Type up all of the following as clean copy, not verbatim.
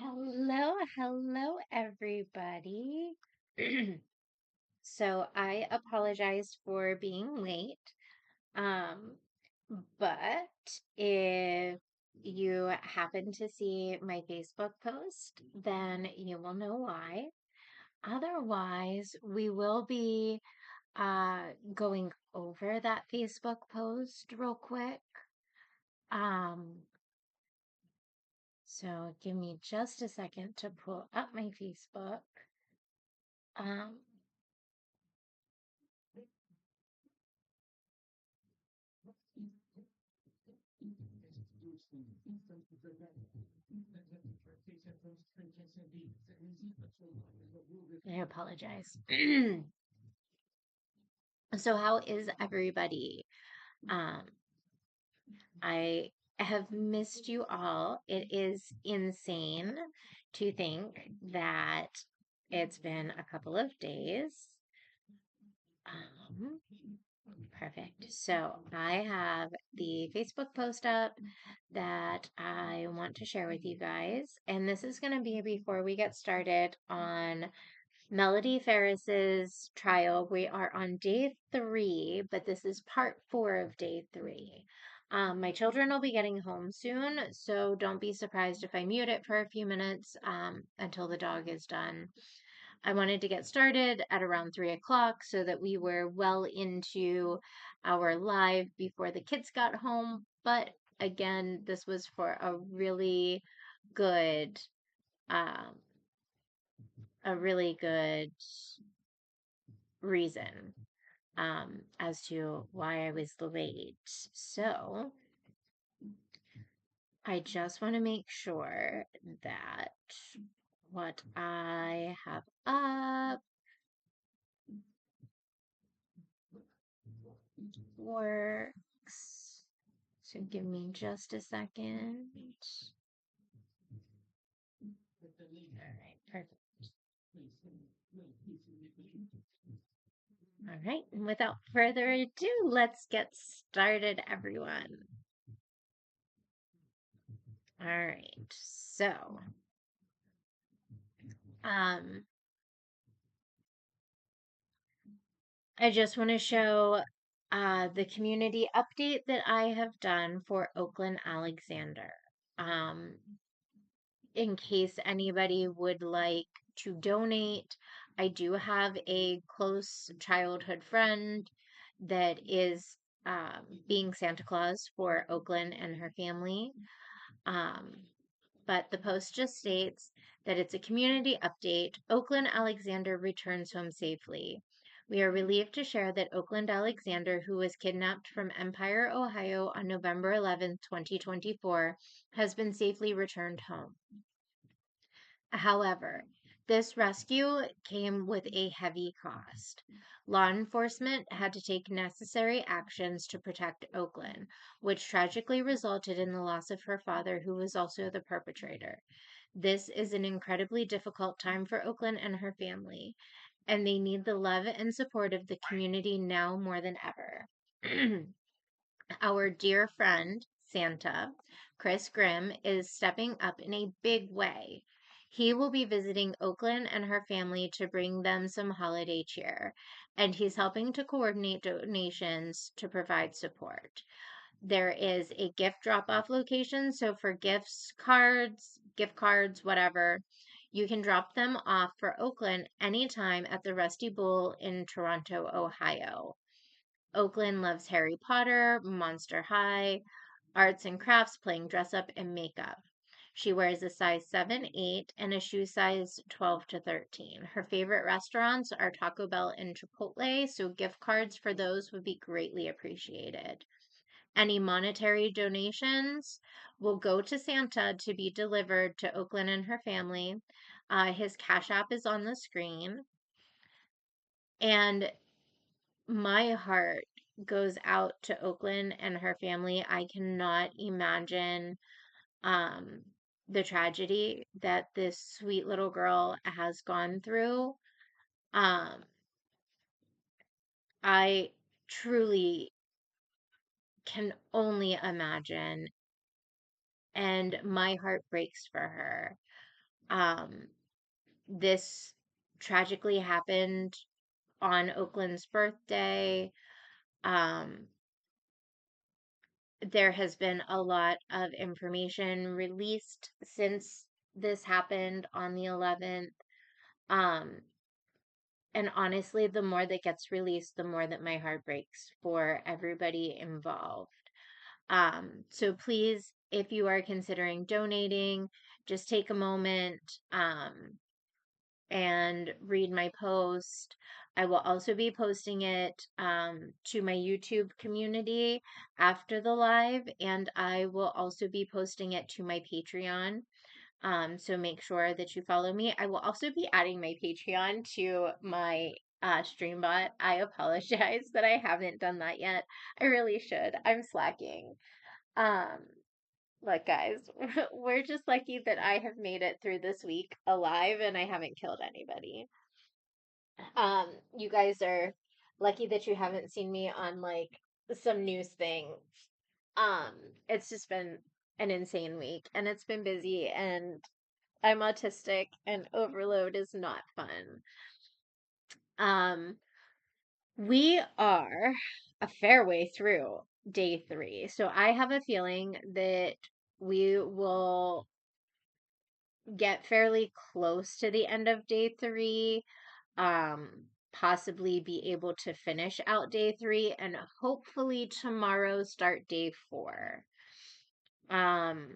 Hello, everybody. So I apologize for being late. Um, but if you happen to see my Facebook post, then you will know why. Otherwise, we will be going over that Facebook post real quick. So give me just a second to pull up my Facebook. Um, I apologize. So how is everybody? Um, I have missed you all. It is insane to think that it's been a couple of days. Um, Perfect. So I have the Facebook post up that I want to share with you guys. And this is going to be before we get started on Melody Ferris's trial. We are on day 3, but this is part 4 of day 3. My children will be getting home soon, so don't be surprised if I mute it for a few minutes until the dog is done. I wanted to get started at around 3 o'clock so that we were well into our live before the kids got home. But again, this was for good, um, a really good reason as to why I was late. So I just want to make sure that what I have up works. So give me just a second. All right, perfect. All right, and without further ado, let's get started, everyone. All right, so I just want to show the community update that I have done for Oakland Alexander. Um, in case anybody would like to donate, I do have a close childhood friend that is being Santa Claus for Oakland and her family. But the post just states that it's a community update. Oakland Alexander returns home safely. We are relieved to share that Oakland Alexander, who was kidnapped from Empire, Ohio on November 11, 2024, has been safely returned home. However, this rescue came with a heavy cost. Law enforcement had to take necessary actions to protect Oakland, which tragically resulted in the loss of her father, who was also the perpetrator. This is an incredibly difficult time for Oakland and her family, and they need the love and support of the community now more than ever. Our dear friend, Santa, Chris Grimm, is stepping up in a big way. He will be visiting Oakland and her family to bring them some holiday cheer, and he's helping to coordinate donations to provide support. There is a gift drop off location, so for gift cards, whatever, you can drop them off for Oakland anytime at the Rusty Bull in Toronto, Ohio. Oakland loves Harry Potter, Monster High, arts and crafts, playing dress up, and makeup. She wears a size 7, 8, and a shoe size 12 to 13. Her favorite restaurants are Taco Bell and Chipotle, so gift cards for those would be greatly appreciated. Any monetary donations will go to Santa to be delivered to Oakland and her family. His Cash App is on the screen. And my heart goes out to Oakland and her family. I cannot imagine um, the tragedy that this sweet little girl has gone through. Um, I truly can only imagine, and my heart breaks for her. Um, this tragically happened on Oakland's birthday. Um, there has been a lot of information released since this happened on the 11th. Um, and honestly, the more that gets released, the more that my heart breaks for everybody involved. So please, if you are considering donating, just take a moment and read my post. I will also be posting it to my YouTube community after the live, and I will also be posting it to my Patreon. So make sure that you follow me. I will also be adding my Patreon to my Streambot. I apologize that I haven't done that yet. I really should. I'm slacking. Um, Look, guys, we're just lucky that I have made it through this week alive and I haven't killed anybody. You guys are lucky that you haven't seen me on like some news thing. Um, it's just been an insane week and it's been busy and I'm autistic and overload is not fun. Um, we are a fair way through day 3. So I have a feeling that we will get fairly close to the end of day 3, possibly be able to finish out day 3, and hopefully tomorrow start day 4. Um,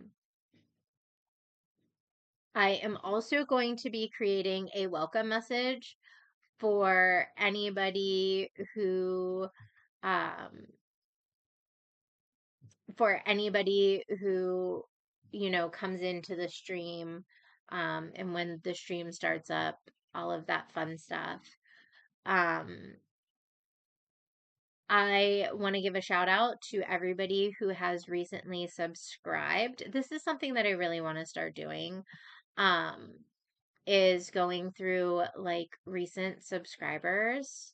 I am also going to be creating a welcome message for anybody who um comes into the stream, and when the stream starts up, all of that fun stuff. um I want to give a shout out to everybody who has recently subscribed. This is something that I really want to start doing. Um, is going through like recent subscribers.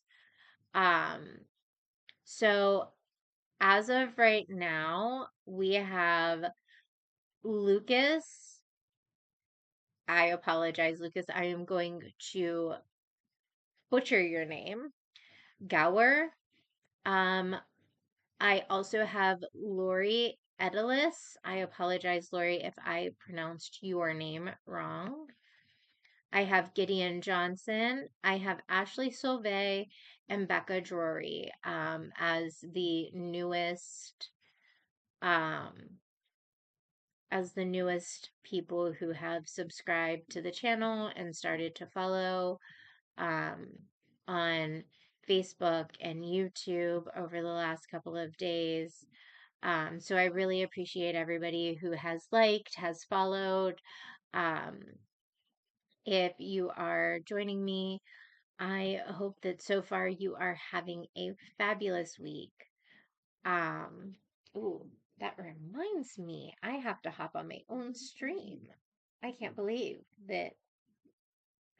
Um, so as of right now, we have Lucas. I apologize, Lucas. I am going to butcher your name. Gower. Um, I also have Lori Edelis. I apologize, Lori, if I pronounced your name wrong. I have Gideon Johnson. I have Ashley Sauvé and Becca Drury um, as the newest people who have subscribed to the channel and started to follow um, on Facebook and YouTube over the last couple of days. So I really appreciate everybody who has liked, has followed. Um, if you are joining me, I hope that so far you are having a fabulous week. Um, ooh, that reminds me, I have to hop on my own stream. I can't believe that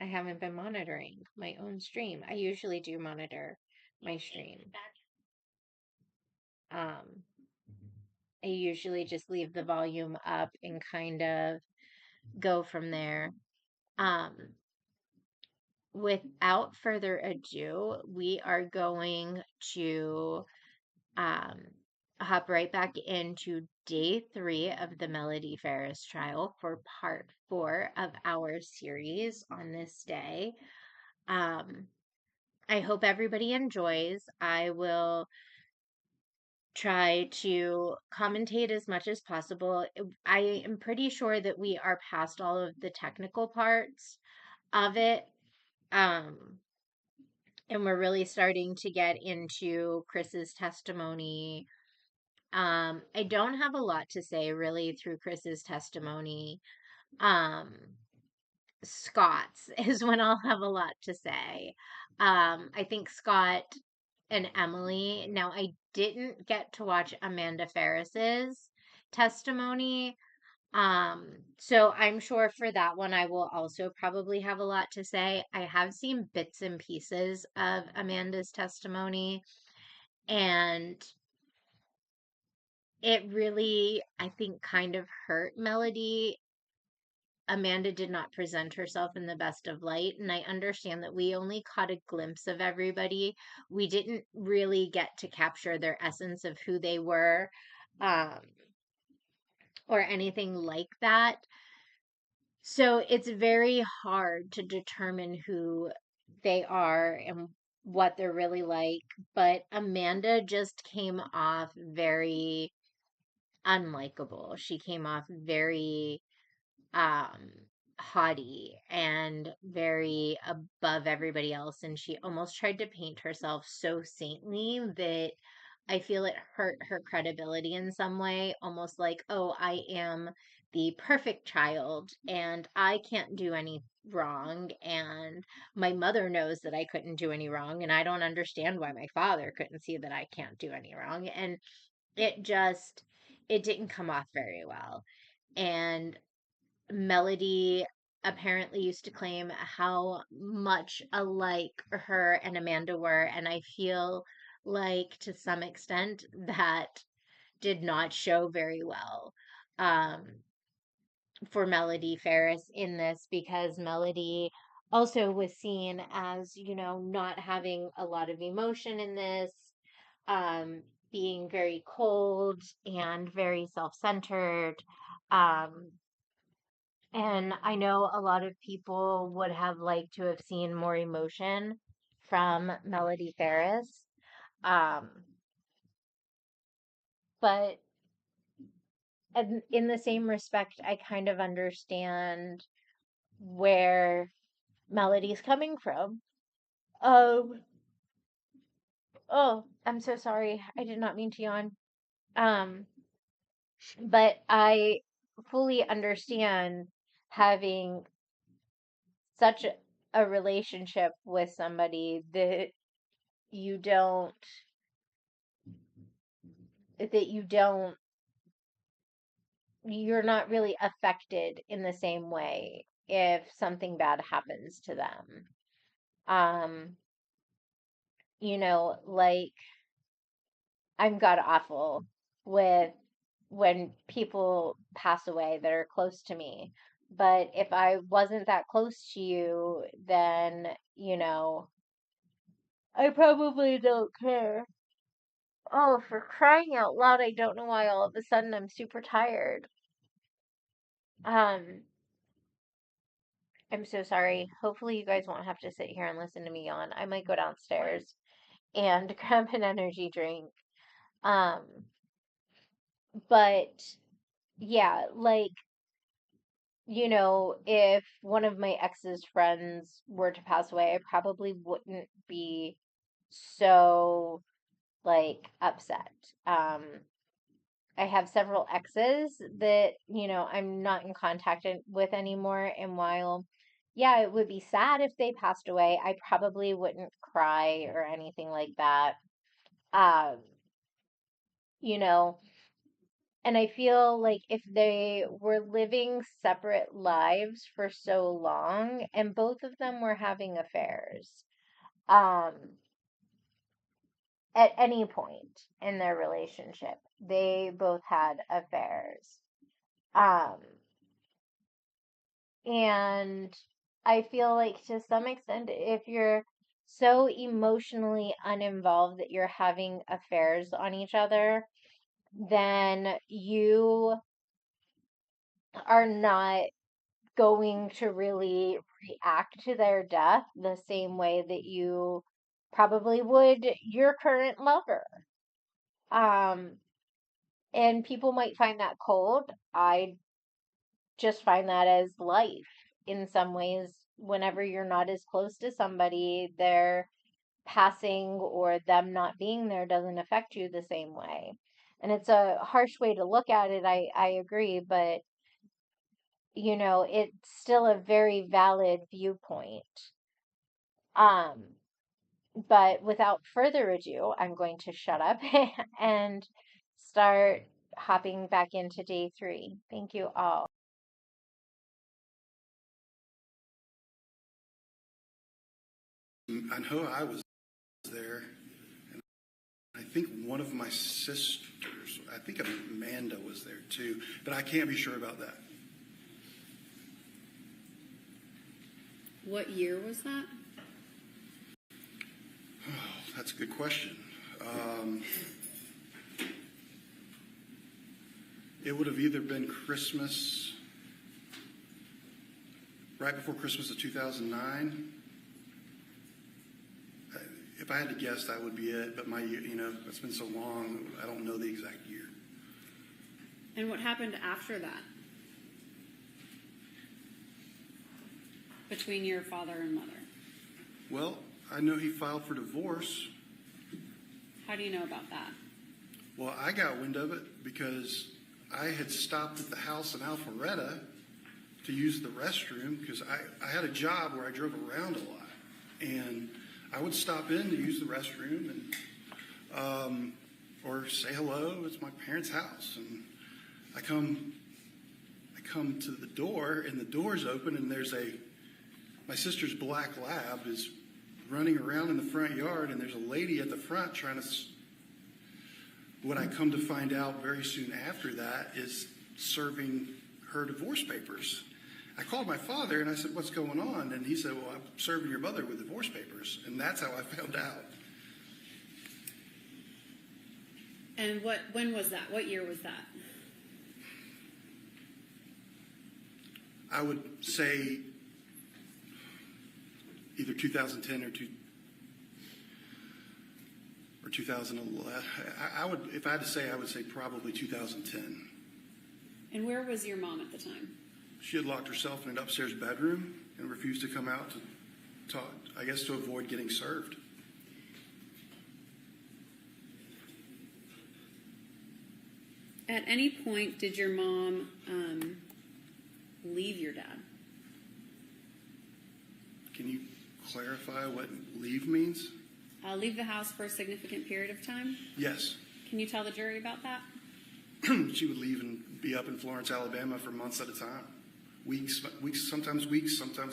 I haven't been monitoring my own stream. I usually do monitor my stream. Um, I usually just leave the volume up and kind of go from there. Um, Without further ado, we are going to um, hop right back into day 3 of the Melody Ferris trial for part 4 of our series on this day. I hope everybody enjoys. I will try to commentate as much as possible. I am pretty sure that we are past all of the technical parts of it. Um, and we're really starting to get into Chris's testimony. I don't have a lot to say really through Chris's testimony. Um, Scott's is when I'll have a lot to say. I think Scott and Emily. Now, I didn't get to watch Amanda Ferris's testimony. So I'm sure for that one, I will also probably have a lot to say. I have seen bits and pieces of Amanda's testimony, and it really, I think, kind of hurt Melody Amanda did not present herself in the best of light. And I understand that we only caught a glimpse of everybody. We didn't really get to capture their essence of who they were, um, or anything like that. So it's very hard to determine who they are and what they're really like. But Amanda just came off very unlikable. She came off very um haughty and very above everybody else, and she almost tried to paint herself so saintly that I feel it hurt her credibility in some way, almost like, oh, I am the perfect child and I can't do any wrong, and my mother knows that I couldn't do any wrong, and I don't understand why my father couldn't see that I can't do any wrong. And it just, it didn't come off very well. And Melody apparently used to claim how much alike her and Amanda were, and I feel like to some extent that did not show very well, um, for Melody Ferris in this, because Melody also was seen as, not having a lot of emotion in this, um, being very cold and very self-centered. Um, and I know a lot of people would have liked to have seen more emotion from Melody Ferris. Um, but in the same respect, I kind of understand where Melody's coming from. Um, oh, I'm so sorry. I did not mean to yawn. Um, but I fully understand having such a relationship with somebody that you don't that you're not really affected in the same way if something bad happens to them. Um, like, I'm god awful with when people pass away that are close to me. But if I wasn't that close to you, then, I probably don't care. Oh, for crying out loud, I don't know why all of a sudden I'm super tired. Um, I'm so sorry. Hopefully you guys won't have to sit here and listen to me yawn. I might go downstairs and grab an energy drink. Um, but yeah, like, if one of my ex's friends were to pass away, I probably wouldn't be so, like, upset. Um, I have several exes that, I'm not in contact with anymore. And while, yeah, it would be sad if they passed away, I probably wouldn't cry or anything like that. Um, you know, and I feel like if they were living separate lives for so long and both of them were having affairs, um, at any point in their relationship, they both had affairs. Um, And I feel like to some extent, if you're so emotionally uninvolved that you're having affairs on each other, then you are not going to really react to their death the same way that you probably would your current lover. Um, and people might find that cold. I just find that as life in some ways. Whenever you're not as close to somebody, their passing or them not being there doesn't affect you the same way. And it's a harsh way to look at it, I agree, but it's still a very valid viewpoint. Um, but without further ado, I'm going to shut up and start hopping back into day 3. Thank you all. I know I was there, and I think one of my sisters, I think Amanda was there too, but I can't be sure about that. What year was that? Oh, that's a good question. It would have either been Christmas, right before Christmas of 2009. If I had to guess, that would be it. But it's been so long, I don't know the exact year. And what happened after that? Between your father and mother? Well, I know he filed for divorce. How do you know about that? Well, I got wind of it because I had stopped at the house in Alpharetta to use the restroom because I had a job where I drove around a lot. And I would stop in to use the restroom and or say hello. It's my parents' house. And I come to the door, and the door's open, and my sister's black lab is running around in the front yard, and there's a lady at the front trying to, what I come to find out very soon after that is serving her divorce papers. I called my father, and I said, "What's going on?" And he said, "Well, I'm serving your mother with divorce papers." And that's how I found out. And when was that? What year was that? I would say either 2010 or 2011. If I had to say, I would say probably 2010. And where was your mom at the time? She had locked herself in an upstairs bedroom and refused to come out to talk, I guess to avoid getting served. At any point, did your mom leave your dad? Can you clarify what leave means? Leave the house for a significant period of time? Yes. Can you tell the jury about that? She would leave and be up in Florence, Alabama for months at a time. Weeks, sometimes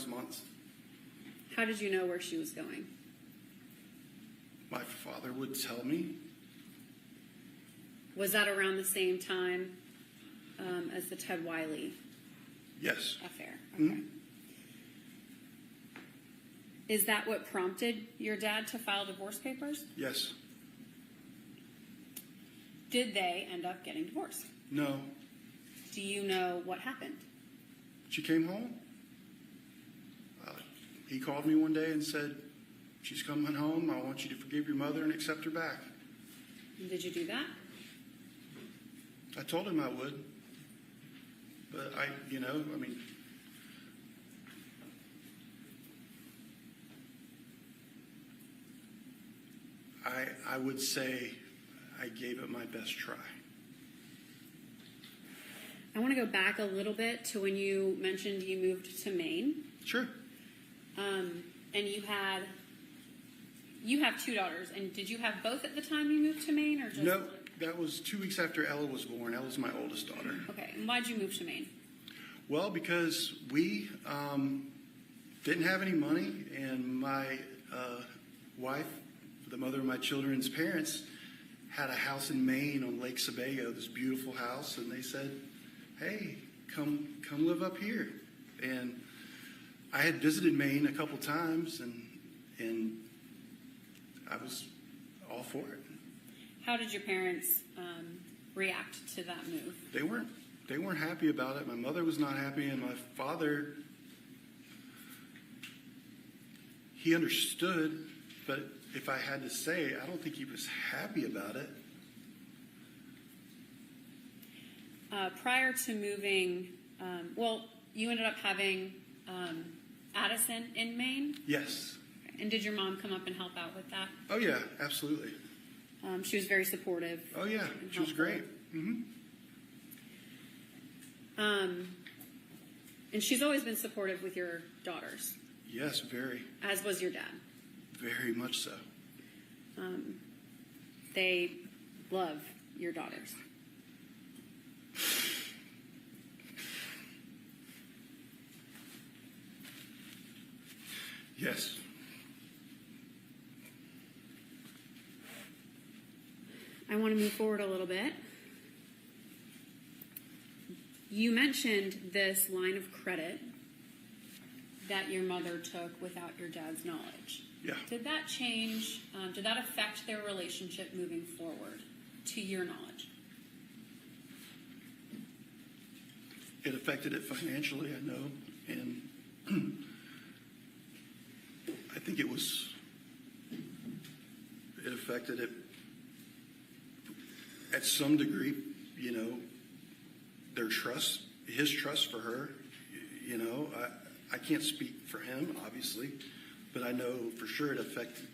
months. How did you know where she was going? My father would tell me. Was that around the same time as the Ted Wiley Yes. affair? Okay. Mm-hmm. Is that what prompted your dad to file divorce papers? Yes. Did they end up getting divorced? No. Do you know what happened? She came home. He called me one day and said, "She's coming home. I want you to forgive your mother and accept her back." And did you do that? I told him I would. But I would say I gave it my best try. I want to go back a little bit to when you mentioned you moved to Maine. Sure. And you have two daughters. And did you have both at the time you moved to Maine, or just No, that was 2 weeks after Ella was born. Ella's my oldest daughter. Okay. And why'd you move to Maine? Well, because we didn't have any money, and my wife, the mother of my children's parents, had a house in Maine on Lake Sebago, this beautiful house, and they said, "Hey, come live up here." And I had visited Maine a couple times, and I was all for it. How did your parents react to that move? They weren't happy about it. My mother was not happy, and my father, he understood, but if I had to say, I don't think he was happy about it. Prior to moving, you ended up having Addison in Maine? Yes. And did your mom come up and help out with that? Oh, yeah, absolutely. She was very supportive. Oh, yeah, she was great. Mm-hmm. And she's always been supportive with your daughters. Yes, very. As was your dad. Very much so. They love your daughters. Yes. I want to move forward a little bit. You mentioned this line of credit that your mother took without your dad's knowledge. Yeah. Did that change, did that affect their relationship moving forward, to your knowledge? It affected it financially, I know, and I think it affected it at some degree, you know, their trust, his trust for her, you know. I can't speak for him, obviously, but I know for sure it affected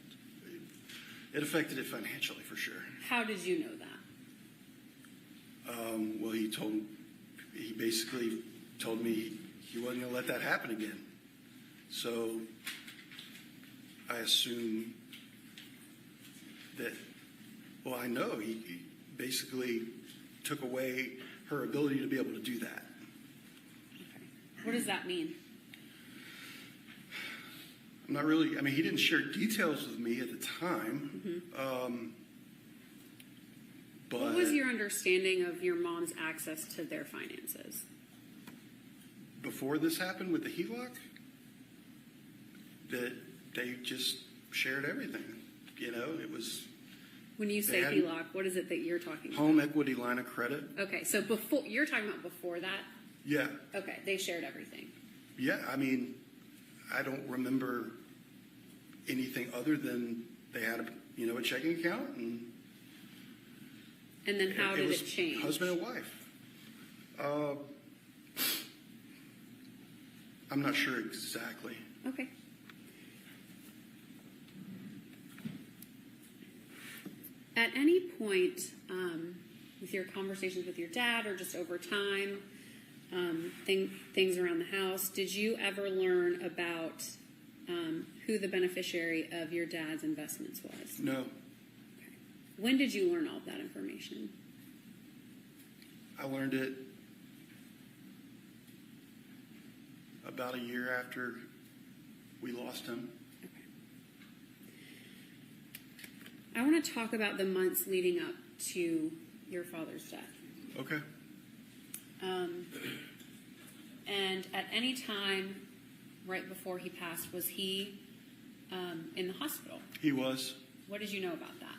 it financially, for sure. How did you know that? Well, he basically told me he wasn't going to let that happen again. So I assume that, well, I know he basically took away her ability to be able to do that. Okay. What does that mean? I'm not really, I mean, he didn't share details with me at the time. But what was your understanding of your mom's access to their finances? Before this happened with the HELOC, that they just shared everything. You know, it was. When you say HELOC, what is it that you're talking about? Home equity line of credit. Okay, so before, you're talking about before that? Yeah. Okay, they shared everything. Yeah, I mean, I don't remember anything other than they had a checking account, and then how did it change? Husband and wife. I'm not sure exactly. Okay. At any point with your conversations with your dad or just over time, things around the house, did you ever learn about who the beneficiary of your dad's investments was? No. Okay. When did you learn all of that information? I learned it about a year after we lost him. Okay. I want to talk about the months leading up to your father's death. Okay. And at any time right before he passed, was he in the hospital? He was. What did you know about that?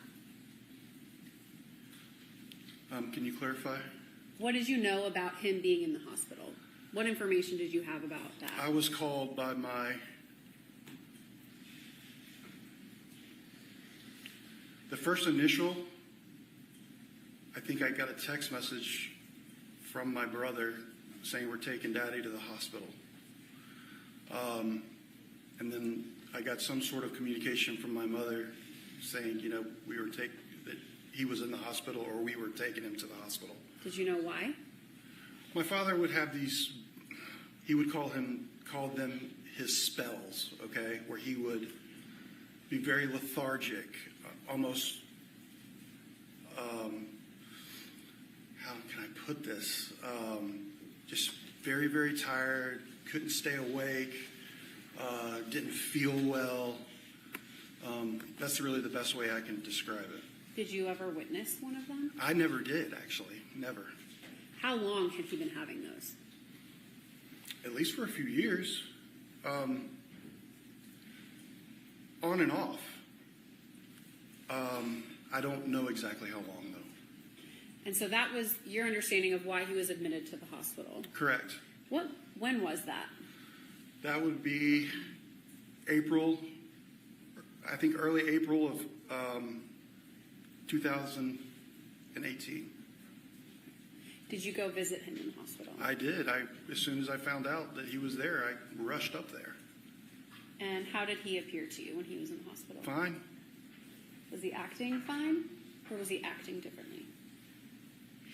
Can you clarify? What did you know about him being in the hospital? What information did you have about that? I was called by the first initial, I think I got a text message from my brother saying we're taking Daddy to the hospital. And then I got some sort of communication from my mother saying, that he was in the hospital or we were taking him to the hospital. Did you know why? My father would have these, he would call them his spells, okay, where he would be very lethargic, almost, how can I put this? Just very, very tired, couldn't stay awake, didn't feel well. That's really the best way I can describe it. Did you ever witness one of them? I never did, actually, never. How long had he been having those? At least for a few years. On and off. I don't know exactly how long, though. And so that was your understanding of why he was admitted to the hospital? Correct. When was that? That would be April, I think early April of 2018. Did you go visit him in the hospital? I did. As soon as I found out that he was there, I rushed up there. And how did he appear to you when he was in the hospital? Fine. Was he acting fine, or was he acting differently?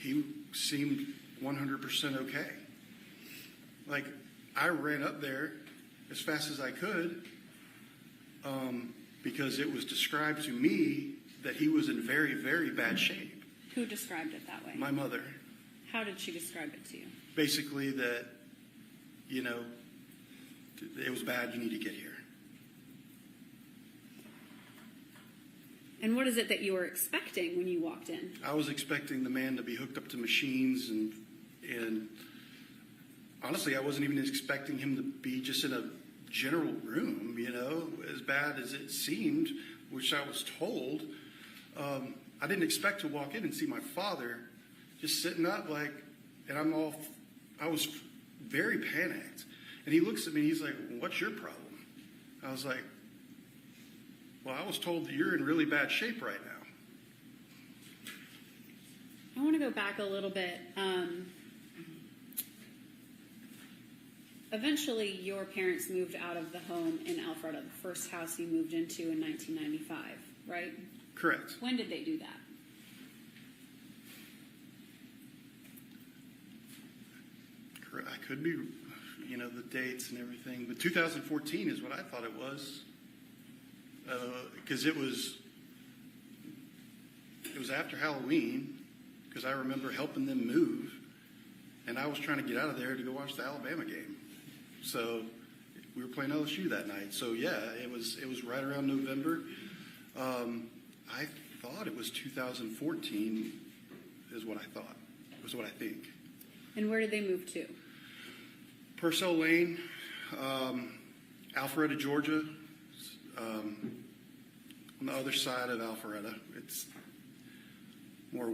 He seemed 100% okay. Like, I ran up there as fast as I could because it was described to me that he was in very, very bad shape. Who described it that way? My mother. How did she describe it to you? Basically that, it was bad, you need to get here. And what is it that you were expecting when you walked in? I was expecting the man to be hooked up to machines and honestly, I wasn't even expecting him to be just in a general room, as bad as it seemed, which I was told. I didn't expect to walk in and see my father just sitting up and I was very panicked. And he looks at me and he's like, "What's your problem?" I was like, "Well, I was told that you're in really bad shape right now." I want to go back a little bit. Eventually, your parents moved out of the home in Alpharetta, the first house you moved into in 1995, right? Correct. When did they do that? I could be, the dates and everything, but 2014 is what I thought it was, because it was after Halloween, because I remember helping them move, and I was trying to get out of there to go watch the Alabama game. So we were playing LSU that night. So yeah, it was right around November. I thought it was 2014 is what I thought. It was what I think. And where did they move to? Purcell Lane, Alpharetta, Georgia, on the other side of Alpharetta. It's more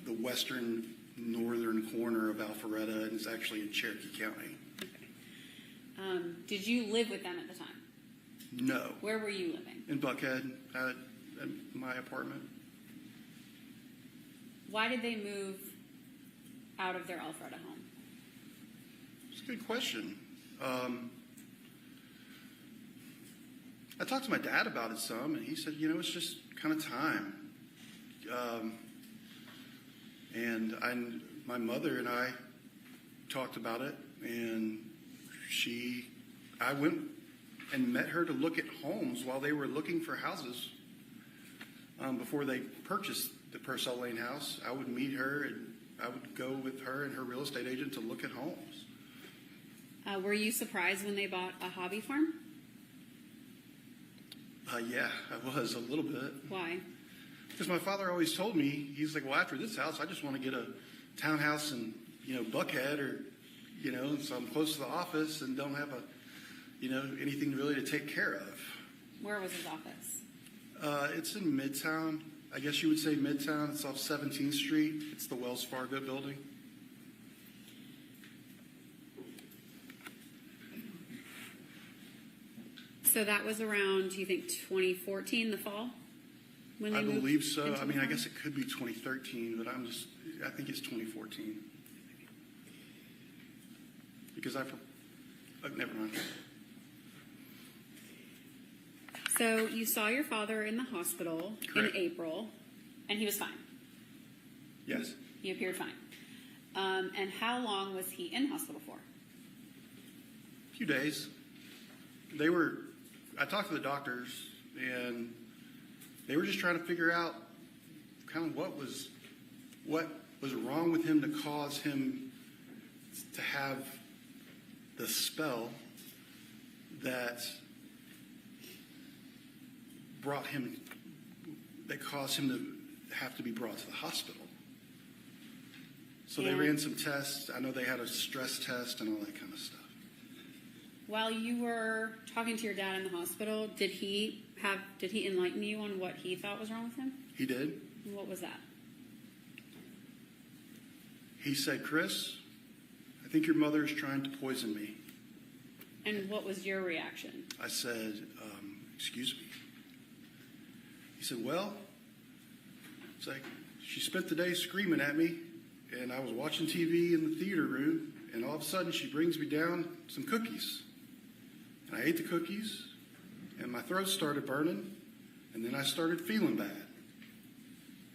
the western northern corner of Alpharetta, and it's actually in Cherokee County. Okay. Did you live with them at the time? No. Where were you living? In Buckhead, at my apartment. Why did they move out of their Alpharetta home? It's a good question. I talked to my dad about it some, and he said, it's just kind of time. And my mother and I talked about it, and I went and met her to look at homes while they were looking for houses before they purchased the Purcell Lane house. I would meet her, and I would go with her and her real estate agent to look at homes. Were you surprised when they bought a hobby farm? Yeah, I was a little bit. Why? Because my father always told me, he's like, "Well, after this house, I just want to get a townhouse in, Buckhead, or, so I'm close to the office and don't have anything really to take care of." Where was his office? It's in Midtown. I guess you would say Midtown. It's off 17th Street. It's the Wells Fargo building. So that was around, do you think, 2014, the fall? When they I moved believe so. into I the mean, I farm? guess it could be 2013, but I think it's 2014. Because never mind. So you saw your father in the hospital Correct. in April, and he was fine. Yes. He appeared fine. And how long was he in hospital for? A few days. I talked to the doctors, and they were just trying to figure out kind of what was wrong with him to cause him to have the spell that caused him to have to be brought to the hospital. So they ran some tests. I know they had a stress test and all that kind of stuff. While you were talking to your dad in the hospital, did he enlighten you on what he thought was wrong with him? He did. And what was that? He said, "Chris, I think your mother is trying to poison me." And what was your reaction? I said, "Excuse me." He said, "Well," it's like, "she spent the day screaming at me, and I was watching TV in the theater room, and all of a sudden she brings me down some cookies. And I ate the cookies, and my throat started burning, and then I started feeling bad."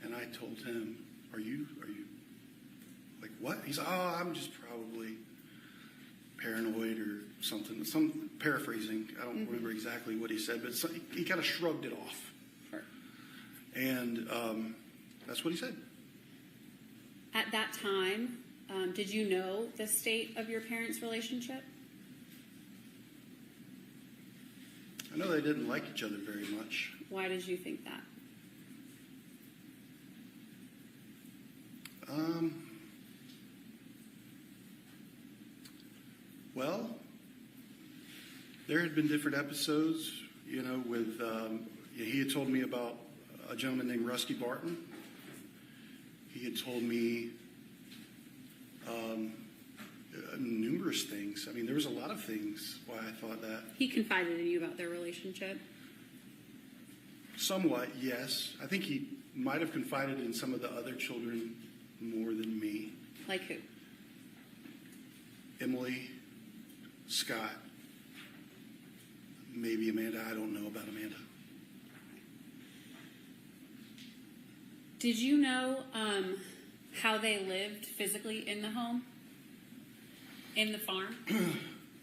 And I told him, are you, like, what? He's like, "Oh, I'm just probably paranoid or something." Some paraphrasing. I don't remember exactly what he said, but he kind of shrugged it off. Sure. And that's what he said. At that time, did you know the state of your parents' relationship? I know they didn't like each other very much. Why did you think that? Well, there had been different episodes, with, he had told me about a gentleman named Rusty Barton. He had told me numerous things. I mean, there was a lot of things why I thought that. He confided in you about their relationship? Somewhat, yes. I think he might have confided in some of the other children more than me. Like who? Emily, Scott, maybe Amanda. I don't know about Amanda. Did you know how they lived physically in the home? In the farm?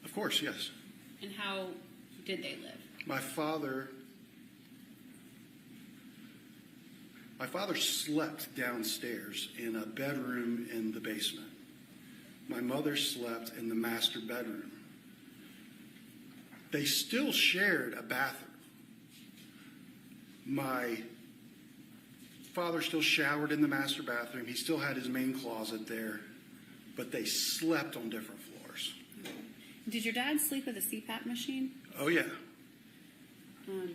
Of course, yes. And how did they live? My father slept downstairs in a bedroom in the basement. My mother slept in the master bedroom. They still shared a bathroom. My father still showered in the master bathroom. He still had his main closet there, but they slept on different floors. Did your dad sleep with a CPAP machine? Oh, yeah.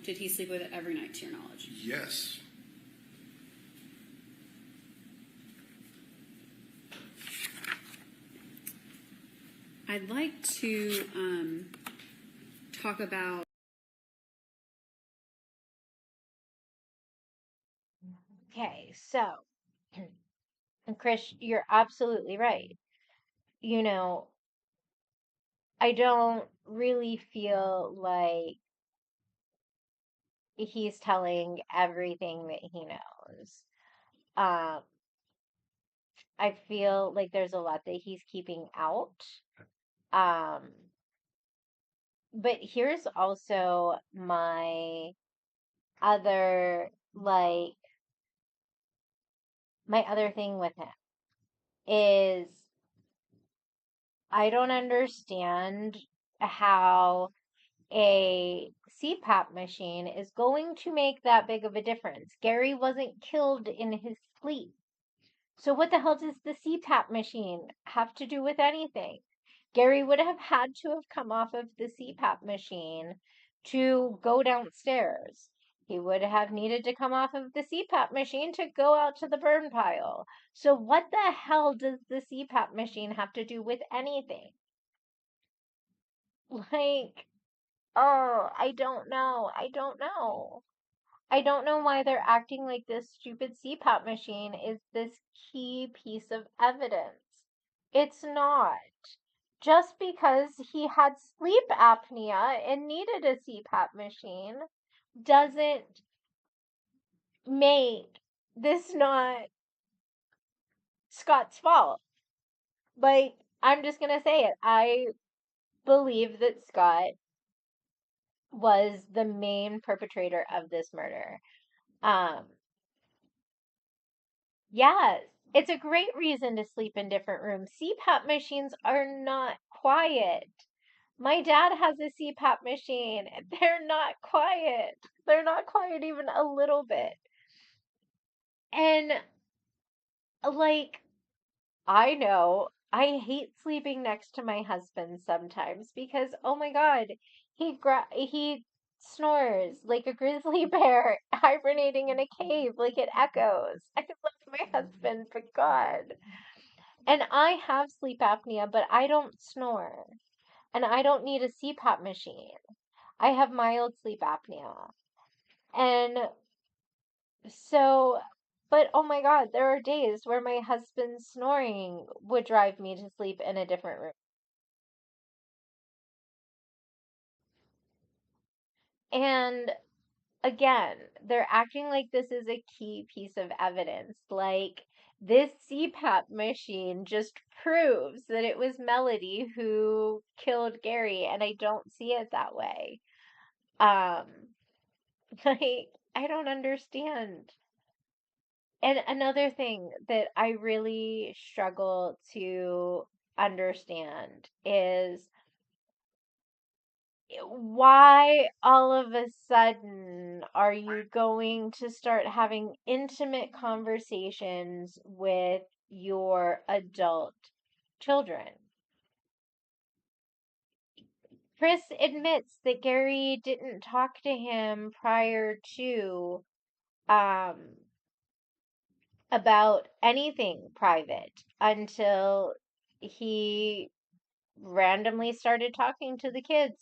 Did he sleep with it every night, to your knowledge? Yes. I'd like to talk about. Okay, so, Chris, you're absolutely right. I don't really feel like he's telling everything that he knows. Um, I feel like there's a lot that he's keeping out. Um, but here's also other, like, my other thing with him is I don't understand how a CPAP machine is going to make that big of a difference. Gary wasn't killed in his sleep. So what the hell does the CPAP machine have to do with anything? Gary would have had to have come off of the CPAP machine to go downstairs. He would have needed to come off of the CPAP machine to go out to the burn pile. So what the hell does the CPAP machine have to do with anything? Like, oh, I don't know. I don't know. I don't know why they're acting like this stupid CPAP machine is this key piece of evidence. It's not. Just because he had sleep apnea and needed a CPAP machine doesn't make this not Scott's fault. Like, I'm just gonna say it. I believe that Scott was the main perpetrator of this murder. Um, yes, it's a great reason to sleep in different rooms. CPAP machines are not quiet. My dad has a CPAP machine. They're not quiet. They're not quiet even a little bit. And like, I know I hate sleeping next to my husband sometimes because oh my God, he snores like a grizzly bear hibernating in a cave, like it echoes. I love my husband, but God. And I have sleep apnea, but I don't snore. And I don't need a CPAP machine. I have mild sleep apnea. And so, but oh my God, there are days where my husband's snoring would drive me to sleep in a different room. And again, they're acting like this is a key piece of evidence. Like this CPAP machine just proves that it was Melody who killed Gary, and I don't see it that way. Um, like, I don't understand. And another thing that I really struggle to understand is why all of a sudden are you going to start having intimate conversations with your adult children? Chris admits that Gary didn't talk to him prior to um about anything private until he randomly started talking to the kids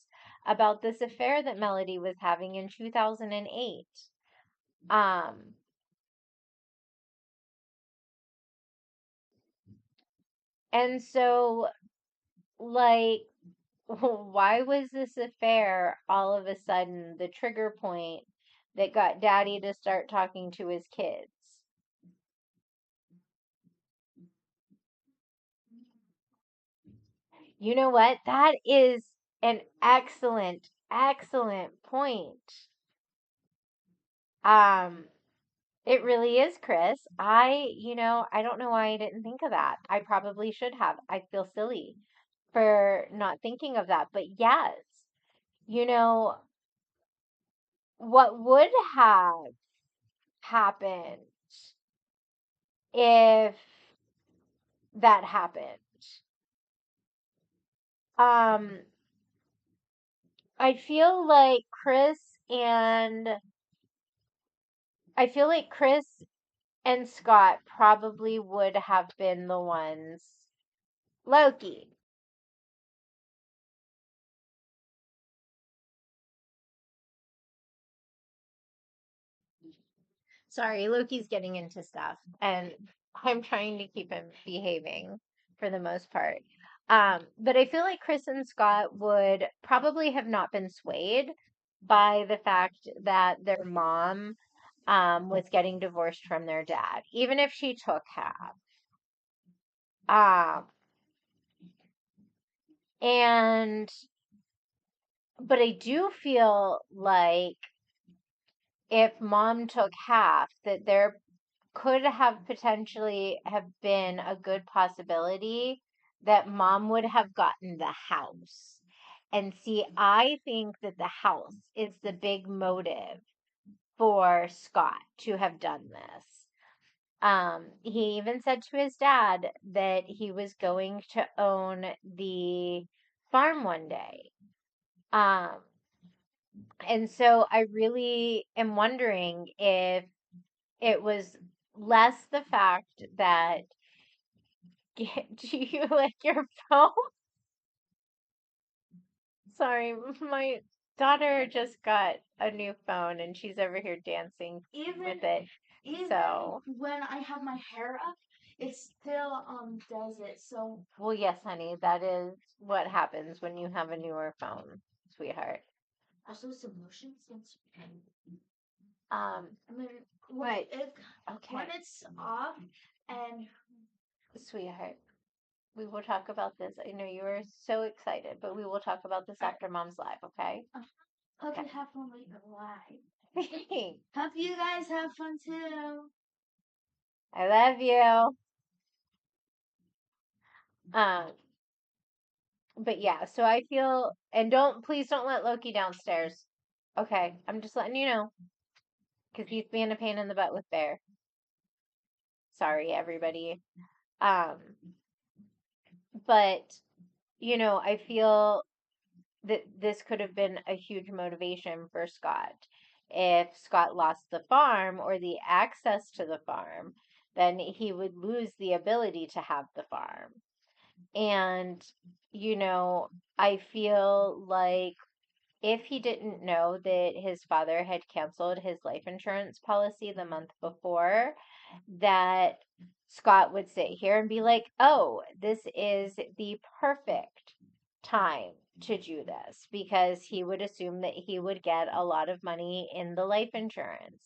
about this affair that Melody was having in 2008. Um, and so, like, why was this affair all of a sudden the trigger point that got Daddy to start talking to his kids? You know what? That is an excellent, excellent point. Um, it really is, Chris. I don't know why I didn't think of that. I probably should have. I feel silly for not thinking of that. But yes, you know, what would have happened if that happened? Um, I feel like and I feel like Chris and Scott probably would have been the ones. Loki. Sorry, Loki's getting into stuff, and I'm trying to keep him behaving for the most part. But I feel like Chris and Scott would probably have not been swayed by the fact that their mom was getting divorced from their dad, even if she took half. Um, and but I do feel like if mom took half, that there could have potentially have been a good possibility that mom would have gotten the house. And see, I think that the house is the big motive for Scott to have done this. He even said to his dad that he was going to own the farm one day. Um, and so I really am wondering if it was less the fact that do you like your phone? Sorry, my daughter just got a new phone and she's over here dancing with it. So, when I have my hair up, it still does it. So well, yes, honey, that is what happens when you have a newer phone, sweetheart. also some lotion since Um, I mean right. when Okay, it's off and sweetheart. We will talk about this. I know you are so excited, but we will talk about this after Mom's live, okay? hope Okay. you have fun with your life. Hope you guys have fun too. I love you. Um, but yeah, so I feel, and please don't let Loki downstairs. Okay, I'm just letting you know, because he's being a pain in the butt with Bear. Sorry, everybody. Um, but, I feel that this could have been a huge motivation for Scott. If Scott lost the farm or the access to the farm, then he would lose the ability to have the farm. And, I feel like if he didn't know that his father had canceled his life insurance policy the month before, that Scott would sit here and be like, oh, this is the perfect time to do this, because he would assume that he would get a lot of money in the life insurance.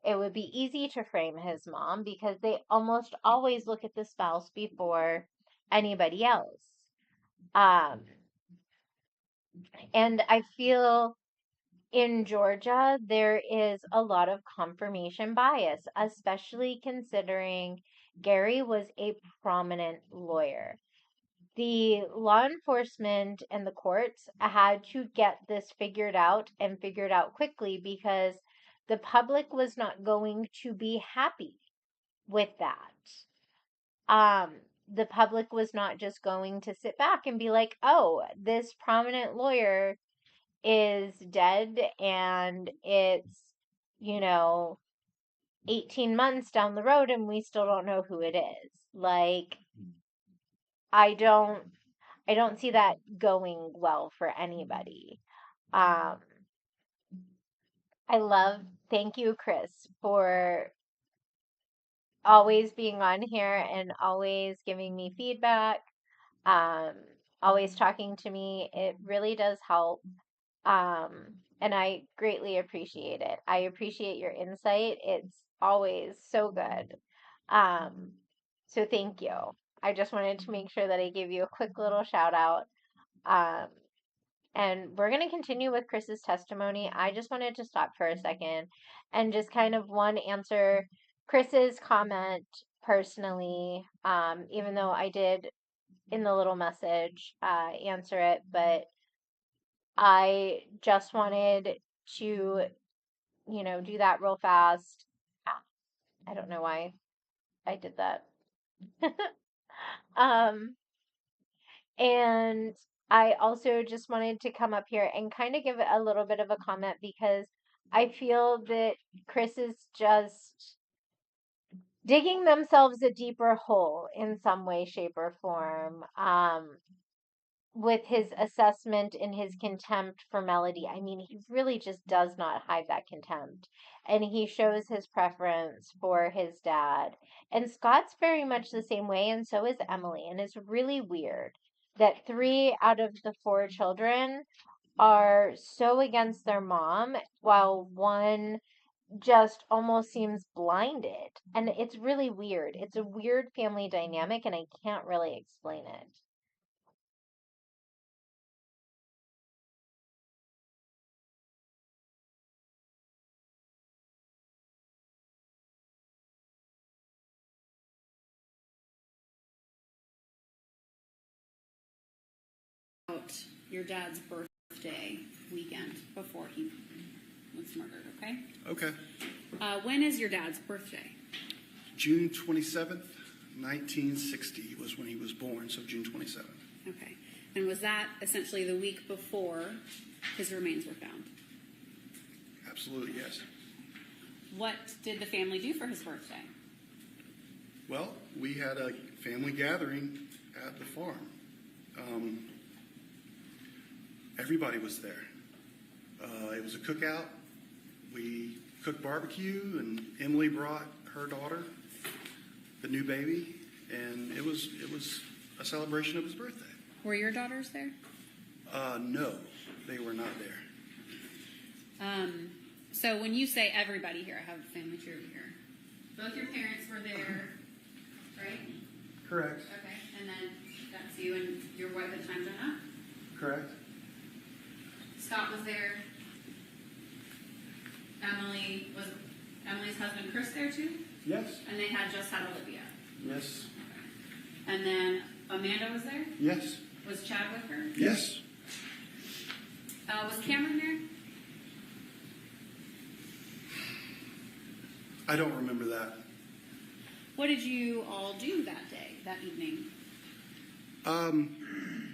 It would be easy to frame his mom because they almost always look at the spouse before anybody else. Um, and I feel in Georgia, there is a lot of confirmation bias, especially considering Gary was a prominent lawyer. The law enforcement and the courts had to get this figured out and figured out quickly because the public was not going to be happy with that. Um, the public was not just going to sit back and be like, oh, this prominent lawyer is dead and it's, you know, 18 months down the road and we still don't know who it is. Like, I don't I don't see that going well for anybody. Um, thank you, Chris, for always being on here and always giving me feedback, um, always talking to me. It really does help. Um, and I greatly appreciate it. I appreciate your insight. It's always so good. Um, so thank you. I just wanted to make sure that I gave you a quick little shout out. Um, and we're going to continue with Chris's testimony. I just wanted to stop for a second and just kind of answer Chris's comment personally, even though I did in the little message answer it, but I just wanted to, do that real fast. I don't know why I did that. um, And I also just wanted to come up here and kind of give a little bit of a comment because I feel that Chris is just digging themselves a deeper hole in some way, shape, or form. With his assessment and his contempt for Melody. I mean, he really just does not hide that contempt. And he shows his preference for his dad. And Scott's very much the same way, and so is Emily. And it's really weird that 3 out of the 4 children are so against their mom, while one just almost seems blinded. And it's really weird. It's a weird family dynamic, and I can't really explain it. About your dad's birthday weekend before he was murdered, okay? Okay. When is your dad's birthday? June 27th, 1960 was when he was born, so June 27th. Okay. And was that essentially the week before his remains were found? Absolutely, yes. What did the family do for his birthday? Well, we had a family gathering at the farm. Everybody was there. It was a cookout. We cooked barbecue, and Emily brought her daughter, the new baby, and it was a celebration of his birthday. Were your daughters there? No, they were not there. So when you say everybody here, I have a family tree over here. Both your parents were there, right? Correct. Okay, and then that's you and your wife at the time, Jenna? Correct. Scott was there. Emily's husband Chris there too? Yes. And they had just had Olivia. Yes. Okay. And then Amanda was there? Yes. Was Chad with her? Yes. Was Cameron there? I don't remember that. What did you all do that day, that evening?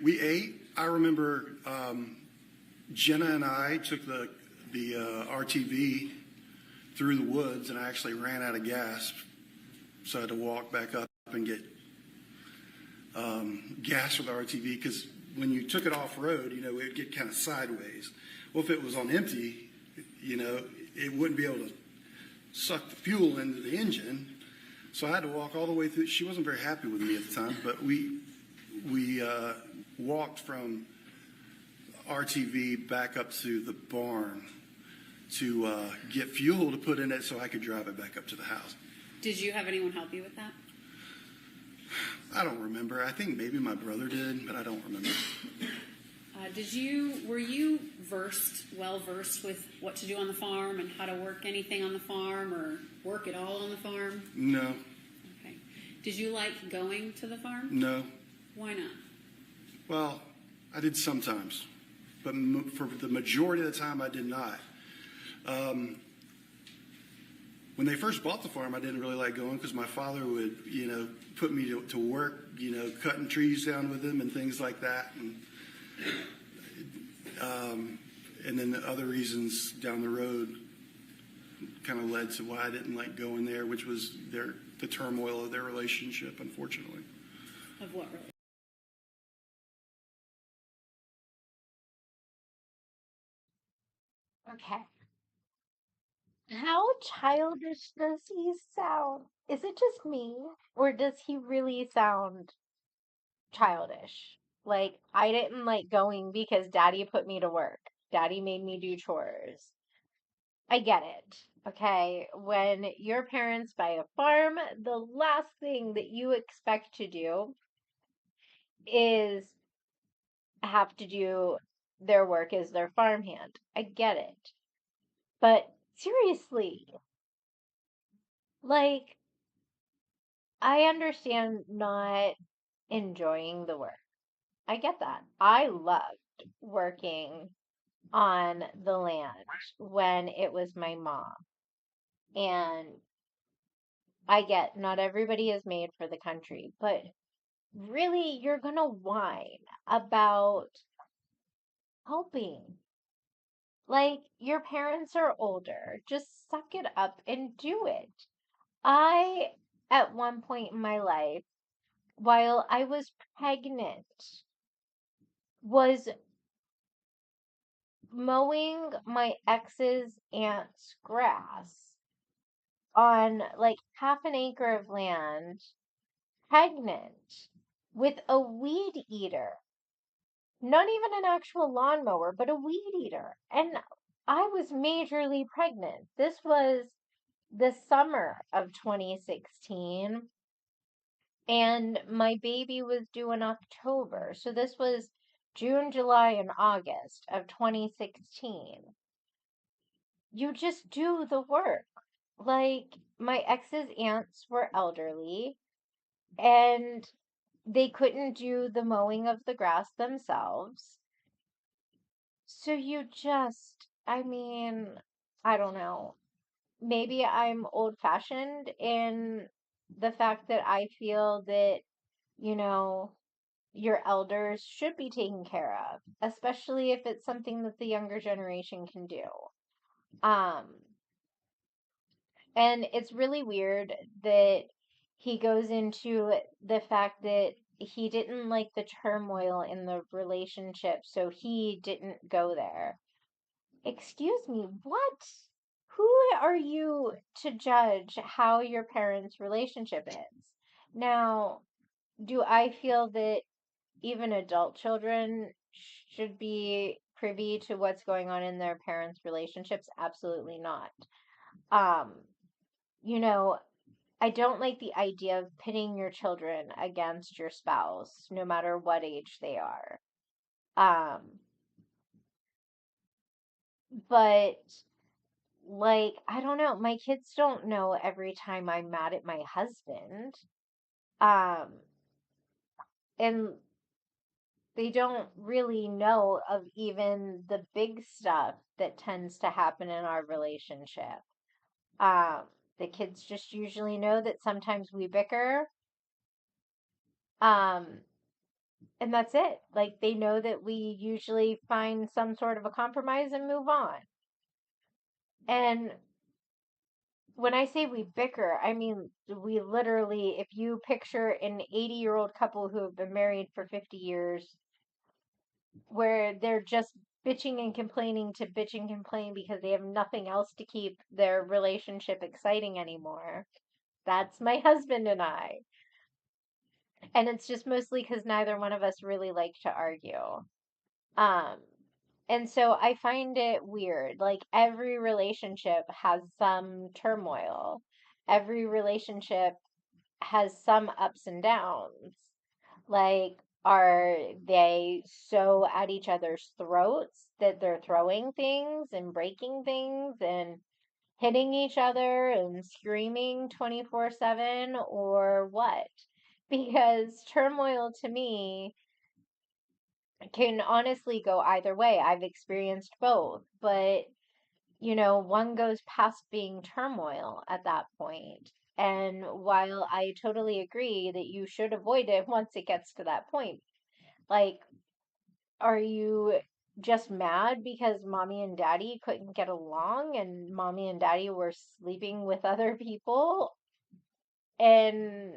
We ate. I remember Jenna and I took the RTV through the woods, and I actually ran out of gas, so I had to walk back up and get gas for the RTV, because when you took it off-road, it would get kind of sideways. Well, if it was on empty, it wouldn't be able to suck the fuel into the engine, so I had to walk all the way through. She wasn't very happy with me at the time, but we walked from RTV back up to the barn to get fuel to put in it so I could drive it back up to the house. Did you have anyone help you with that? I don't remember. I think maybe my brother did, but I don't remember. Were you well versed with what to do on the farm and how to work anything on the farm or work at all on the farm? No. Okay. Did you like going to the farm? No. Why not? Well, I did sometimes, but for the majority of the time I did not. When they first bought the farm, I didn't really like going because my father would, put me to work, cutting trees down with him and things like that. And then the other reasons down the road kind of led to why I didn't like going there, which was the turmoil of their relationship, unfortunately. Of what really? Okay. How childish does he sound? Is it just me? Or does he really sound childish? Like, I didn't like going because daddy put me to work. Daddy made me do chores. I get it. Okay. When your parents buy a farm, the last thing that you expect to do is have to do their work as their farmhand. I get it. But seriously, like, I understand not enjoying the work. I get that. I loved working on the land when it was my mom. And I get not everybody is made for the country, but really, you're going to whine about helping. Like, your parents are older. Just suck it up and do it. I, at one point in my life, while I was pregnant, was mowing my ex's aunt's grass on like half an acre of land, pregnant with a weed eater. Not even an actual lawnmower, but a weed eater. And I was majorly pregnant. This was the summer of 2016, and my baby was due in October. So this was June, July, and August of 2016. You just do the work. Like, my ex's aunts were elderly, and they couldn't do the mowing of the grass themselves. So you just, I mean, I don't know. Maybe I'm old-fashioned in the fact that I feel that, you know, your elders should be taken care of, especially if it's something that the younger generation can do. Um, and it's really weird that he goes into the fact that he didn't like the turmoil in the relationship, so he didn't go there. Excuse me, what? Who are you to judge how your parents' relationship is? Now, do I feel that even adult children should be privy to what's going on in their parents' relationships? Absolutely not. Um, you know, I don't like the idea of pitting your children against your spouse, no matter what age they are. Um, but like, I don't know, my kids don't know every time I'm mad at my husband. Um, and they don't really know of even the big stuff that tends to happen in our relationship. Um, the kids just usually know that sometimes we bicker. Um, and that's it. Like, they know that we usually find some sort of a compromise and move on. And when I say we bicker, I mean we literally, if you picture an 80-year-old couple who have been married for 50 years, where they're just bitching and complaining to bitch and complain because they have nothing else to keep their relationship exciting anymore. That's my husband and I. And it's just mostly because neither one of us really like to argue. Um, and so I find it weird. Like, every relationship has some turmoil. Every relationship has some ups and downs. Like, are they so at each other's throats that they're throwing things and breaking things and hitting each other and screaming 24/7 or what? Because turmoil to me can honestly go either way. I've experienced both, but one goes past being turmoil at that point. And while I totally agree that you should avoid it once it gets to that point, like, are you just mad because mommy and daddy couldn't get along and mommy and daddy were sleeping with other people? And,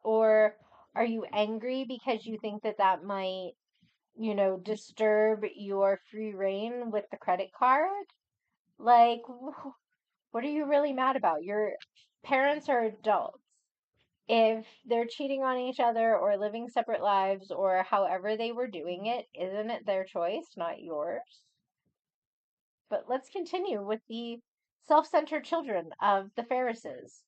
or are you angry because you think that that might, disturb your free reign with the credit card? Like, what are you really mad about? Your parents are adults. If they're cheating on each other or living separate lives or however they were doing it, isn't it their choice, not yours? But let's continue with the self centered children of the Ferrises.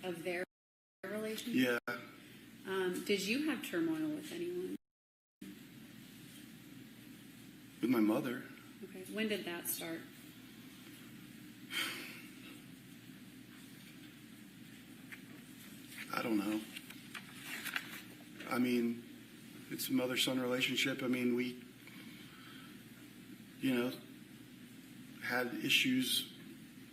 Of their relationship? Yeah, Did you have turmoil with anyone? with my mother. Okay. When did that start? I don't know. I mean, it's a mother-son relationship. I mean, we, had issues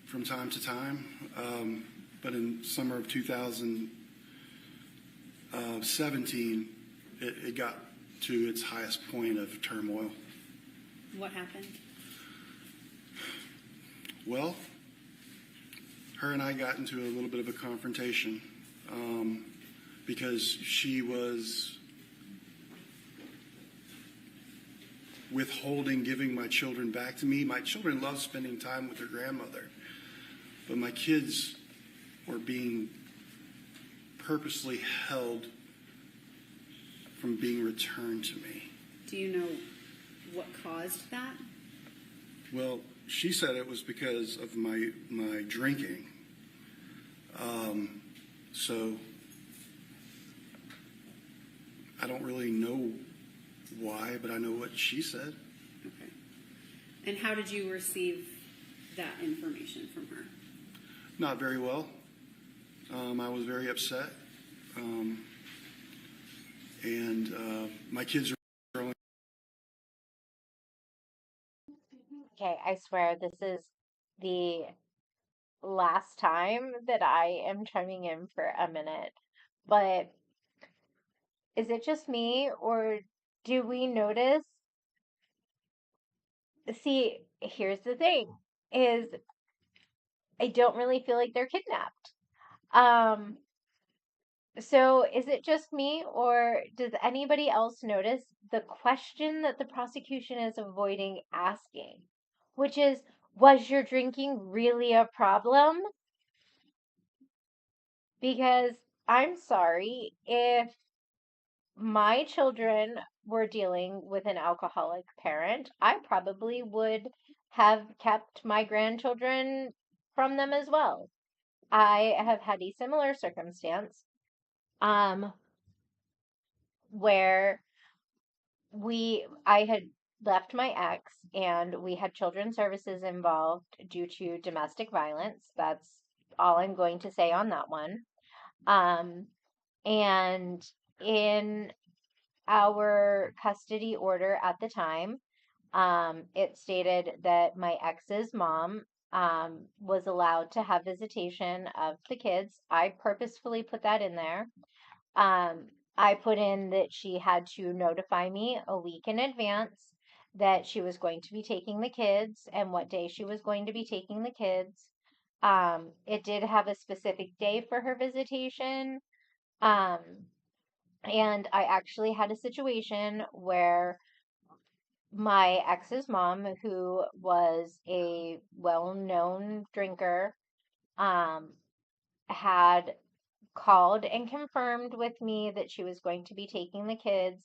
from time to time. But in summer of 2017, it got to its highest point of turmoil. What happened? Well, her and I got into a little bit of a confrontation because she was withholding giving my children back to me. My children love spending time with their grandmother, but my kids were being purposely held from being returned to me. Do you know what caused that? Well, she said it was because of my drinking. So I don't really know why, but I know what she said. Okay. And how did you receive that information from her? Not very well. I was very upset. And my kids are only... Okay, I swear this is the last time that I am chiming in for a minute. But is it just me, or do we notice? See, here's the thing, is I don't really feel like they're kidnapped. Um, so is it just me, or does anybody else notice the question that the prosecution is avoiding asking, which is, was your drinking really a problem? Because I'm sorry, if my children were dealing with an alcoholic parent, I probably would have kept my grandchildren from them as well. I have had a similar circumstance um, where I had left my ex and we had children's services involved due to domestic violence. That's all I'm going to say on that one. Um, and in our custody order at the time, it stated that my ex's mom was allowed to have visitation of the kids. I purposefully put that in there. Um, I put in that she had to notify me a week in advance that she was going to be taking the kids and what day she was going to be taking the kids. It did have a specific day for her visitation. Um, and I actually had a situation where my ex's mom, who was a well-known drinker, um, had called and confirmed with me that she was going to be taking the kids.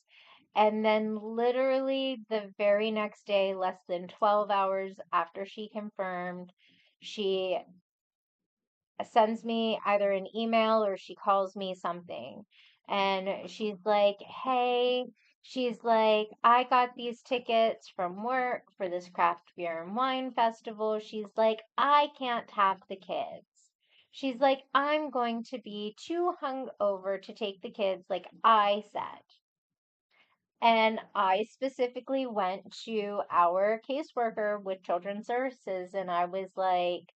And then, literally, the very next day, less than 12 hours after she confirmed, she sends me either an email or she calls me something. And she's like, hey, she's like, I got these tickets from work for this craft beer and wine festival. She's like, I can't have the kids. She's like, I'm going to be too hungover to take the kids, like I said. And I specifically went to our caseworker with Children's Services and I was like,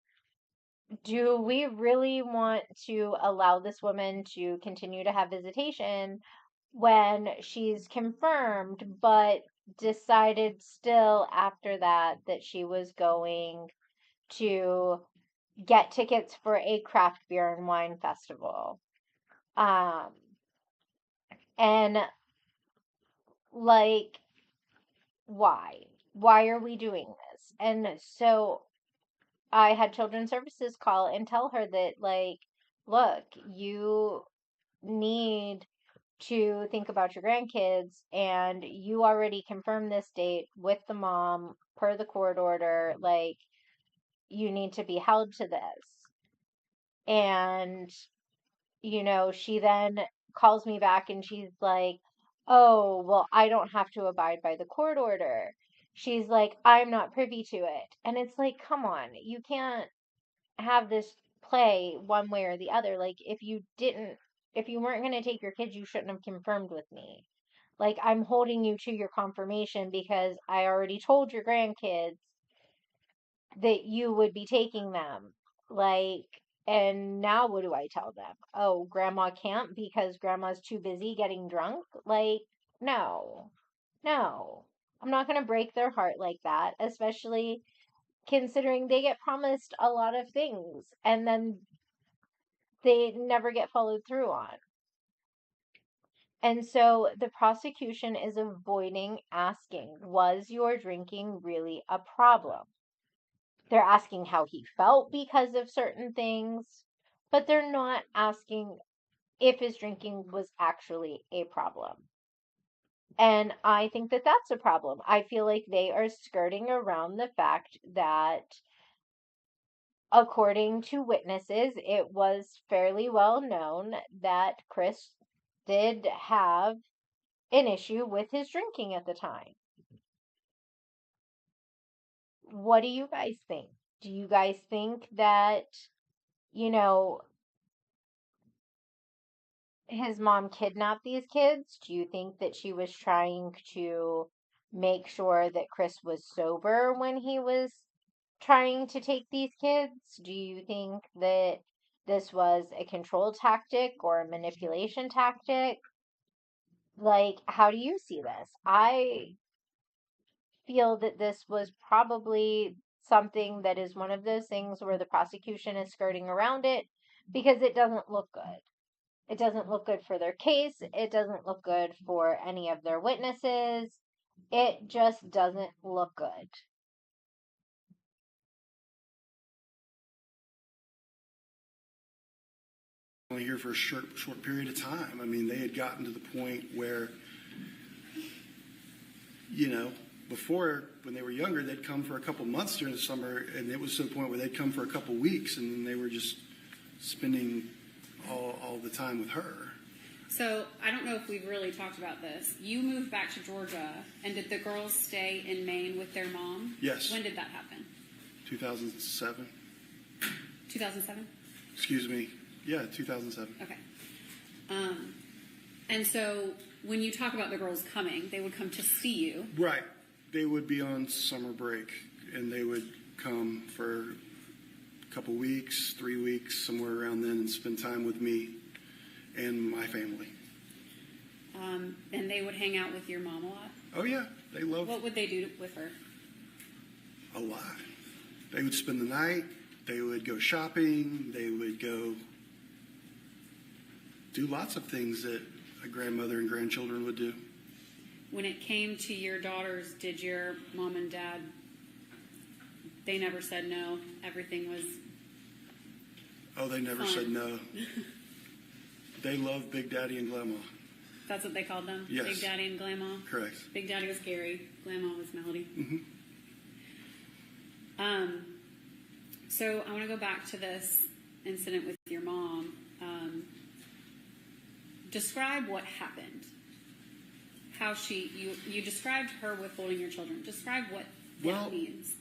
do we really want to allow this woman to continue to have visitation when she's confirmed, but decided still after that that she was going to get tickets for a craft beer and wine festival? Um, and like, why? Why are we doing this? And so I had Children's Services call and tell her that, like, look, you need to think about your grandkids, and you already confirmed this date with the mom per the court order. Like, you need to be held to this. And, she then calls me back and she's like, oh, well, I don't have to abide by the court order. She's like, I'm not privy to it. And it's like, come on, you can't have this play one way or the other. Like, if you weren't going to take your kids, you shouldn't have confirmed with me. Like, I'm holding you to your confirmation because I already told your grandkids that you would be taking them. Like, and now what do I tell them? Oh, grandma can't because grandma's too busy getting drunk? Like, no, no. I'm not going to break their heart like that, especially considering they get promised a lot of things and then they never get followed through on. And so the prosecution is avoiding asking, was your drinking really a problem? They're asking how he felt because of certain things, but they're not asking if his drinking was actually a problem. And I think that that's a problem. I feel like they are skirting around the fact that, according to witnesses, it was fairly well known that Chris did have an issue with his drinking at the time. What do you guys think? Do you guys think that, you know, his mom kidnapped these kids? Do you think that she was trying to make sure that Chris was sober when he was trying to take these kids? Do you think that this was a control tactic or a manipulation tactic? Like, how do you see this? I feel that this was probably something that is one of those things where the prosecution is skirting around it because it doesn't look good. It doesn't look good for their case. It doesn't look good for any of their witnesses. It just doesn't look good. Only here for a short period of time. I mean, they had gotten to the point where, before, when they were younger, they'd come for a couple months during the summer, and it was to the point where they'd come for a couple weeks, and then they were just spending all the time with her. So I don't know if we've really talked about this. You moved back to Georgia, and did the girls stay in Maine with their mom? Yes. When did that happen? 2007. 2007? Excuse me. Yeah, 2007. Okay. And so when you talk about the girls coming, they would come to see you. Right. They would be on summer break, and they would come for a couple weeks, 3 weeks, somewhere around then, and spend time with me and my family. And they would hang out with your mom a lot? Oh, yeah. They love... What would they do with her? A lot. They would spend the night. They would go shopping. They would go do lots of things that a grandmother and grandchildren would do. When it came to your daughters, did your mom and dad, they never said no? Everything was... Oh, they never fun. said no. They love Big Daddy and Grandma. That's what they called them? Yes. Big Daddy and Grandma? Correct. Big Daddy was Gary. Grandma was Melody. Mm-hmm. So I want to go back to this incident with your mom. Describe what happened. How you described her withholding your children. Describe what that means.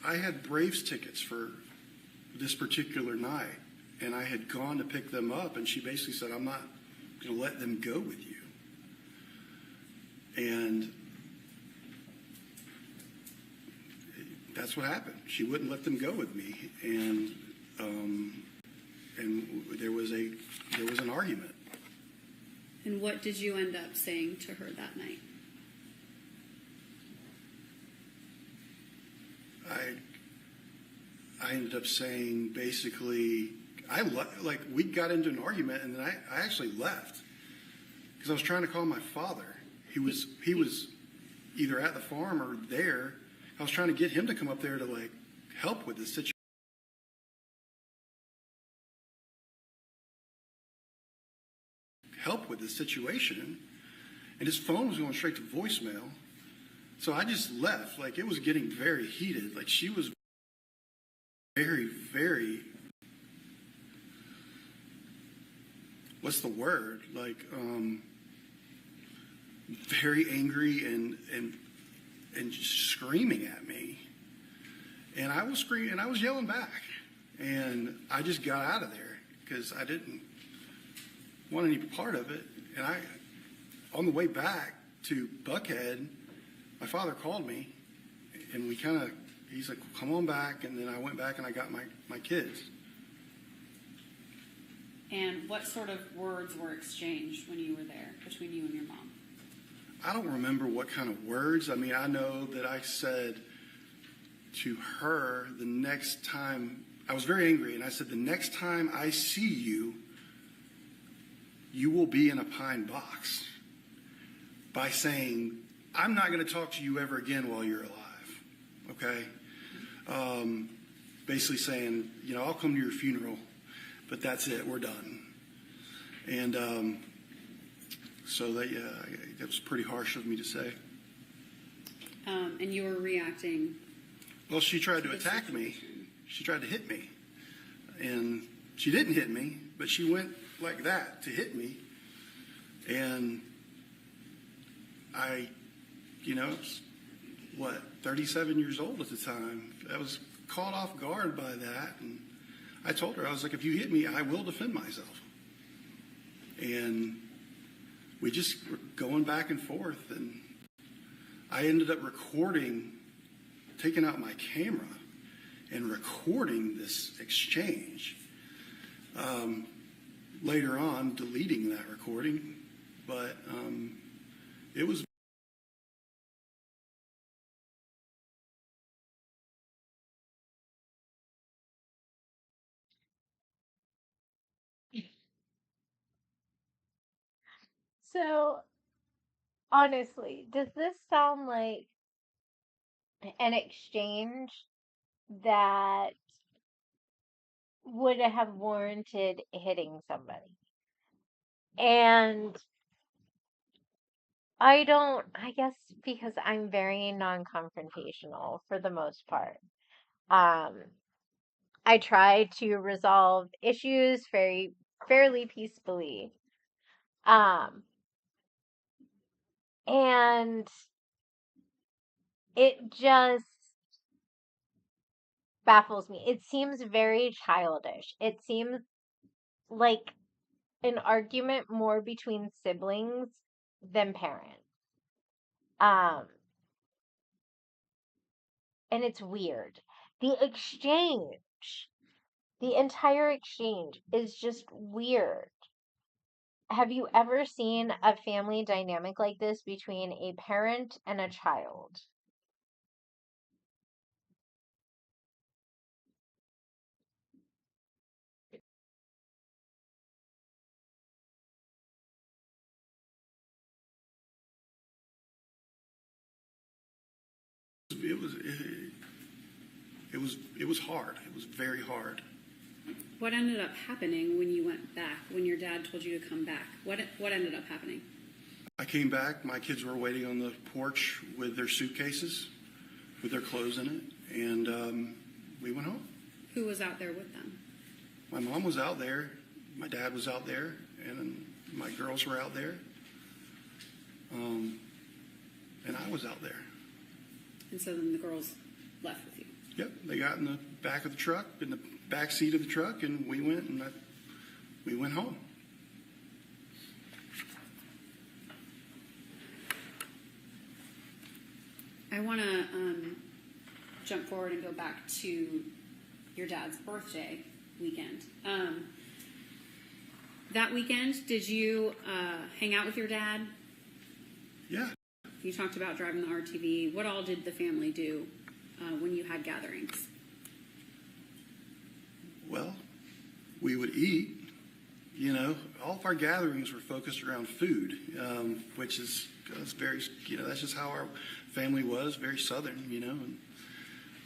I had Braves tickets for this particular night, and I had gone to pick them up, and she basically said, I'm not going to let them go with you. And that's what happened. She wouldn't let them go with me, and there was an argument. And what did you end up saying to her that night? I ended up saying basically, we got into an argument, and then I actually left because I was trying to call my father. He was either at the farm or there. I was trying to get him to come up there to help with this situation. And his phone was going straight to voicemail. So I just left. It was getting very heated. She was very, very, what's the word? Very angry and just screaming at me. And I was screaming, and I was yelling back. And I just got out of there because I didn't want any part of it. And on the way back to Buckhead, my father called me, and he's like, come on back. And then I went back and I got my kids. And what sort of words were exchanged when you were there between you and your mom? I don't remember what kind of words. I mean, I know that I said to her the next time, I was very angry, and I said, the next time I see you, you will be in a pine box, by saying, I'm not going to talk to you ever again while you're alive, okay? Basically saying, I'll come to your funeral, but that's it, we're done. And so that was pretty harsh of me to say. And you were reacting? Well, she tried to attack me. She tried to hit me. And she didn't hit me, but she went like that to hit me. And I, 37 years old at the time. I was caught off guard by that. And I told her, I was like, if you hit me, I will defend myself. And we just were going back and forth. And I ended up taking out my camera and recording this exchange. Later on, deleting that recording. But it was. So, honestly, does this sound like an exchange that would have warranted hitting somebody? And I guess because I'm very non-confrontational for the most part. I try to resolve issues fairly peacefully. And it just baffles me. It seems very childish. It seems like an argument more between siblings than parents. Um, and it's weird. The exchange, the entire exchange is just weird. Have you ever seen a family dynamic like this between a parent and a child? It was hard. It was very hard. What ended up happening when you went back, when your dad told you to come back? What ended up happening? I came back. My kids were waiting on the porch with their suitcases, with their clothes in it, and we went home. Who was out there with them? My mom was out there. My dad was out there, and my girls were out there. And I was out there. And so then the girls left with you? Yep, they got in the back of the truck, in the back seat of the truck, and we went home. I want to jump forward and go back to your dad's birthday weekend. That weekend, did you hang out with your dad? Yeah. You talked about driving the RTV. What all did the family do when you had gatherings? Well, we would eat. You know, all of our gatherings were focused around food, which is very, that's just how our family was, very Southern, And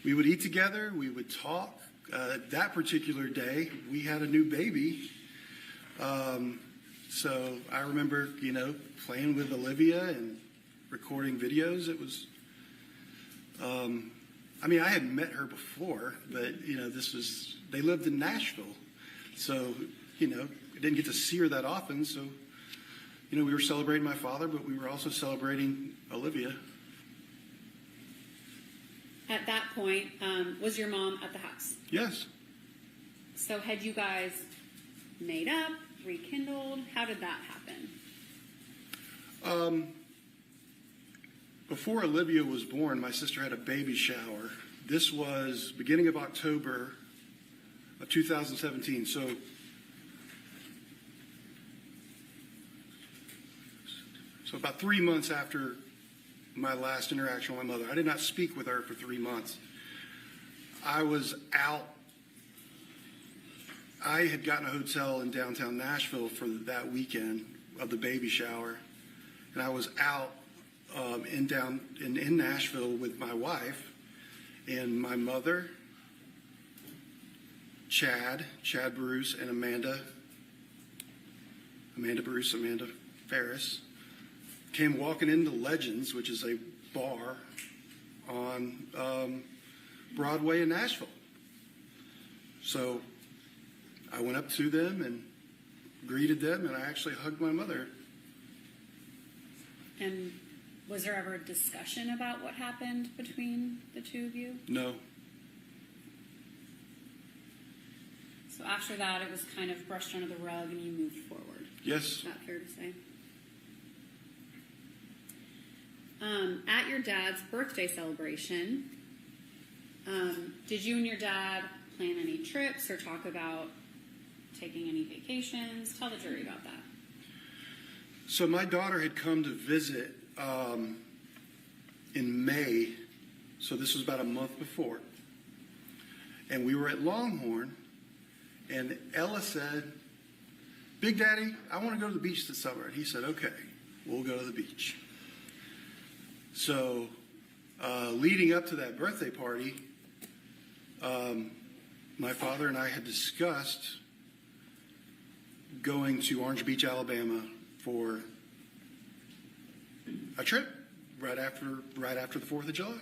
we would eat together. We would talk. That particular day, we had a new baby. So I remember, playing with Olivia and recording videos. It was, I had met her before, but, they lived in Nashville. So, I didn't get to see her that often. So, we were celebrating my father, but we were also celebrating Olivia. At that point, was your mom at the house? Yes. So had you guys made up, rekindled? How did that happen? Before Olivia was born, my sister had a baby shower. This was beginning of October of 2017. So about 3 months after my last interaction with my mother. I did not speak with her for 3 months. I was out. I had gotten a hotel in downtown Nashville for that weekend of the baby shower, and I was out in Nashville with my wife and my mother, Chad Bruce, and Amanda Farris. Came walking into Legends, which is a bar on Broadway in Nashville. So I went up to them and greeted them, and I actually hugged my mother. And was there ever a discussion about what happened between the two of you? No. So after that, it was kind of brushed under the rug and you moved forward. Yes. Is that fair to say? At your dad's birthday celebration, did you and your dad plan any trips or talk about taking any vacations? Tell the jury about that. So my daughter had come to visit in May, so this was about a month before. And we were at Longhorn, and Ella said, "Big Daddy, I want to go to the beach this summer." And he said, "Okay, we'll go to the beach." So leading up to that birthday party, my father and I had discussed going to Orange Beach, Alabama for a trip right after the 4th of July.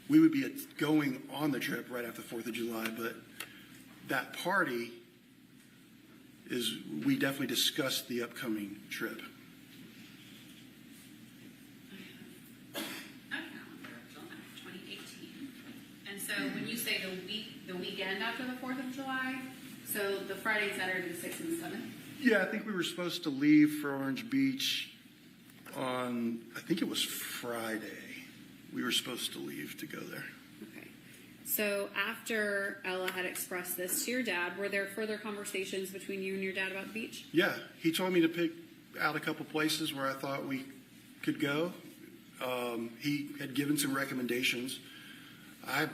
We would be going on the trip right after the 4th of July, but that party we definitely discussed the upcoming trip. So when you say the weekend after the 4th of July, so the Friday, Saturday, the 6th and the 7th? Yeah, I think we were supposed to leave for Orange Beach on, I think it was Friday. We were supposed to leave to go there. Okay. So after Ella had expressed this to your dad, were there further conversations between you and your dad about the beach? Yeah, he told me to pick out a couple places where I thought we could go. He had given some recommendations. I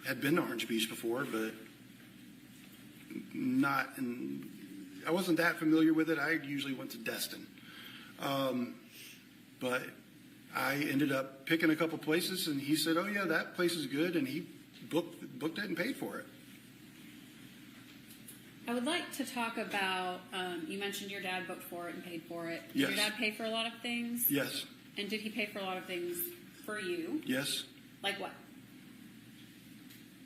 had been to Orange Beach before, but I wasn't that familiar with it. I usually went to Destin. But I ended up picking a couple places, and he said, "Oh, yeah, that place is good," and he booked it and paid for it. I would like to talk about, you mentioned your dad booked for it and paid for it. Did Yes. your dad pay for a lot of things? Yes. And did he pay for a lot of things for you? Yes. Like what?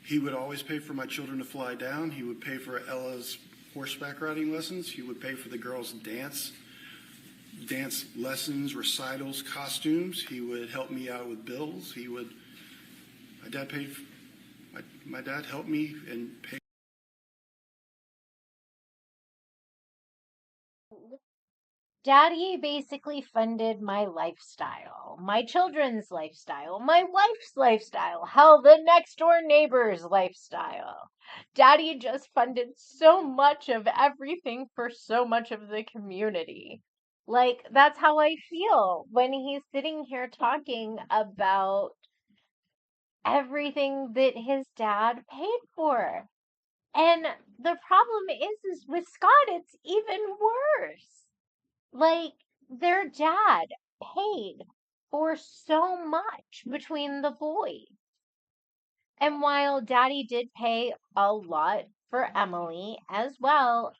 He would always pay for my children to fly down. He would pay for Ella's horseback riding lessons. He would pay for the girls' dance. dance lessons, recitals, costumes. He would help me out with bills. My dad paid, my dad helped me and paid. Daddy basically funded my lifestyle, my children's lifestyle, my wife's lifestyle, hell, the next door neighbor's lifestyle. Daddy just funded so much of everything for so much of the community. Like, that's how I feel when he's sitting here talking about everything that his dad paid for. And the problem is with Scott, it's even worse. Like, their dad paid for so much between the boys. And while Daddy did pay a lot for Emily as well,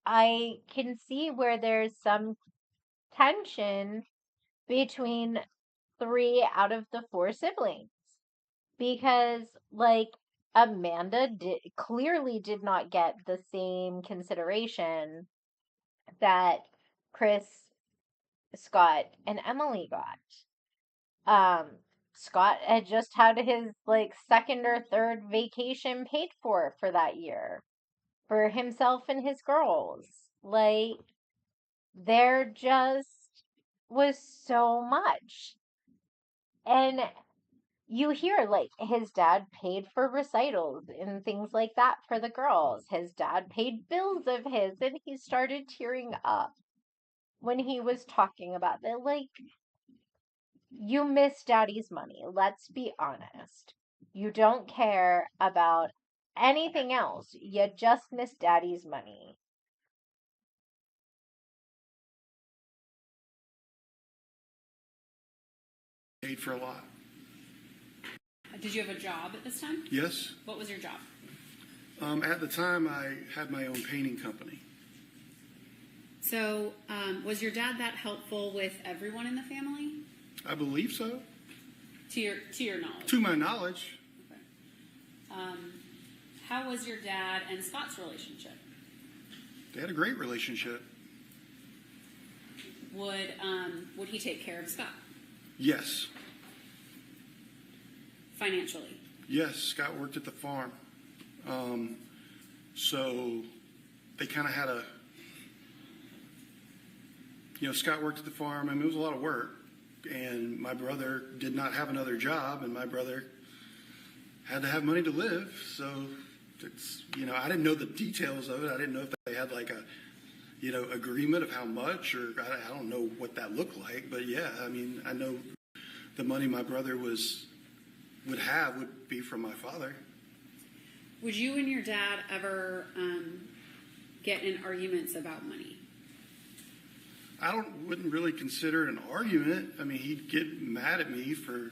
I can see where there's some tension between 3 out of the 4 siblings. Because, like, Amanda clearly did not get the same consideration that Chris, Scott, and Emily got. Scott had just had his like second or third vacation paid for that year for himself and his girls. Like, there just was so much. And you hear like his dad paid for recitals and things like that for the girls. His dad paid bills of his, and he started tearing up when he was talking about that. Like, you miss daddy's money. Let's be honest. You don't care about anything else. You just miss daddy's money. Paid for a lot. Did you have a job at this time? Yes. What was your job? At the time, I had my own painting company. So, was your dad that helpful with everyone in the family? I believe so. To your knowledge? To my knowledge. Okay. How was your dad and Scott's relationship? They had a great relationship. Would he take care of Scott Yes. financially? Yes, Scott worked at the farm. So they kind of had Scott worked at the farm. I mean, it was a lot of work. And my brother did not have another job, and my brother had to have money to live. So it's, I didn't know the details of it. I didn't know if they had like a, agreement of how much, or I don't know what that looked like. But yeah, I mean, I know the money my brother would have would be from my father. Would you and your dad ever get in arguments about money? I wouldn't really consider it an argument. I mean, he'd get mad at me for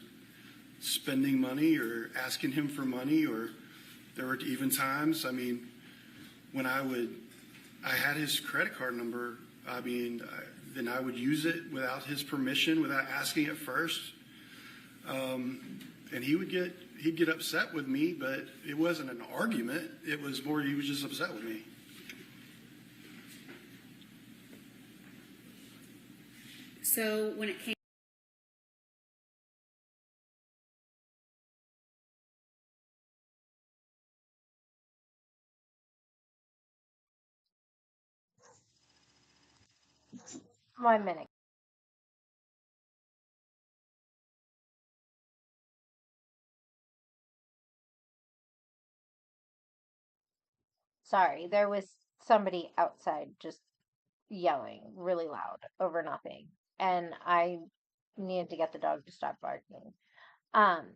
spending money or asking him for money, or there were even times, I mean, when I had his credit card number, I mean, then I would use it without his permission, without asking it first. And he'd get upset with me, but it wasn't an argument. It was more, he was just upset with me. So when it came, One minute. Sorry, there was somebody outside just yelling really loud over nothing. And I needed to get the dog to stop barking. Um,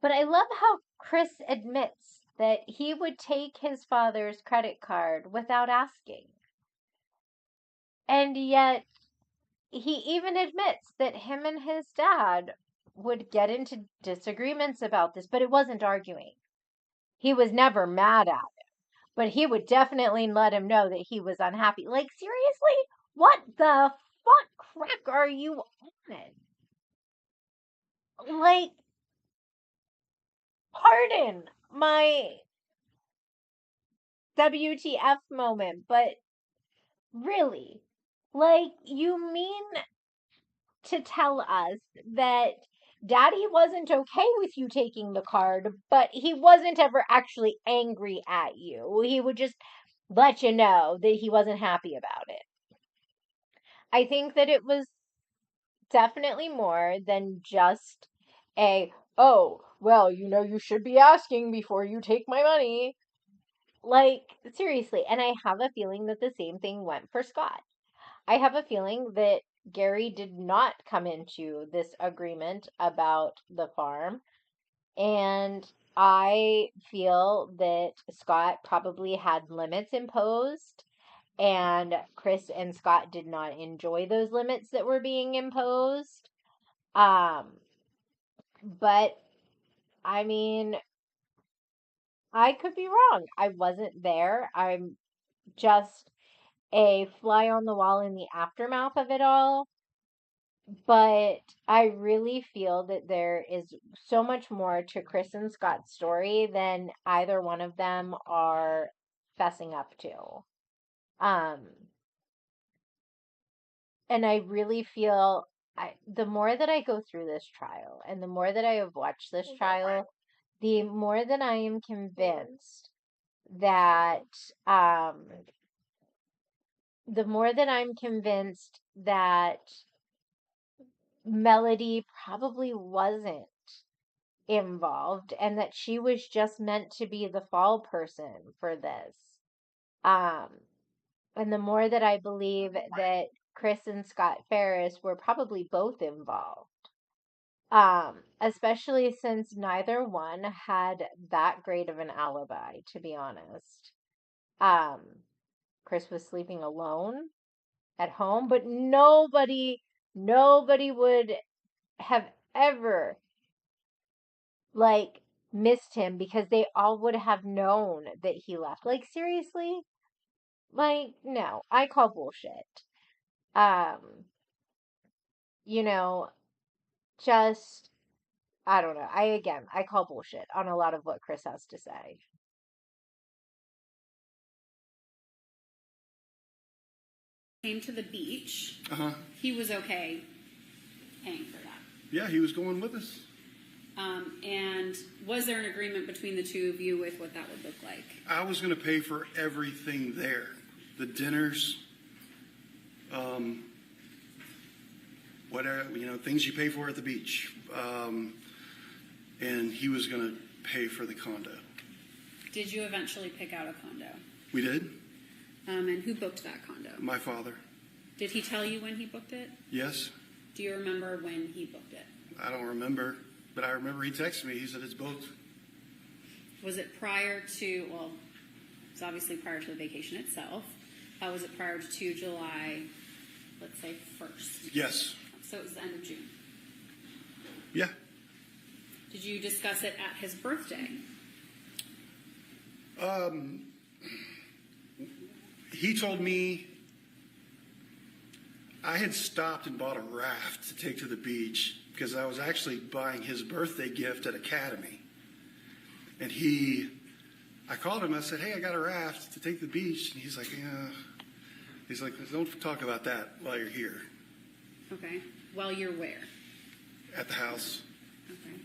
but I love how Chris admits that he would take his father's credit card without asking. And yet, he even admits that him and his dad would get into disagreements about this, but it wasn't arguing. He was never mad at him, but he would definitely let him know that he was unhappy. Like, seriously? What the fuck crack are you on? Like, pardon my WTF moment, but really, Like, you mean to tell us that Daddy wasn't okay with you taking the card, but he wasn't ever actually angry at you. He would just let you know that he wasn't happy about it. I think that it was definitely more than just a, oh, well, you should be asking before you take my money. Like, seriously. And I have a feeling that the same thing went for Scott. I have a feeling that Gary did not come into this agreement about the farm. And I feel that Scott probably had limits imposed, and Chris and Scott did not enjoy those limits that were being imposed. Um, but I mean, I could be wrong. I wasn't there. I'm just a fly on the wall in the aftermath of it all. But I really feel that there is so much more to Chris and Scott's story than either one of them are fessing up to. Um, and I really feel the more that I go through this trial and the more that I have watched this trial, the more that I am convinced that um the more that I'm convinced that Melody probably wasn't involved and that she was just meant to be the fall person for this. Um, and the more that I believe that Chris and Scott Ferris were probably both involved. Especially since neither one had that great of an alibi, to be honest. Um, Chris was sleeping alone at home, but nobody would have ever like missed him because they all would have known that he left. Like, seriously? Like, no, I call bullshit. Um, you know, just I don't know. I call bullshit on a lot of what Chris has to say. Came to the beach. Uh-huh. He was okay paying for that. Yeah, he was going with us. And was there an agreement between the two of you with what that would look like? I was going to pay for everything there. The dinners, whatever, things you pay for at the beach. And he was going to pay for the condo. Did you eventually pick out a condo? We did. And who booked that condo? My father. Did he tell you when he booked it? Yes. Do you remember when he booked it? I don't remember, but I remember he texted me. He said it's booked. Was it prior to, well, it's obviously prior to the vacation itself. Was it prior to July, let's say, 1st? Yes. So it was the end of June. Yeah. Did you discuss it at his birthday? He told me I had stopped and bought a raft to take to the beach because I was actually buying his birthday gift at Academy. And I called him, I said, hey, I got a raft to take to the beach. And he's like, yeah. He's like, don't talk about that while you're here. Okay. While you're where? At the house. Okay.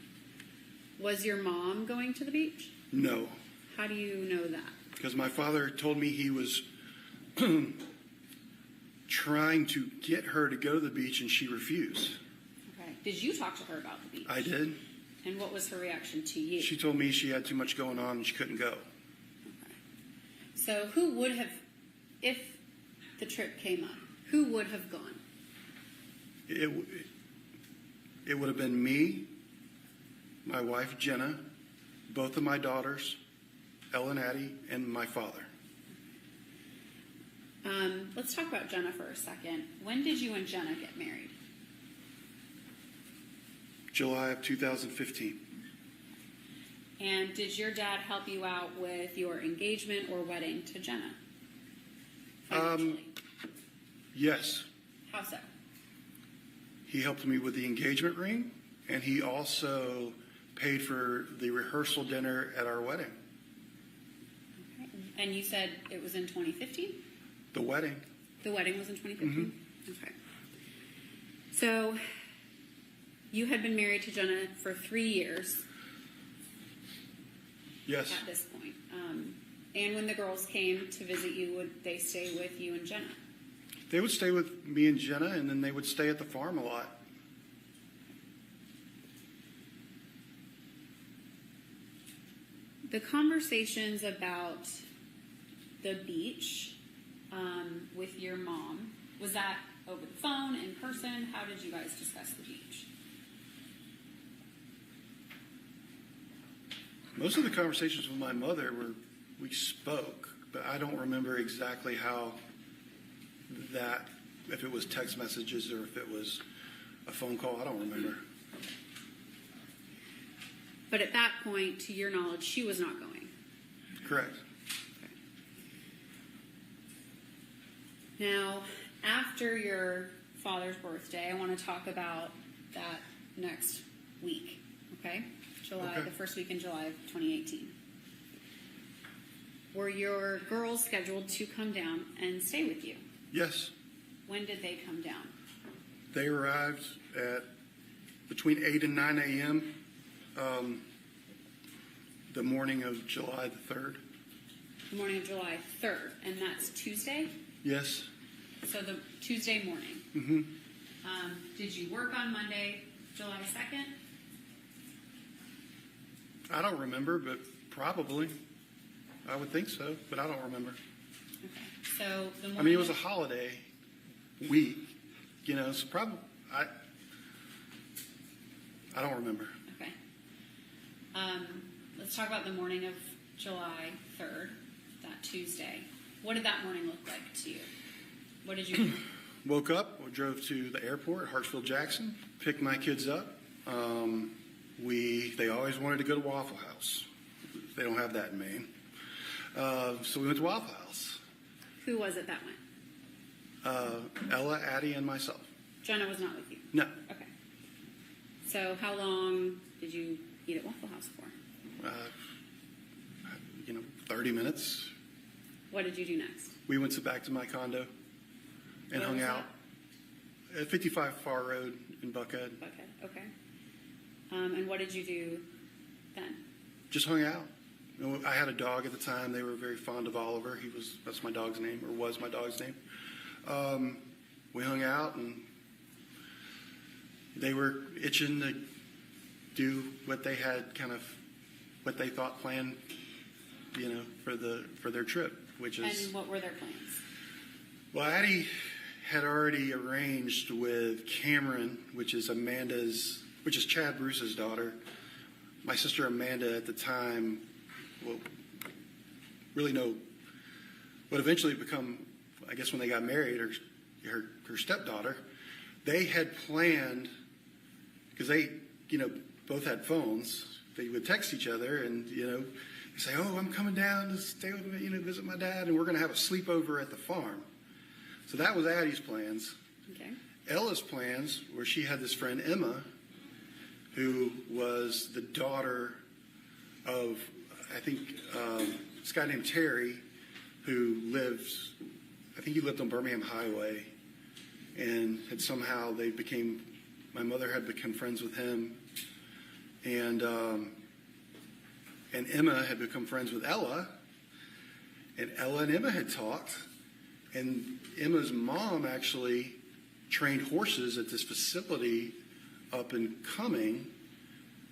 Was your mom going to the beach? No. How do you know that? Because my father told me he was trying to get her to go to the beach and she refused. Okay. Did you talk to her about the beach? I did. And what was her reaction to you? She told me she had too much going on and she couldn't go. Okay. So who would have, if the trip came up, who would have gone? It would have been me, my wife Jenna, both of my daughters, Ellen, Addie, and my father. Let's talk about Jenna for a second. When did you and Jenna get married? July of 2015. And did your dad help you out with your engagement or wedding to Jenna? Financially? Yes. How so? He helped me with the engagement ring, and he also paid for the rehearsal dinner at our wedding. Okay. And you said it was in 2015? The wedding. The wedding was in 2015? Okay. So you had been married to Jenna for 3 years Yes. at this point. And when the girls came to visit you, would they stay with you and Jenna? They would stay with me and Jenna, and then they would stay at the farm a lot. The conversations about the beach with your mom, was that over the phone, in person? How did you guys discuss the beach? Most of the conversations with my mother we spoke, but I don't remember exactly how that, if it was text messages or if it was a phone call. I don't remember. But at that point, to your knowledge, she was not going. Correct. Now, after your father's birthday, I want to talk about that next week, okay? Okay. The first week in July of 2018. Were your girls scheduled to come down and stay with you? Yes. When did they come down? They arrived at between 8 and 9 a.m. The morning of July the 3rd. The morning of July 3rd, and that's Tuesday? Yes. So the Tuesday morning. Mm-hmm. Did you work on Monday, July 2nd? I don't remember, but probably. I would think so, but I don't remember. Okay. So the morning. I mean, it was a holiday week, so probably I don't remember. Okay. Let's talk about the morning of July 3rd, that Tuesday. What did that morning look like to you? What did you do? Woke up, we drove to the airport, Hartsfield-Jackson, picked my kids up. They always wanted to go to Waffle House. They don't have that in Maine. So we went to Waffle House. Who was it that went? Ella, Addie, and myself. Jenna was not with you? No. Okay. So how long did you eat at Waffle House for? 30 minutes. What did you do next? We went back to my condo and Where hung was out at 55 Far Road in Buckhead. Buckhead, okay. And what did you do then? Just hung out. I had a dog at the time. They were very fond of Oliver. That's my dog's name, or was my dog's name. We hung out, and they were itching to do what they had what they thought planned, for their trip, which is. And what were their plans? Well, Addie had already arranged with Cameron, which is Chad Bruce's daughter. My sister Amanda at the time, would eventually become, I guess when they got married, her stepdaughter. They had planned, because they, both had phones, they would text each other and, say, oh, I'm coming down to stay with me, visit my dad, and we're going to have a sleepover at the farm. So that was Addie's plans. Okay. Ella's plans were she had this friend, Emma, who was the daughter of, I think, this guy named Terry, who lived on Birmingham Highway, and my mother had become friends with him, and Emma had become friends with Ella, and Ella and Emma had talked, and Emma's mom actually trained horses at this facility up in Cumming.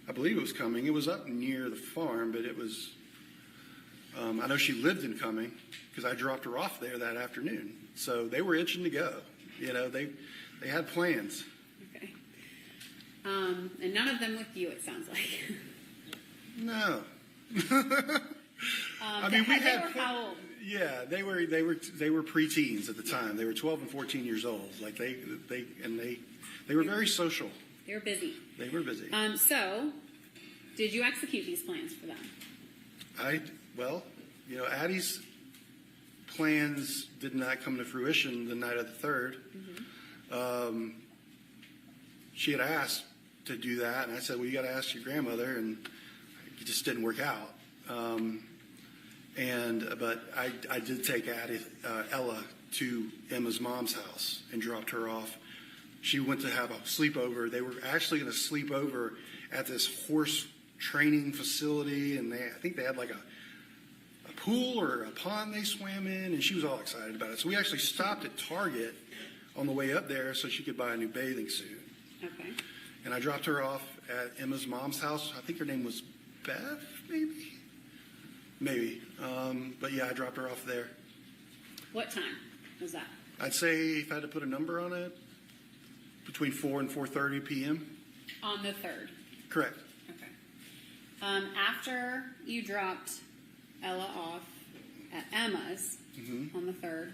I believe it was Cumming. It was up near the farm, but it was, I know she lived in Cumming because I dropped her off there that afternoon. So they were itching to go. They had plans. Okay. And none of them with you, it sounds like. No. I mean, we had. How old? Yeah, they were preteens at the time. They were 12 and 14 years old. Like they were very social. They were busy. They were busy. So, did you execute these plans for them? Addie's plans did not come to fruition the night of the 3rd. Mm-hmm. She had asked to do that, and I said, well, you got to ask your grandmother, and it just didn't work out. But I did take Ella to Emma's mom's house and dropped her off. She went to have a sleepover. They were actually going to sleep over at this horse training facility, and I think they had like a pool or a pond they swam in, and she was all excited about it. So we actually stopped at Target on the way up there so she could buy a new bathing suit. Okay. And I dropped her off at Emma's mom's house. I think her name was Beth, maybe? Maybe. But yeah, I dropped her off there. What time was that? I'd say if I had to put a number on it, between 4 and 4:30 p.m. On the 3rd. Correct. Okay. After you dropped Ella off at Emma's on the 3rd,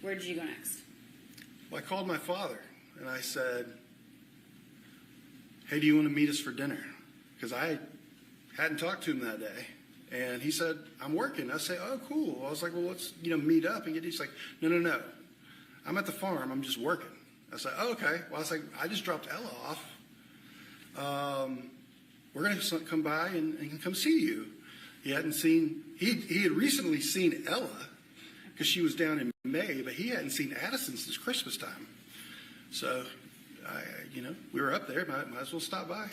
where did you go next? Well, I called my father and I said, hey, do you want to meet us for dinner? Because I hadn't talked to him that day. And he said, I'm working. I said, oh, cool. I was like, well, let's, meet up and get, he's like, no. I'm at the farm. I'm just working. I said, oh, okay. Well, I was like, I just dropped Ella off. We're going to come by and come see you. He had recently seen Ella because she was down in May, but he hadn't seen Addison since Christmas time. So, we were up there. Might as well stop by.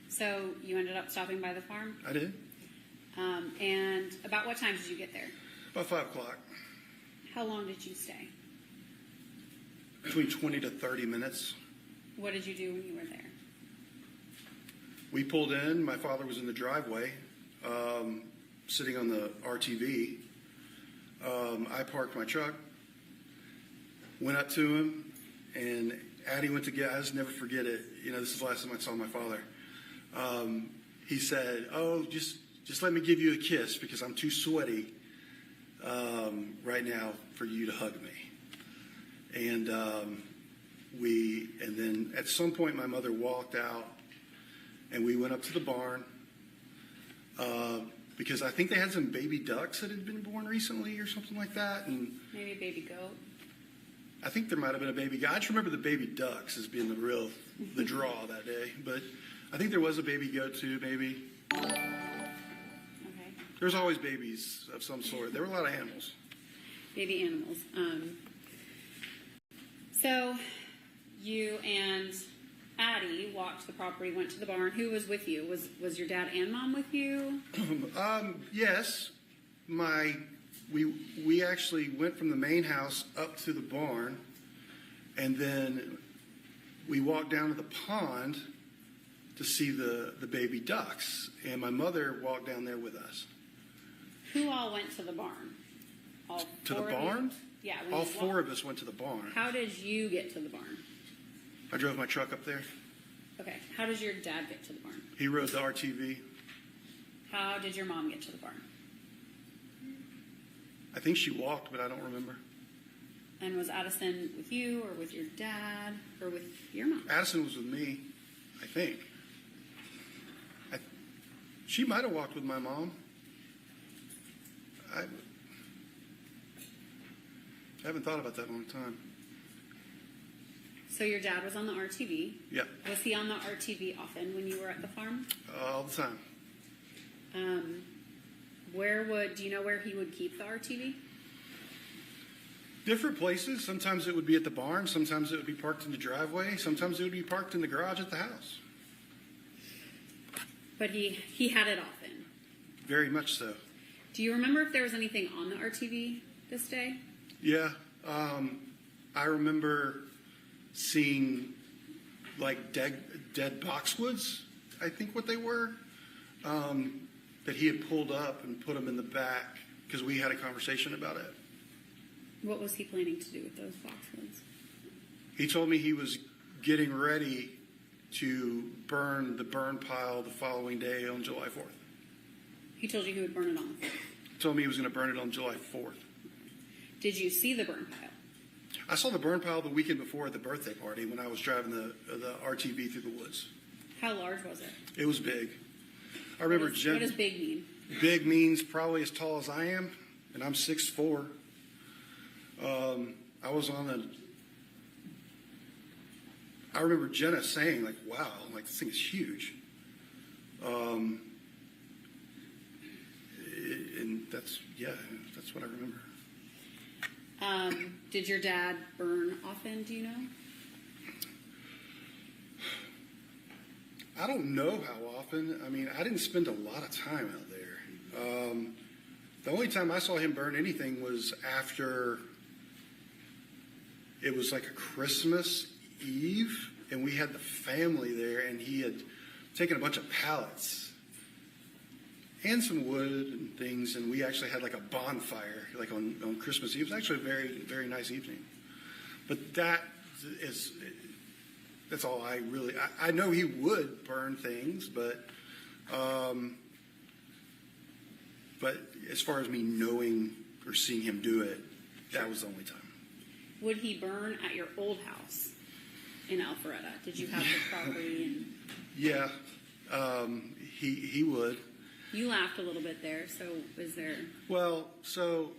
So you ended up stopping by the farm? I did. And about what time did you get there? About 5 o'clock. How long did you stay? Between 20 to 30 minutes. What did you do when you were there? We pulled in. My father was in the driveway, sitting on the RTV. I parked my truck, went up to him, and Addie went to get, I just never forget it. This is the last time I saw my father. He said, oh, just let me give you a kiss because I'm too sweaty right now for you to hug me. And then at some point my mother walked out and we went up to the barn because I think they had some baby ducks that had been born recently or something like that. And maybe a baby goat. I think there might have been a baby goat. I just remember the baby ducks as being the draw that day. But I think there was a baby goat too, maybe. Okay. There's always babies of some sort. There were a lot of animals. Baby animals. So you and Addie walked the property, went to the barn. Who was with you? Was your dad and mom with you? Yes. We actually went from the main house up to the barn, and then we walked down to the pond to see the baby ducks, and my mother walked down there with us. Who all went to the barn? All to the four of barn? you? Yeah. All four of us went to the barn. How did you get to the barn? I drove my truck up there. Okay. How does your dad get to the barn? He rode the RTV. How did your mom get to the barn? I think she walked, but I don't remember. And was Addison with you or with your dad or with your mom? Addison was with me, I think. She might have walked with my mom. I haven't thought about that in a long time. So your dad was on the RTV. Yeah. Was he on the RTV often when you were at the farm? All the time. Do you know where he would keep the RTV? Different places. Sometimes it would be at the barn. Sometimes it would be parked in the driveway. Sometimes it would be parked in the garage at the house. But he had it often. Very much so. Do you remember if there was anything on the RTV this day? Yeah. I remember seeing like dead boxwoods, I think what they were, that he had pulled up and put them in the back because we had a conversation about it. What was he planning to do with those boxwoods? He told me he was getting ready to burn the burn pile the following day on July 4th. He told you he would burn it on the 4th? He told me he was going to burn it on July 4th. Did you see the burn pile? I saw the burn pile the weekend before at the birthday party when I was driving the RTV through the woods. How large was it? It was big. I remember What does big mean? Big means probably as tall as I am, and I'm 6'4". I remember Jenna saying, like, wow, like, this thing is huge. And that's what I remember. Did your dad burn often? Do you know? I don't know how often. I mean, I didn't spend a lot of time out there. The only time I saw him burn anything was after it was like a Christmas Eve, and we had the family there, and he had taken a bunch of pallets and some wood and things, and we actually had like a bonfire like on Christmas Eve. It was actually a very, very nice evening. But that's all I know he would burn things, but as far as me knowing or seeing him do it, that was the only time. Would he burn at your old house in Alpharetta? Did you have the property? And... Yeah, he would. You laughed a little bit there, so is there... Well, so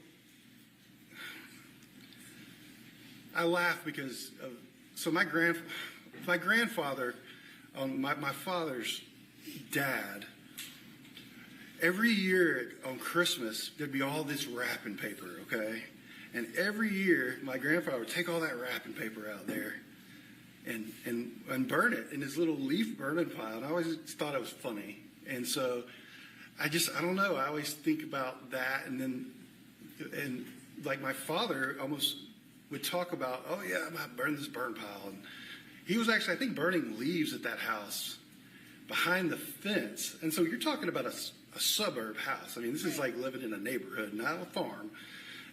I laugh because my grandfather, my father's dad, every year on Christmas, there'd be all this wrapping paper, okay? And every year, my grandfather would take all that wrapping paper out there and burn it in his little leaf burning pile. And I always thought it was funny. And so I don't know. I always think about that. And like my father almost would talk about, oh yeah, I'm going to burn this burn pile. And he was actually, I think, burning leaves at that house behind the fence. And so you're talking about a suburb house. I mean, this is like living in a neighborhood, not a farm.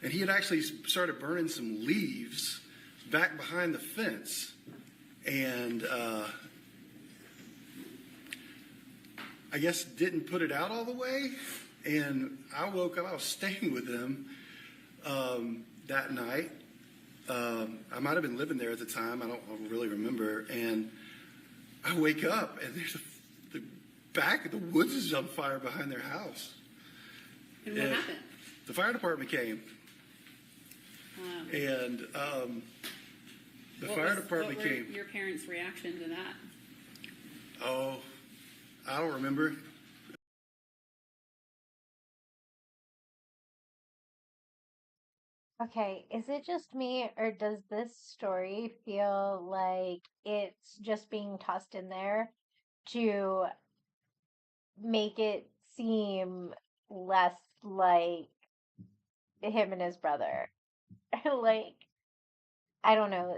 And he had actually started burning some leaves back behind the fence. And I guess didn't put it out all the way. And I woke up, I was staying with him that night. I might have been living there at the time. I don't really remember. And I wake up and there's the back of the woods is on fire behind their house. And what happened? The fire department came. And the fire department came. What were your parents' reaction to that? Oh, I don't remember. Okay, is it just me, or does this story feel like it's just being tossed in there to make it seem less like him and his brother? Like, I don't know.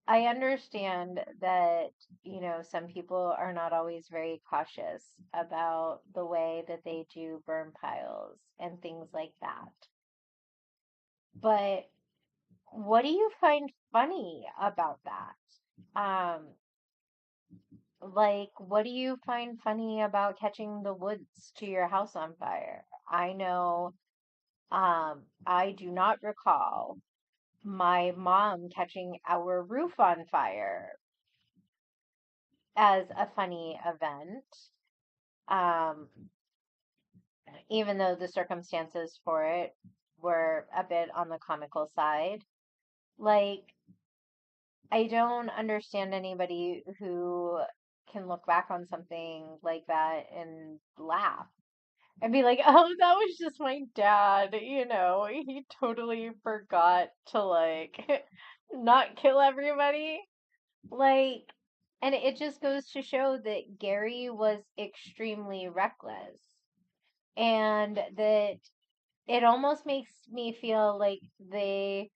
I understand that, some people are not always very cautious about the way that they do burn piles and things like that. But what do you find funny about that? Like, what do you find funny about catching the woods to your house on fire? I know, I do not recall my mom catching our roof on fire as a funny event. Um, Even though the circumstances for it were a bit on the comical side. Like, I don't understand anybody who can look back on something like that and laugh and be like, oh, that was just my dad, he totally forgot to, like, not kill everybody. Like, and it just goes to show that Gary was extremely reckless, and that it almost makes me feel like they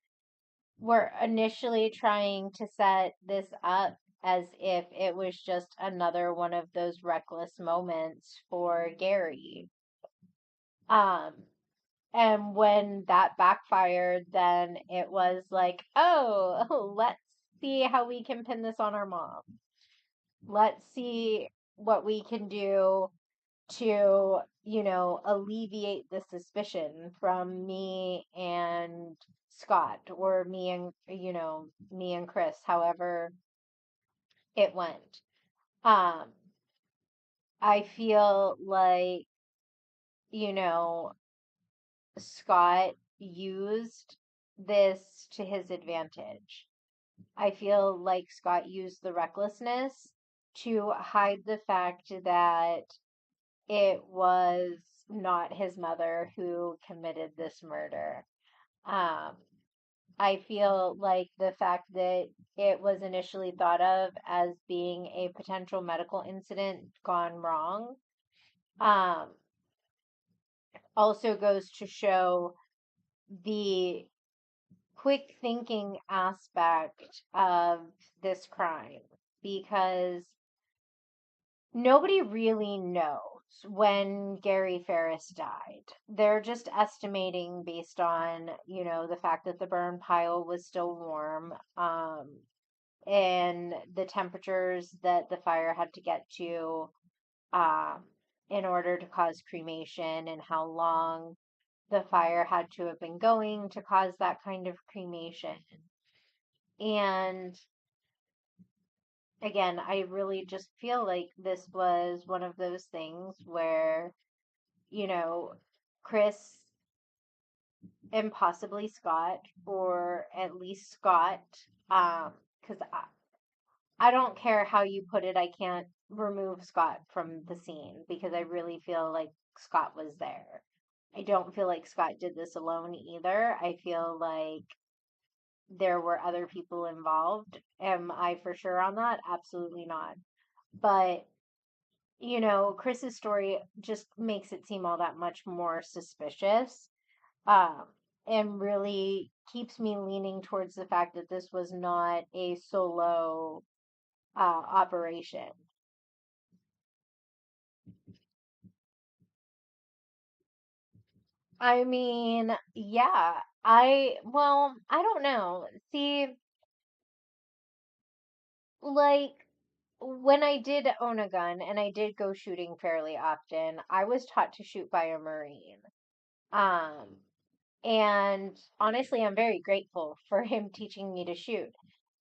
were initially trying to set this up as if it was just another one of those reckless moments for Gary. Um, and when that backfired, then it was like, oh, let's see how we can pin this on our mom. Let's see what we can do to, alleviate the suspicion from me and Scott, or me and Chris, however it went. Um, I feel like, you know, Scott used this to his advantage. I feel like Scott used the recklessness to hide the fact that it was not his mother who committed this murder. Um, I feel like the fact that it was initially thought of as being a potential medical incident gone wrong, um, also goes to show the quick thinking aspect of this crime because nobody really knows when Gary Ferris died. They're just estimating based on, the fact that the burn pile was still warm, and the temperatures that the fire had to get to, um, in order to cause cremation, and how long the fire had to have been going to cause that kind of cremation. And again, I really just feel like this was one of those things where, you know, Chris and possibly Scott, or at least Scott, because I don't care how you put it, I can't remove Scott from the scene because I really feel like Scott was there. I don't feel like Scott did this alone either. I feel like there were other people involved. Am I for sure on that? Absolutely not. But, Chris's story just makes it seem all that much more suspicious. Um, and really keeps me leaning towards the fact that this was not a solo operation. I mean, yeah, well, I don't know. See, like, when I did own a gun and I did go shooting fairly often, I was taught to shoot by a Marine. Um, and honestly, I'm very grateful for him teaching me to shoot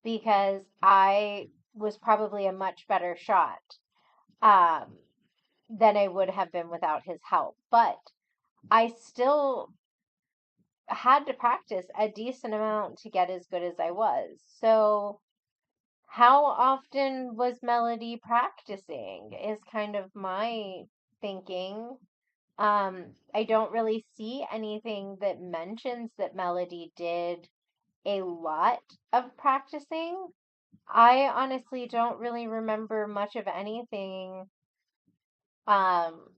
because I was probably a much better shot, um, than I would have been without his help. But I still had to practice a decent amount to get as good as I was. So, how often was Melody practicing is kind of my thinking. I don't really see anything that mentions that Melody did a lot of practicing. I honestly don't really remember much of anything, um,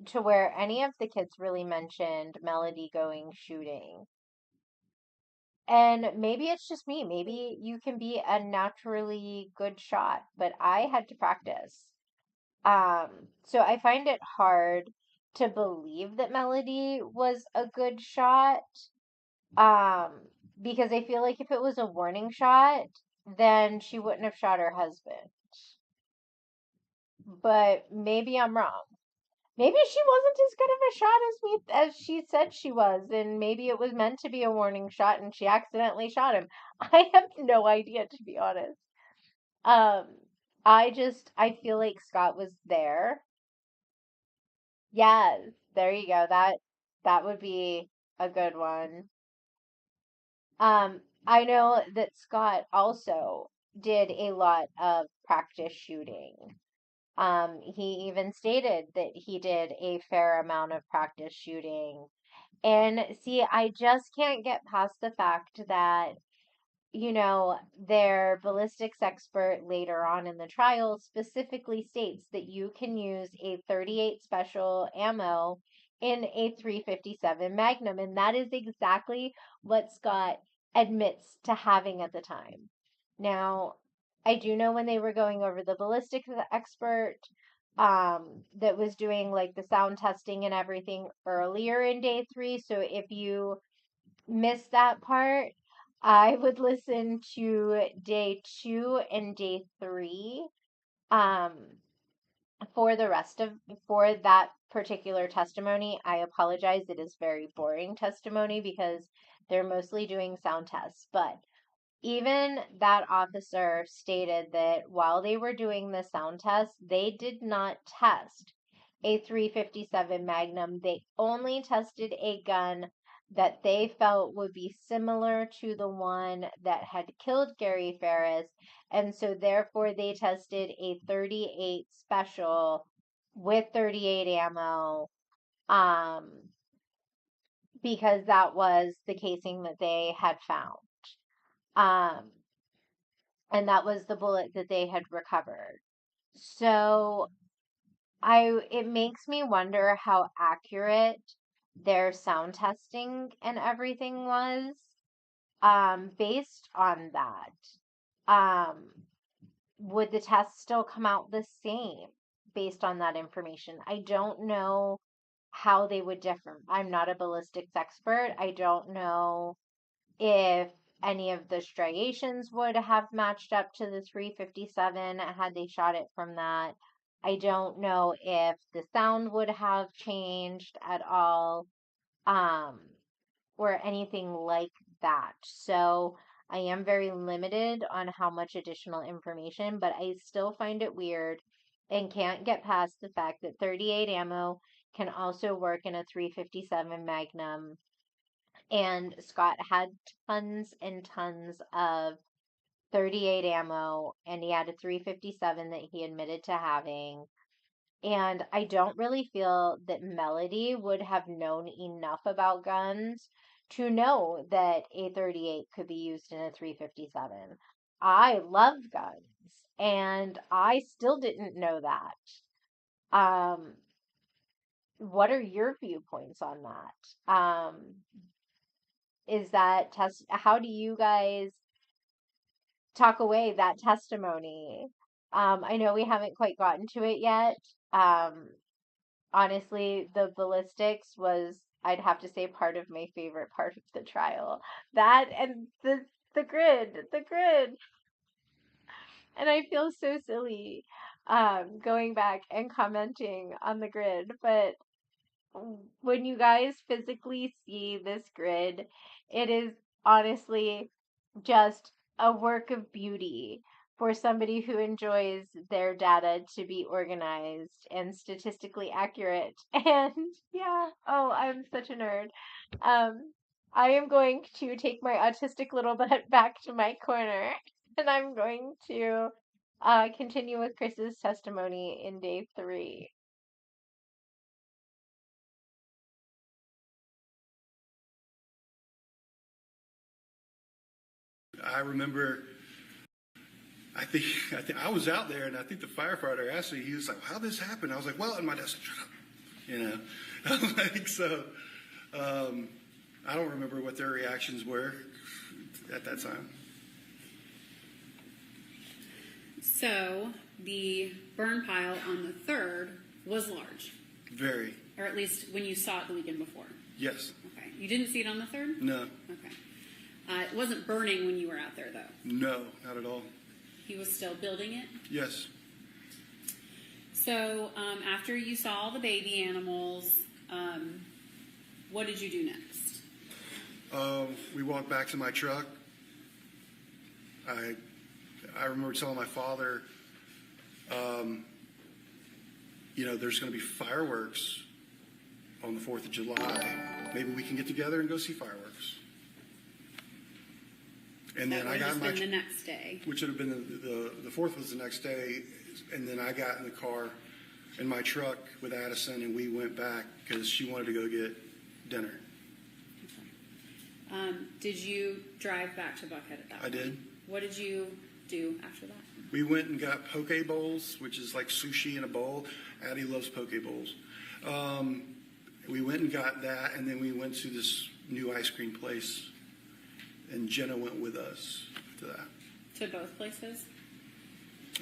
to where any of the kids really mentioned Melody going shooting. And maybe it's just me. Maybe you can be a naturally good shot, but I had to practice. So I find it hard to believe that Melody was a good shot. Um, because I feel like if it was a warning shot, then she wouldn't have shot her husband. But maybe I'm wrong. Maybe she wasn't as good of a shot as she said she was, and maybe it was meant to be a warning shot and she accidentally shot him. I have no idea, to be honest. Um, I feel like Scott was there. Yes, there you go. That would be a good one. I know that Scott also did a lot of practice shooting. He even stated that he did a fair amount of practice shooting. And see, I just can't get past the fact that, their ballistics expert later on in the trial specifically states that you can use a 38 special ammo in a 357 Magnum. And that is exactly what Scott admits to having at the time. Now, I do know when they were going over the ballistics expert, that was doing like the sound testing and everything earlier in day 3. So if you missed that part, I would listen to day 2 and day 3, um, for the rest of for that particular testimony. I apologize, it is very boring testimony because they're mostly doing sound tests. But even that officer stated that while they were doing the sound test, they did not test a 357 Magnum. They only tested a gun that they felt would be similar to the one that had killed Gary Ferris. And so therefore they tested a 38 special with 38 ammo, um, because that was the casing that they had found. Um, and that was the bullet that they had recovered. So it makes me wonder how accurate their sound testing and everything was, based on that. Would the test still come out the same based on that information? I don't know how they would differ. I'm not a ballistics expert. I don't know if any of the striations would have matched up to the 357 had they shot it from that. I don't know if the sound would have changed at all, um, or anything like that. So I am very limited on how much additional information, but I still find it weird and can't get past the fact that 38 ammo can also work in a 357 Magnum, and Scott had tons and tons of 38 ammo, and he had a 357 that he admitted to having. And I don't really feel that Melody would have known enough about guns to know that a 38 could be used in a 357. I love guns, and I still didn't know that. What are your viewpoints on that? Is that test? How do you guys talk away that testimony? I know we haven't quite gotten to it yet. Um, Honestly, the ballistics was, I'd have to say, part of my favorite part of the trial. That and the grid. And I feel so silly going back and commenting on the grid, but when you guys physically see this grid, it is honestly just a work of beauty for somebody who enjoys their data to be organized and statistically accurate. And yeah, oh, I'm such a nerd. Um, I am going to take my autistic little butt back to my corner, and I'm going to continue with Chris's testimony in day 3. I remember, I was out there, and I think the firefighter asked me, he was like, "How this happened?" I was like, "Well, in my desk, you know." Like, so, I don't remember what their reactions were at that time. So the burn pile on the 3rd was large, Very. or at least when you saw it the weekend before. Yes. Okay. You didn't see it on the 3rd? No. Okay. It wasn't burning when you were out there, though. No, not at all. He was still building it? Yes. So after you saw all the baby animals, what did you do next? We walked back to my truck. I remember telling my father, there's going to be fireworks on the 4th of July. Maybe we can get together and go see fireworks. And That then I would got have in my been the next day. which would have been the 4th was the next day, and then I got in the car in my truck with Addison, and we went back because she wanted to go get dinner. Did you drive back to Buckhead at that I point? did. What did you do after that? We went and got poke bowls, which is like sushi in a bowl. Addie loves poke bowls. We went and got that, and then we went to this new ice cream place, and Jenna went with us to that. To both places?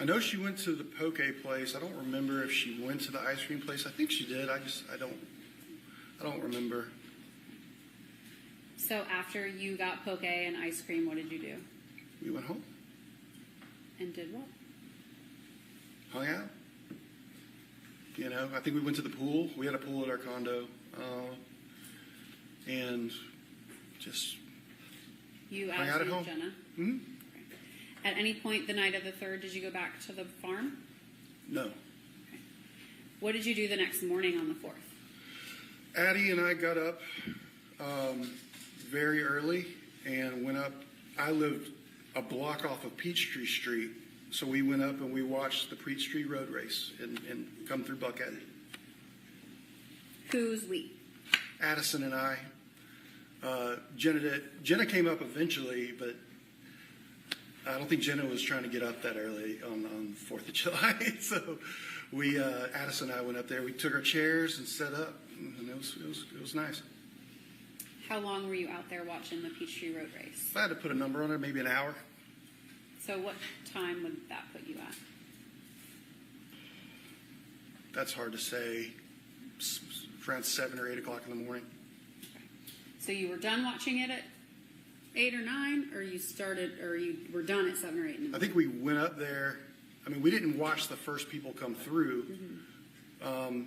I know she went to the poke place. I don't remember if she went to the ice cream place. I think she did. I don't remember. So after you got poke and ice cream, what did you do? We went home, And did what? hung out. I think we went to the pool. We had a pool at our condo, and just You hung out asked at home. Jenna. Hmm? At any point the night of the 3rd, did you go back to the farm? No. What did you do the next morning on the 4th? Addie and I got up very early and went up. I lived a block off of Peachtree Street, so we went up and we watched the Peachtree Road Race and come through Buckhead. Who's we? Addison and I. Jenna did. Jenna came up eventually, but I don't think Jenna was trying to get up that early on 4th of July. So Addison and I went up there. We took our chairs and set up, and it was nice. How long were you out there watching the Peachtree Road Race? If I had to put a number on it, maybe an hour. So what time would that put you at? That's hard to say. Around 7 or 8 o'clock in the morning. So you were done watching it at 8 or 9, or you were done at 7 or 8 in the morning? I think we went up there. I mean, we didn't watch the first people come through. Mm-hmm.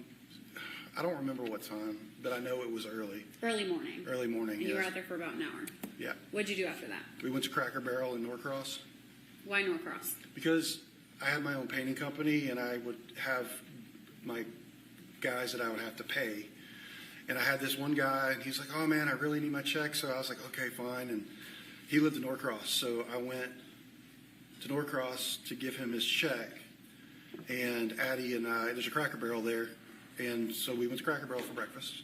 I don't remember what time, but I know it was early. Early morning. Early morning, And yes. you were out there for about an hour. Yeah. What'd you do after that? We went to Cracker Barrel in Norcross. Why Norcross? Because I had my own painting company, and I would have my guys that I would have to pay. And I had this one guy, and he's like, oh, man, I really need my check. So I was like, okay, fine. And he lived in Norcross. So I went to Norcross to give him his check. And Addie and I, there's a Cracker Barrel there. And so we went to Cracker Barrel for breakfast.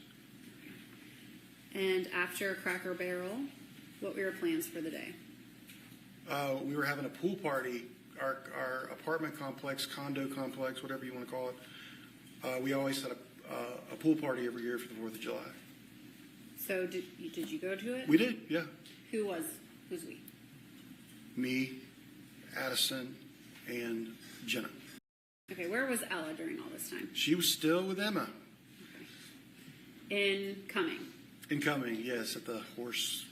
And after Cracker Barrel, what were your plans for the day? We were having a pool party. Our apartment complex, condo complex, whatever you want to call it. We always had a pool party every year for the 4th of July. So did you go to it? We did, yeah. Who's we? Me, Addison, and Jenna. Okay, where was Ella during all this time? She was still with Emma. Incoming. Incoming, yes, at the horse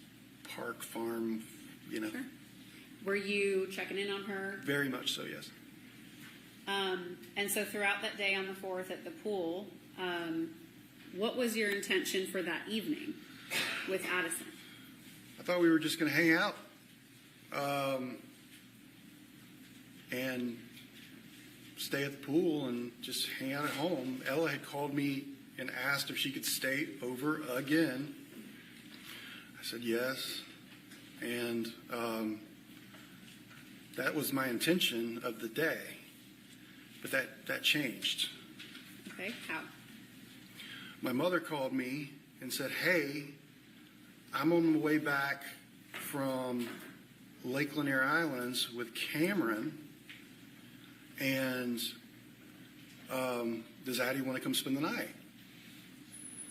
park farm, you know. Sure. Were you checking in on her? Very much so, yes. And so throughout that day on the 4th at the pool, what was your intention for that evening with Addison? I thought we were just going to hang out and stay at the pool and just hang out at home. Ella had called me and asked if she could stay over again. I said yes. And that was my intention of the day. But that changed. Okay, how? My mother called me and said, hey, I'm on my way back from Lake Lanier Islands with Cameron, and does Addie want to come spend the night?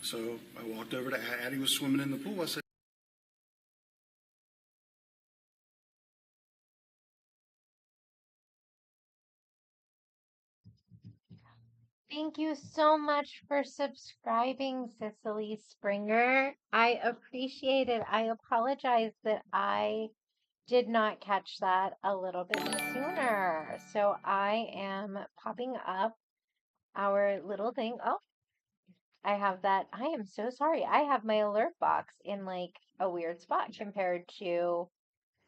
So I walked over to Addie was swimming in the pool. I said, Thank you so much for subscribing, Cicely Springer. I appreciate it. I apologize that I did not catch that a little bit sooner. So I am popping up our little thing. Oh, I have that. I am so sorry. I have my alert box in like a weird spot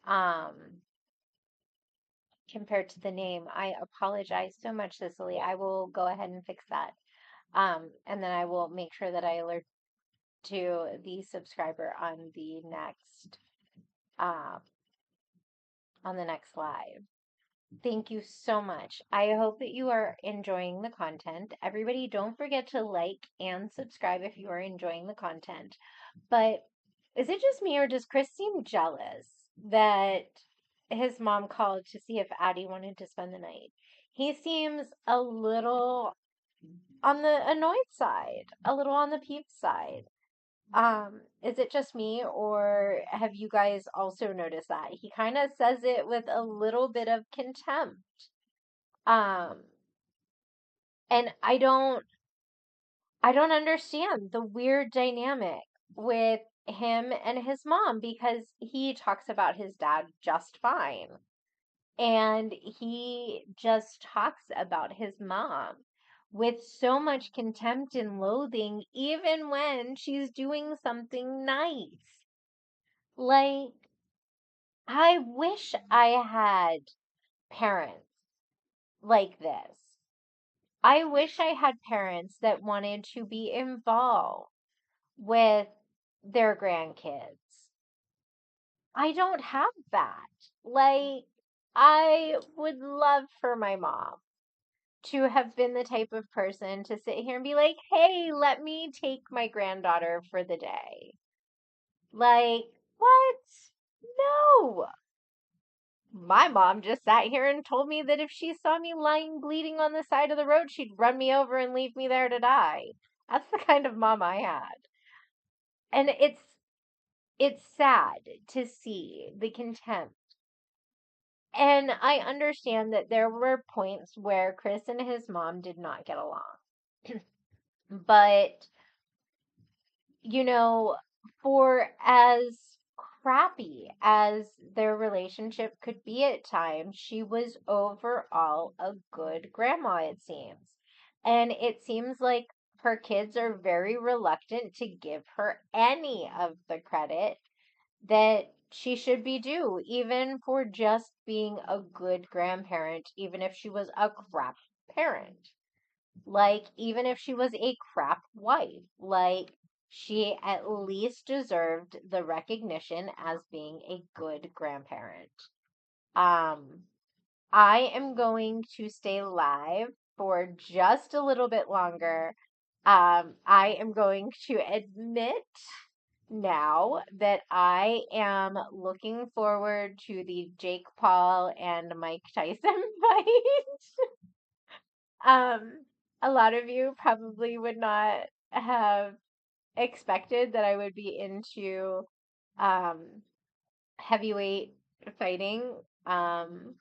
um compared to the name. I apologize so much, Cicely. I will go ahead and fix that. And then I will make sure that I alert to the subscriber uh, on the next live. Thank you so much. I hope that you are enjoying the content. Everybody, don't forget to like and subscribe if you are enjoying the content. But is it just me, or does Chris seem jealous that his mom called to see if Addie wanted to spend the night? He seems a little on the annoyed side, a little on the peeved side. Is it just me, or have you guys also noticed that? He kind of says it with a little bit of contempt. Um, and I don't understand the weird dynamic with him and his mom, because he talks about his dad just fine. And he just talks about his mom with so much contempt and loathing, even when she's doing something nice. Like, I wish I had parents like this. I wish I had parents that wanted to be involved with their grandkids. I don't have that. Like, I would love for my mom to have been the type of person to sit here and be like, hey, let me take my granddaughter for the day. Like, what? No. My mom just sat here and told me that if she saw me lying bleeding on the side of the road, she'd run me over and leave me there to die. That's the kind of mom I had. And it's sad to see the contempt. And I understand that there were points where Chris and his mom did not get along. But, you know, for as crappy as their relationship could be at times, she was overall a good grandma, it seems. And it seems like her kids are very reluctant to give her any of the credit that she should be due, even for just being a good grandparent, even if she was a crap parent. Like, even if she was a crap wife, like, she at least deserved the recognition as being a good grandparent. Um, I am going to stay live for just a little bit longer. I am going to admit now that I am looking forward to the Jake Paul and Mike Tyson fight. A lot of you probably would not have expected that I would be into um heavyweight fighting. Um,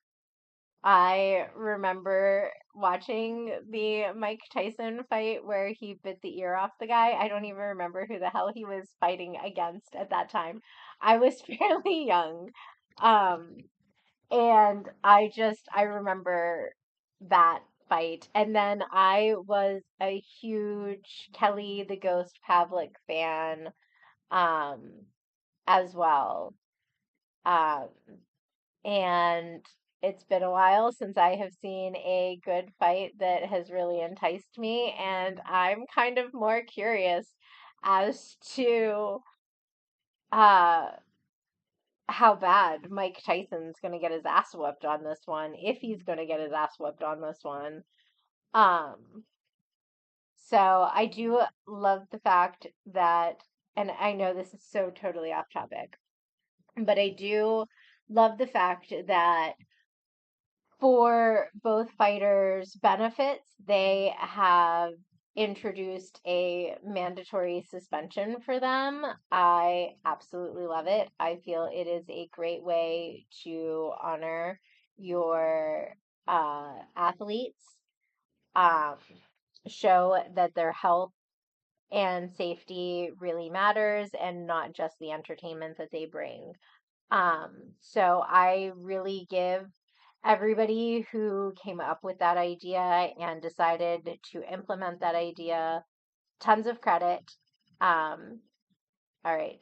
I remember watching the Mike Tyson fight where he bit the ear off the guy. I don't even remember who the hell he was fighting against at that time. I was fairly young. Um, and I remember that fight. And then I was a huge Kelly the Ghost Pavlik fan, um, as well. Um, and it's been a while since I have seen a good fight that has really enticed me, and I'm kind of more curious as to uh how bad Mike Tyson's gonna get his ass whooped on this one, if he's gonna get his ass whooped on this one. Um, so I do love the fact that, and I know this is so totally off topic, but I do love the fact that for both fighters' benefits, they have introduced a mandatory suspension for them. I absolutely love it. I feel it is a great way to honor your athletes, um, show that their health and safety really matters and not just the entertainment that they bring. So I really give everybody who came up with that idea and decided to implement that idea tons of credit. Um, all right,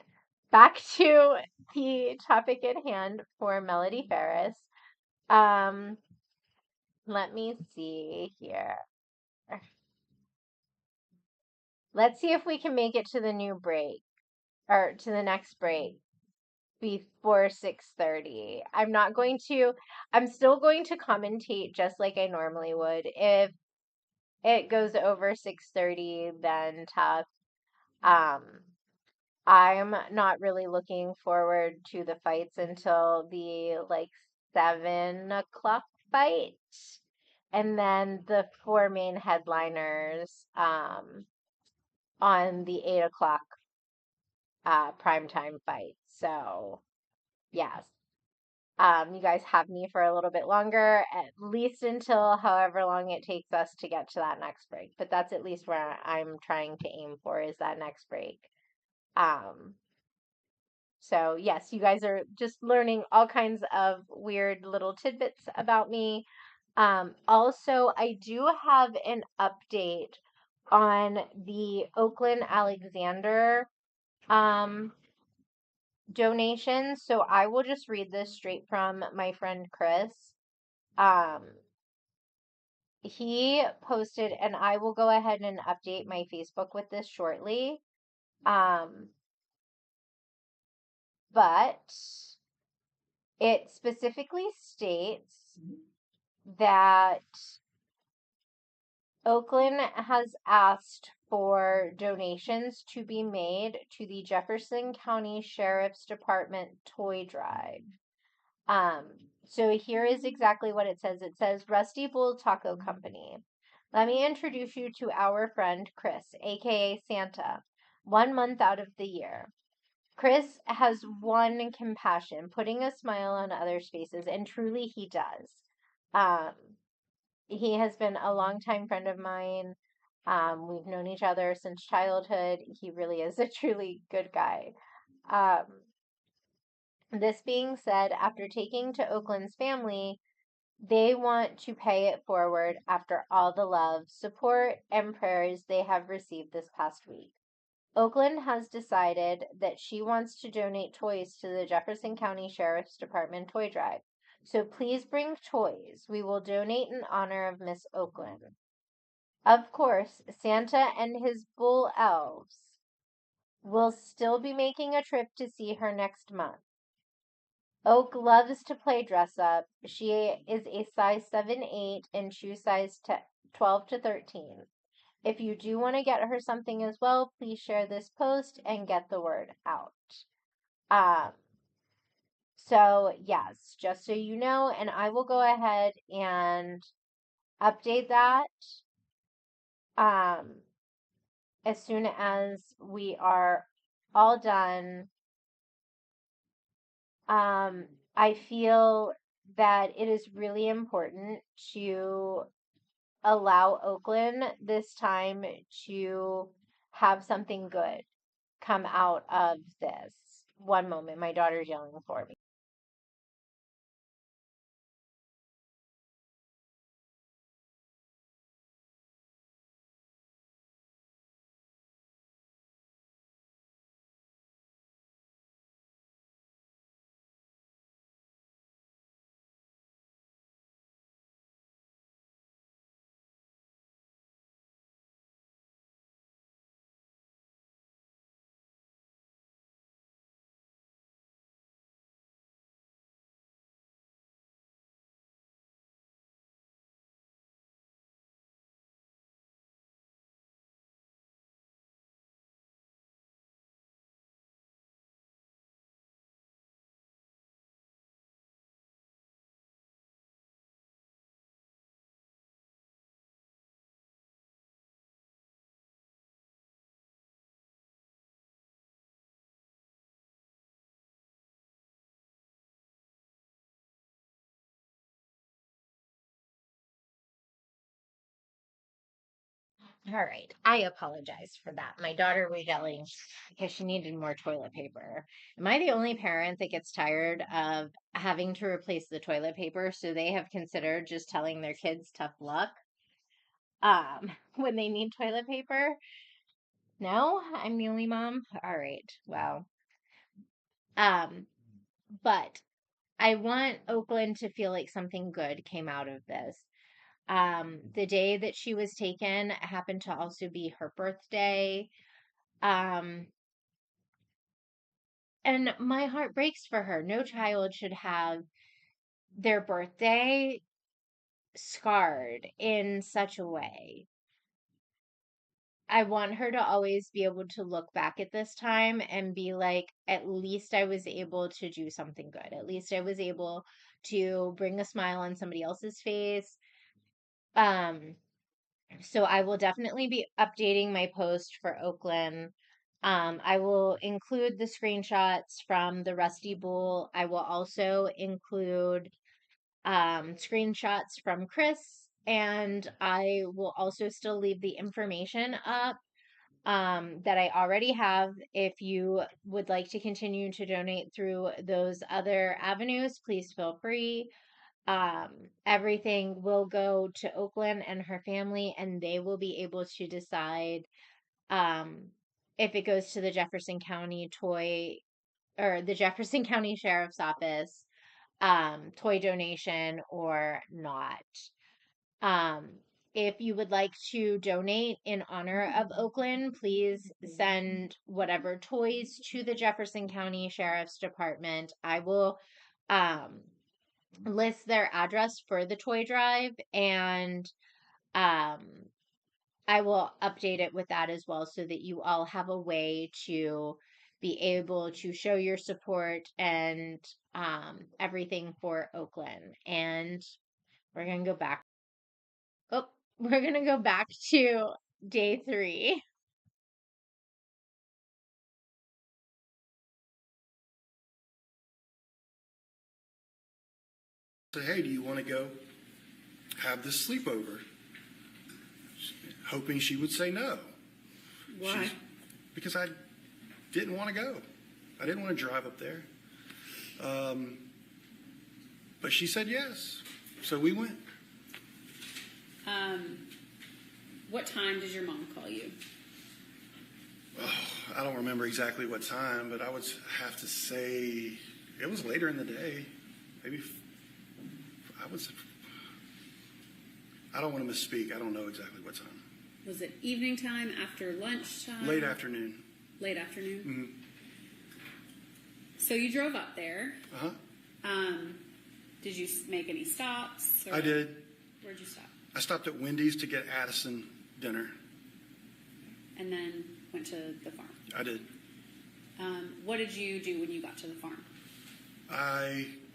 back to the topic at hand for Melody Ferris. Um, let me see here. Let's see if we can make it to the new break or to the next break before 6:30. I'm still going to commentate just like I normally would. If it goes over 6:30, then tough. Um, I'm not really looking forward to the fights until the like 7 o'clock fight. And then the four main headliners on the 8 o'clock primetime fight. So yes. You guys have me for a little bit longer, at least until however long it takes us to get to that next break. But that's at least where I'm trying to aim for is that next break. Um, so yes, you guys are just learning all kinds of weird little tidbits about me. Also, I do have an update on the Oakland Alexander um, donations. So I will just read this straight from my friend Chris. Um, he posted, and I will go ahead and update my Facebook with this shortly. Um, but it specifically states that Oakland has asked for donations to be made to the Jefferson County Sheriff's Department toy drive. So here is exactly what it says. It says Rusty Bull Taco Company. Let me introduce you to our friend Chris, aka Santa, 1 month out of the year. Chris has one compassion, putting a smile on others' faces, and truly he does. Um, he has been a longtime friend of mine. We've known each other since childhood. He really is a truly good guy. Um, this being said, after taking to Oakland's family, they want to pay it forward after all the love, support, and prayers they have received this past week. Oakland has decided that she wants to donate toys to the Jefferson County Sheriff's Department toy drive. So please bring toys. We will donate in honor of Miss Oakland. Of course, Santa and his bull elves will still be making a trip to see her next month. Oak loves to play dress up. She is a size 7-8 and shoe size 12 to 13. If you do want to get her something as well, please share this post and get the word out. Um, so yes, just so you know, and I will go ahead and update that um, as soon as we are all done. I feel that it is really important to allow Oakland this time to have something good come out of this. One moment, my daughter's yelling for me. All right, I apologize for that. My daughter was yelling because she needed more toilet paper. Am I the only parent that gets tired of having to replace the toilet paper? So they have considered just telling their kids tough luck when they need toilet paper? No, I'm the only mom. All right, well, um, but I want Oakland to feel like something good came out of this. The day that she was taken happened to also be her birthday. Um, and my heart breaks for her. No child should have their birthday scarred in such a way. I want her to always be able to look back at this time and be like, at least I was able to do something good. At least I was able to bring a smile on somebody else's face. Um, So I will definitely be updating my post for Oakland. I will include the screenshots from the Rusty Bowl. I will also include screenshots from Chris, and I will also still leave the information up that I already have. If you would like to continue to donate through those other avenues, please feel free. Um, Everything will go to Oakland and her family, and they will be able to decide um, if it goes to the Jefferson County toy or the Jefferson County Sheriff's Office toy donation or not. Um, if you would like to donate in honor of Oakland, please send whatever toys to the Jefferson County Sheriff's Department. I will um, list their address for the toy drive and um I will update it with that as well so that you all have a way to be able to show your support and everything for Oakland. And we're going to go back. Oh, we're going to go back to day 3. Said, hey, do you want to go have this sleepover? Hoping she would say no. Why? Because I didn't want to go. I didn't want to drive up there. But she said yes. So we went. What time did your mom call you? Oh, I don't remember exactly what time, but I would have to say it was later in the day. Maybe I don't want to misspeak. I don't know exactly what time. Was it evening time, after lunchtime? Late afternoon. Late afternoon? Mm-hmm. So you drove up there. Uh-huh. Did you make any stops? I did. Where'd you stop? I stopped at Wendy's to get Addison dinner. And then went to the farm. I did. What did you do when you got to the farm?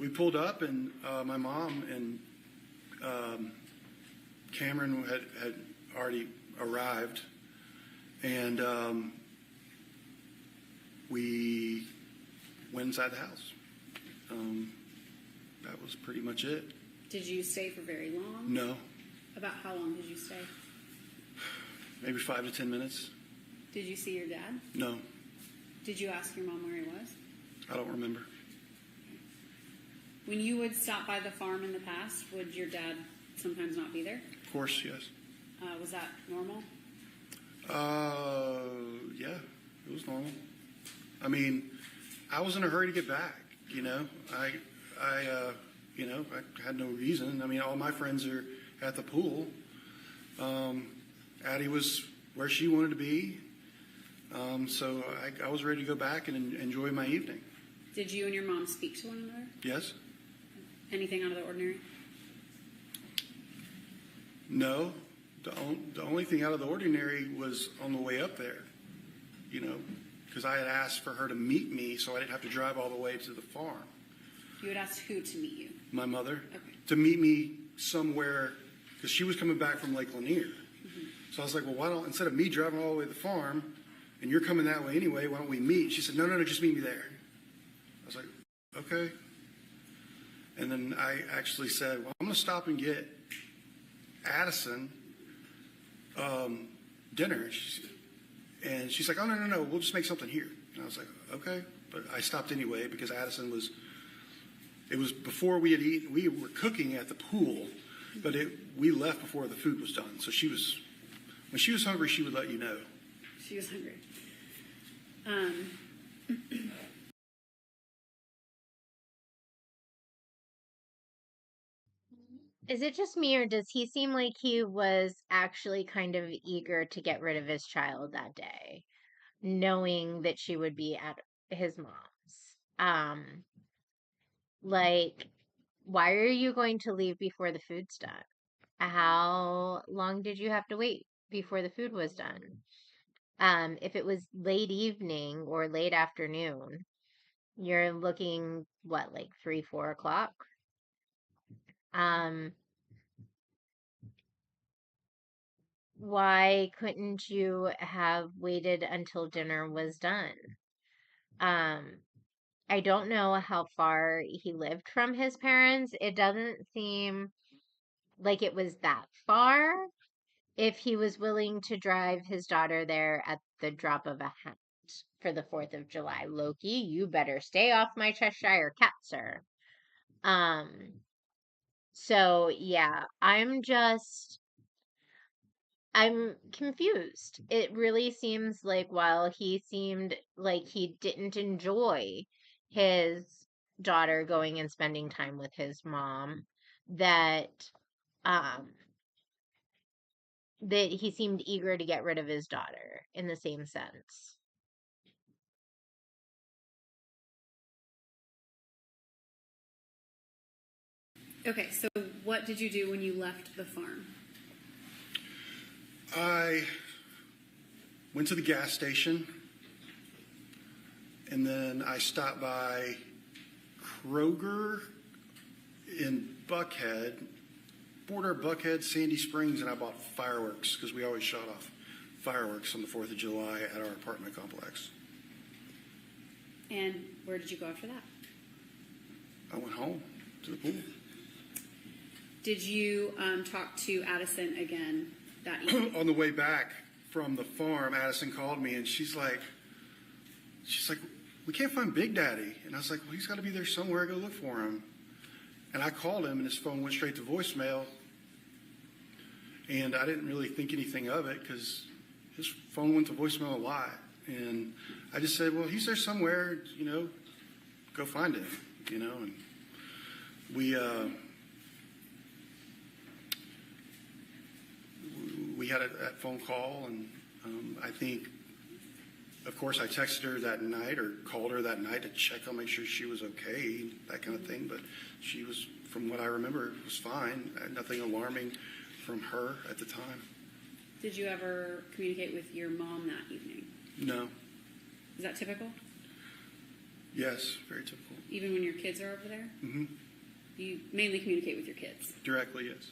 We pulled up, and my mom and Cameron had already arrived, and we went inside the house. That was pretty much it. Did you stay for very long? No, About how long did you stay? maybe 5 to 10 minutes. Did you see your dad? No, Did you ask your mom where he was? I don't remember. When you would stop by the farm in the past, would your dad sometimes not be there? Of course, yes. Was that normal? Yeah, it was normal. I mean, I was in a hurry to get back. I had no reason. I mean, all my friends are at the pool. Addie was where she wanted to be. So I was ready to go back and enjoy my evening. Did you and your mom speak to one another? Yes? Anything out of the ordinary? No. The only thing out of the ordinary was on the way up there, because I had asked for her to meet me so I didn't have to drive all the way to the farm. You had asked who to meet you? My mother. Okay. To meet me somewhere, because she was coming back from Lake Lanier. Mm-hmm. So I was like, well, instead of me driving all the way to the farm, and you're coming that way anyway, why don't we meet? She said, no, just meet me there. I was like, okay. And then I actually said, well, I'm going to stop and get Addison dinner. And she's like, oh, no, we'll just make something here. And I was like, okay. But I stopped anyway because Addison it was before we had eaten. We were cooking at the pool, but we left before the food was done. So when she was hungry, she would let you know. She was hungry. Is it just me, or does he seem like he was actually kind of eager to get rid of his child that day, knowing that she would be at his mom's? Like, why are you going to leave before the food's done? How long did you have to wait before the food was done? If it was late evening or late afternoon, you're looking, what, like 3, 4 o'clock? Why couldn't you have waited until dinner was done? I don't know how far he lived from his parents. It doesn't seem like it was that far if he was willing to drive his daughter there at the drop of a hat for the 4th of July. Loki, you better stay off my Cheshire cat, sir. So yeah, I'm confused. It really seems like while he seemed like he didn't enjoy his daughter going and spending time with his mom, that um that he seemed eager to get rid of his daughter in the same sense. Okay, so what did you do when you left the farm? I went to the gas station, and then I stopped by Kroger in Buckhead, border of Buckhead, Sandy Springs, and I bought fireworks because we always shot off fireworks on the 4th of July at our apartment complex. And where did you go after that? I went home to the pool. Did you talk to Addison again that evening? On the way back from the farm, Addison called me, and she's like, we can't find Big Daddy. And I was like, well, he's got to be there somewhere. Go look for him. And I called him, and his phone went straight to voicemail. And I didn't really think anything of it because his phone went to voicemail a lot. And I just said, well, he's there somewhere, go find him, And we had a phone call, and I think, of course, I texted her that night or called her that night to check on, make sure she was okay, that kind of thing. But she was, from what I remember, was fine. Nothing alarming from her at the time. Did you ever communicate with your mom that evening? No. Is that typical? Yes, very typical. Even when your kids are over there? Mm-hmm. You mainly communicate with your kids? Directly, yes.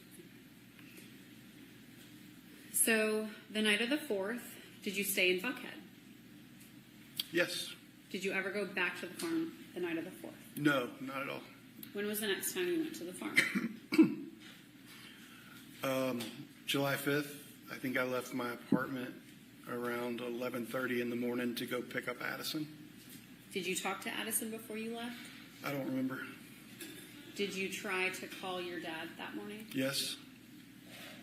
So, the night of the 4th, did you stay in Buckhead? Yes. Did you ever go back to the farm the night of the 4th? No, not at all. When was the next time you went to the farm? July 5th, I think I left my apartment around 11:30 in the morning to go pick up Addison. Did you talk to Addison before you left? I don't remember. Did you try to call your dad that morning? Yes.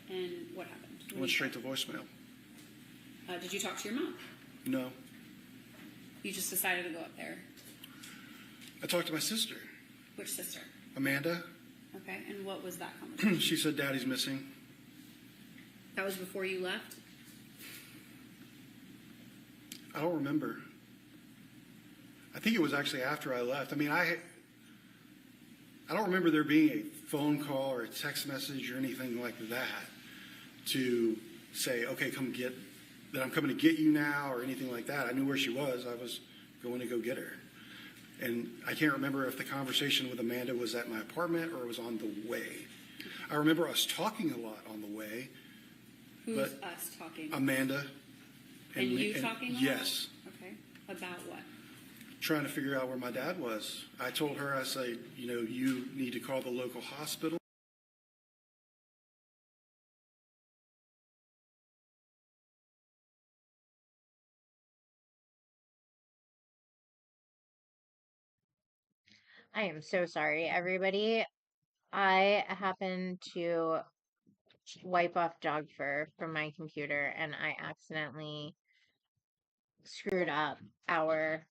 And what happened? I went straight to voicemail. Did you talk to your mom? No. You just decided to go up there. I talked to my sister, Which sister? Amanda. Okay, and what was that conversation? She said Daddy's missing. That was before you left? I don't remember. I think it was actually after I left. I mean, I don't remember there being a phone call or a text message or anything like that to say, okay, that I'm coming to get you now or anything like that. I knew where she was. I was going to go get her. And I can't remember if the conversation with Amanda was at my apartment or it was on the way. I remember us talking a lot on the way. Who's but us talking? Amanda. And you talking a lot? Yes. Okay. About what? Trying to figure out where my dad was. I told her, I said, you need to call the local hospital. I am so sorry, everybody. I happened to wipe off dog fur from my computer and I accidentally screwed up our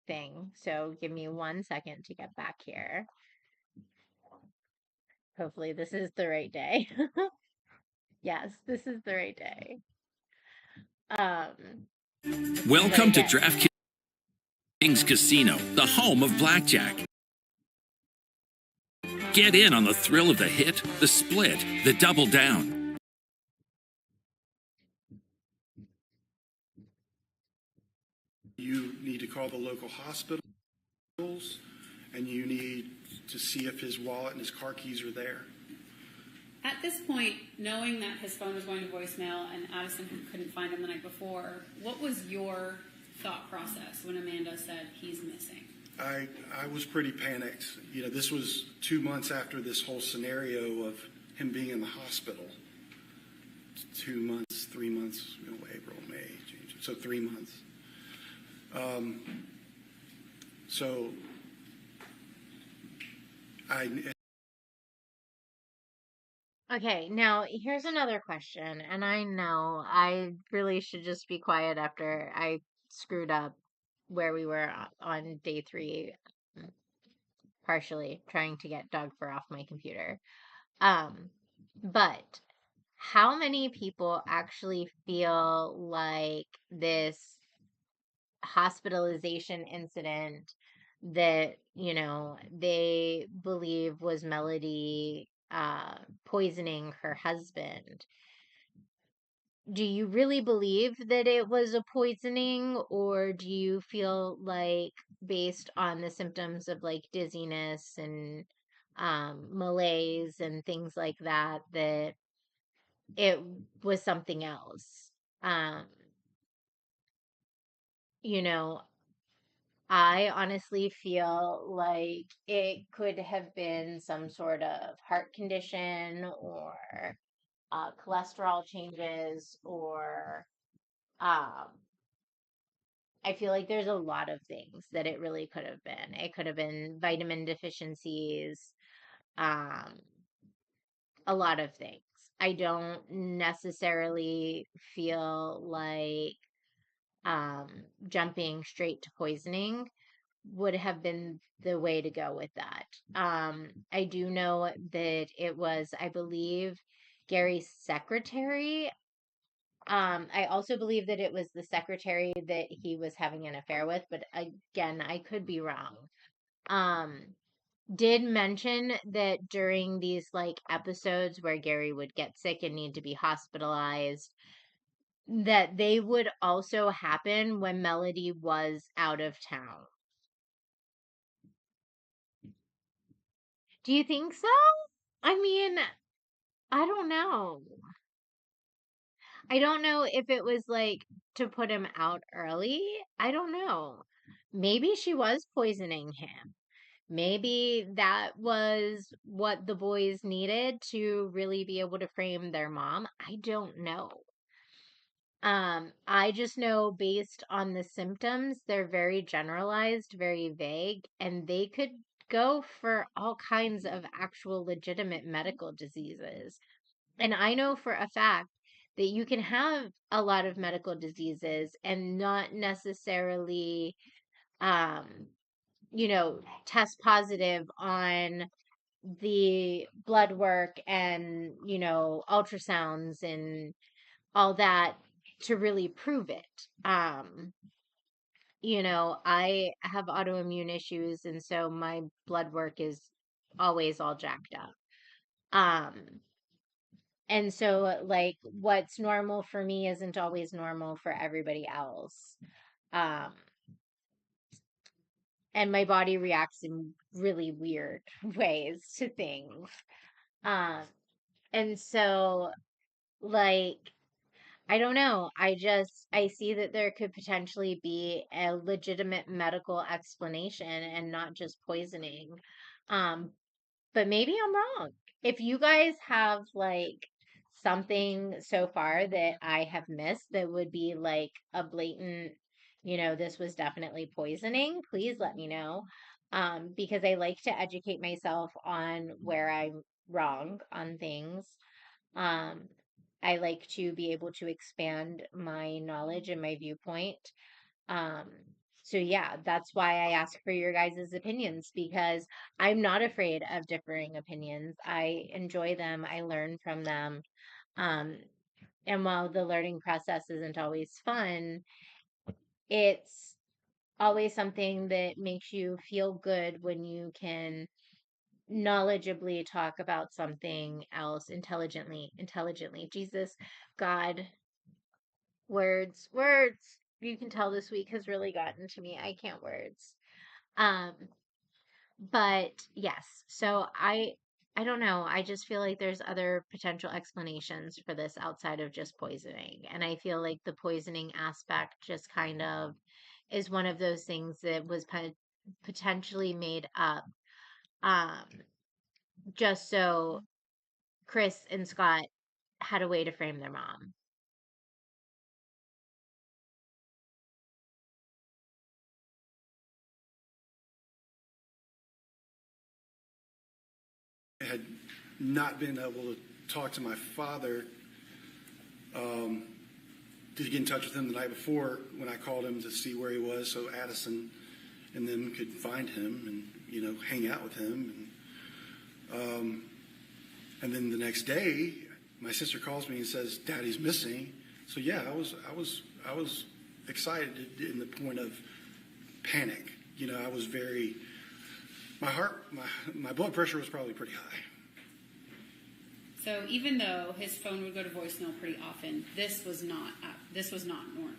thing. So give me 1 second to get back here. Hopefully this is the right day. Yes, this is the right day. Welcome to DraftKings Casino, the home of blackjack. Get in on the thrill of the hit, the split, the double down. You need to call the local hospitals, and you need to see if his wallet and his car keys are there. At this point, knowing that his phone was going to voicemail and Addison couldn't find him the night before, what was your thought process when Amanda said he's missing? I was pretty panicked. This was 2 months after this whole scenario of him being in the hospital. 2 months, 3 months, April, May, June, so 3 months. Okay, now here's another question, and I know I really should just be quiet after I screwed up where we were on day 3, partially trying to get dog fur off my computer. But how many people actually feel like this hospitalization incident that, they believe was Melody poisoning her husband? do you really believe that it was a poisoning, or do you feel like, based on the symptoms of like dizziness and malaise and things like that, that it was something else? Um, you know, I honestly feel like it could have been some sort of heart condition or cholesterol changes, or um, I feel like there's a lot of things that it really could have been. It could have been vitamin deficiencies, um, a lot of things. I don't necessarily feel like um, jumping straight to poisoning would have been the way to go with that. I do know that it was, I believe, Gary's secretary. I also believe that it was the secretary that he was having an affair with, but again, I could be wrong. Um, did mention that during these like episodes where Gary would get sick and need to be hospitalized, that they would also happen when Melody was out of town. Do you think so? I mean, I don't know. I don't know if it was like to put him out early. I don't know. Maybe she was poisoning him. Maybe that was what the boys needed to really be able to frame their mom. I don't know. I just know based on the symptoms, they're very generalized, very vague, and they could go for all kinds of actual legitimate medical diseases. And I know for a fact that you can have a lot of medical diseases and not necessarily, um, test positive on the blood work and, ultrasounds and all that to really prove it. I have autoimmune issues, and so my blood work is always all jacked up. Um, And so, like, what's normal for me isn't always normal for everybody else. Um, and my body reacts in really weird ways to things. Um, and so, like, I don't know. I see that there could potentially be a legitimate medical explanation and not just poisoning. Um, but maybe I'm wrong. If you guys have like something so far that I have missed that would be like a blatant, this was definitely poisoning, please let me know. Because I like to educate myself on where I'm wrong on things. Um, I like to be able to expand my knowledge and my viewpoint. Um, so yeah, that's why I ask for your guys' opinions, because I'm not afraid of differing opinions. I enjoy them. I learn from them. Um, and while the learning process isn't always fun, it's always something that makes you feel good when you can knowledgeably talk about something else intelligently. Jesus, God, words. You can tell this week has really gotten to me. I can't words. Um, but yes, so I don't know. I just feel like there's other potential explanations for this outside of just poisoning. And I feel like the poisoning aspect just kind of is one of those things that was potentially made up um just so Chris and Scott had a way to frame their mom. I had not been able to talk to my father to get in touch with him the night before when I called him to see where he was, so Addison and them could find him and hang out with him. And then the next day, my sister calls me and says, "Daddy's missing." So yeah, I was excited in the point of panic. I was my blood pressure was probably pretty high So even though his phone would go to voicemail pretty often, this was not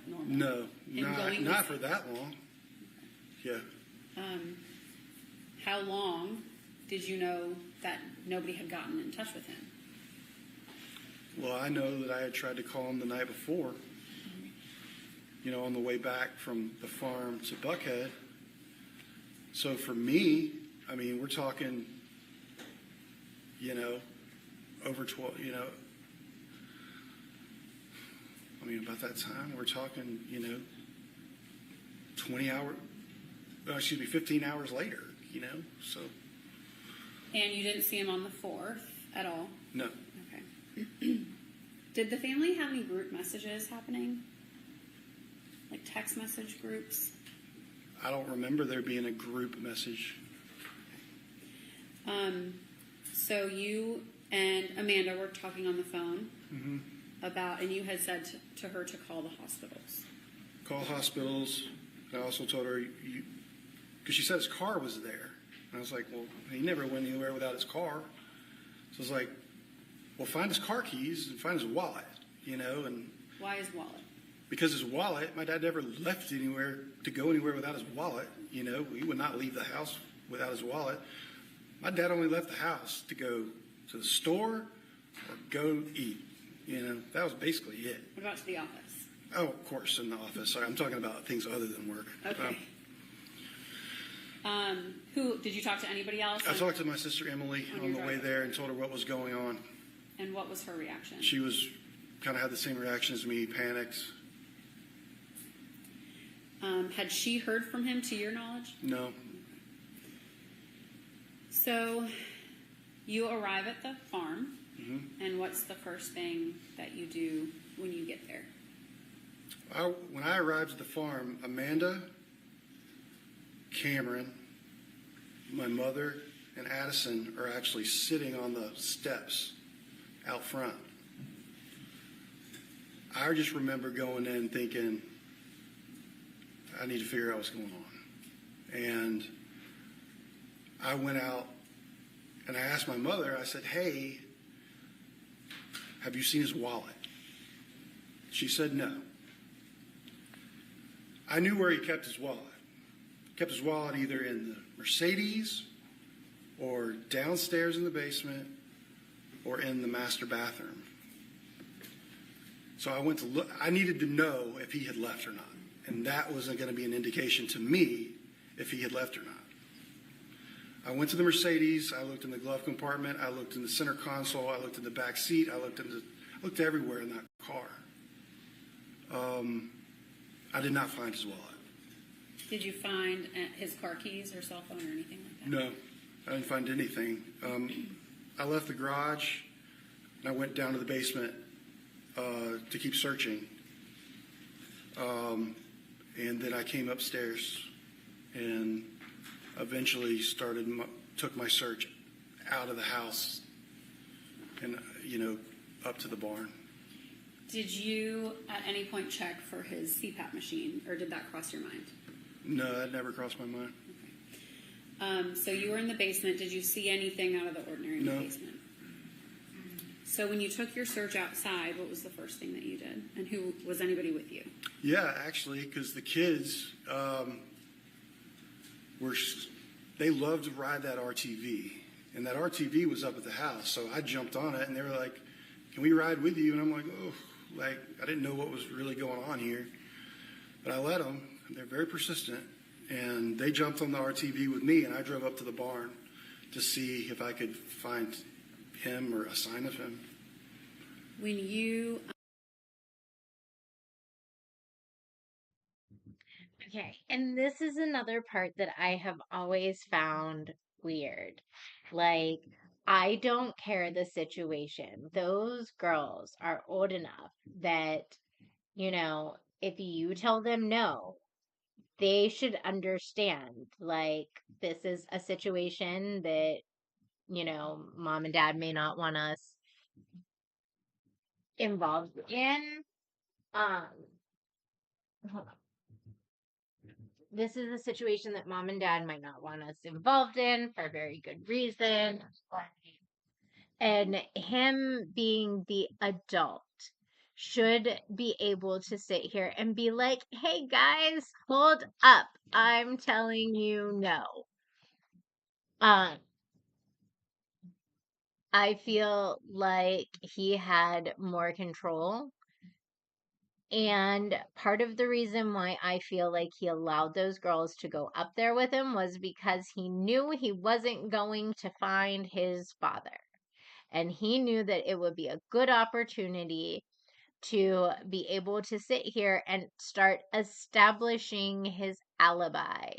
normal. No, Him not for that long. Yeah. How long did you know that nobody had gotten in touch with him? Well, I know that I had tried to call him the night before, on the way back from the farm to Buckhead. So for me, I mean, we're talking, over 12, I mean, about that time, we're talking, 15 hours later, so. And you didn't see him on the 4th at all? No. Okay. Did the family have any group messages happening? Like text message groups? I don't remember there being a group message. So you and Amanda were talking on the phone about, and you had said to her to call the hospitals. Call hospitals. I also told her, because she said his car was there. And I was like, well, he never went anywhere without his car. So I was like, well, find his car keys and find his wallet, and. Why his wallet? Because his wallet, my dad never left anywhere to go anywhere without his wallet. He would not leave the house without his wallet. My dad only left the house to go to the store or go eat. That was basically it. What about to the office? Oh, of course, in the office. Sorry, I'm talking about things other than work. Okay. Who did you talk to? Anybody else? I talked to my sister Emily on the way there and told her what was going on. And what was her reaction? She was kind of had the same reaction as me, panicked. Had she heard from him, to your knowledge? No. So you arrive at the farm, and what's the first thing that you do when you get there? When I arrived at the farm, Amanda, Cameron, my mother, and Addison are actually sitting on the steps out front. I just remember going in thinking, I need to figure out what's going on. And I went out and I asked my mother, I said, hey, have you seen his wallet? She said no. I knew where he kept his wallet. He kept his wallet either in the Mercedes or downstairs in the basement or in the master bathroom. So I went to look. I needed to know if he had left or not. And that wasn't going to be an indication to me if he had left or not. I went to the Mercedes. I looked in the glove compartment. I looked in the center console. I looked in the back seat. I looked everywhere in that car. I did not find his wallet. Did you find his car keys or cell phone or anything like that? No, I didn't find anything. I left the garage and I went down to the basement to keep searching. And then I came upstairs and eventually took my search out of the house and, up to the barn. Did you at any point check for his CPAP machine, or did that cross your mind? No, that never crossed my mind. Okay. So you were in the basement. Did you see anything out of the ordinary in the basement? So when you took your search outside, what was the first thing that you did? And was anybody with you? Yeah, actually, because the kids they loved to ride that RTV. And that RTV was up at the house. So I jumped on it and they were like, can we ride with you? And I'm like, oh, I didn't know what was really going on here. But I let them. They're very persistent. And they jumped on the RTV with me and I drove up to the barn to see if I could find him or a sign of him. When you... Okay, and this is another part that I have always found weird. I don't care the situation. Those girls are old enough that, if you tell them no, they should understand. This is a situation that, mom and dad may not want us involved in. Hold on. This is a situation that mom and dad might not want us involved in for a very good reason. And him being the adult should be able to sit here and be like, hey guys, hold up. I'm telling you no. Um, I feel like he had more control. And part of the reason why I feel like he allowed those girls to go up there with him was because he knew he wasn't going to find his father. And he knew that it would be a good opportunity to be able to sit here and start establishing his alibi.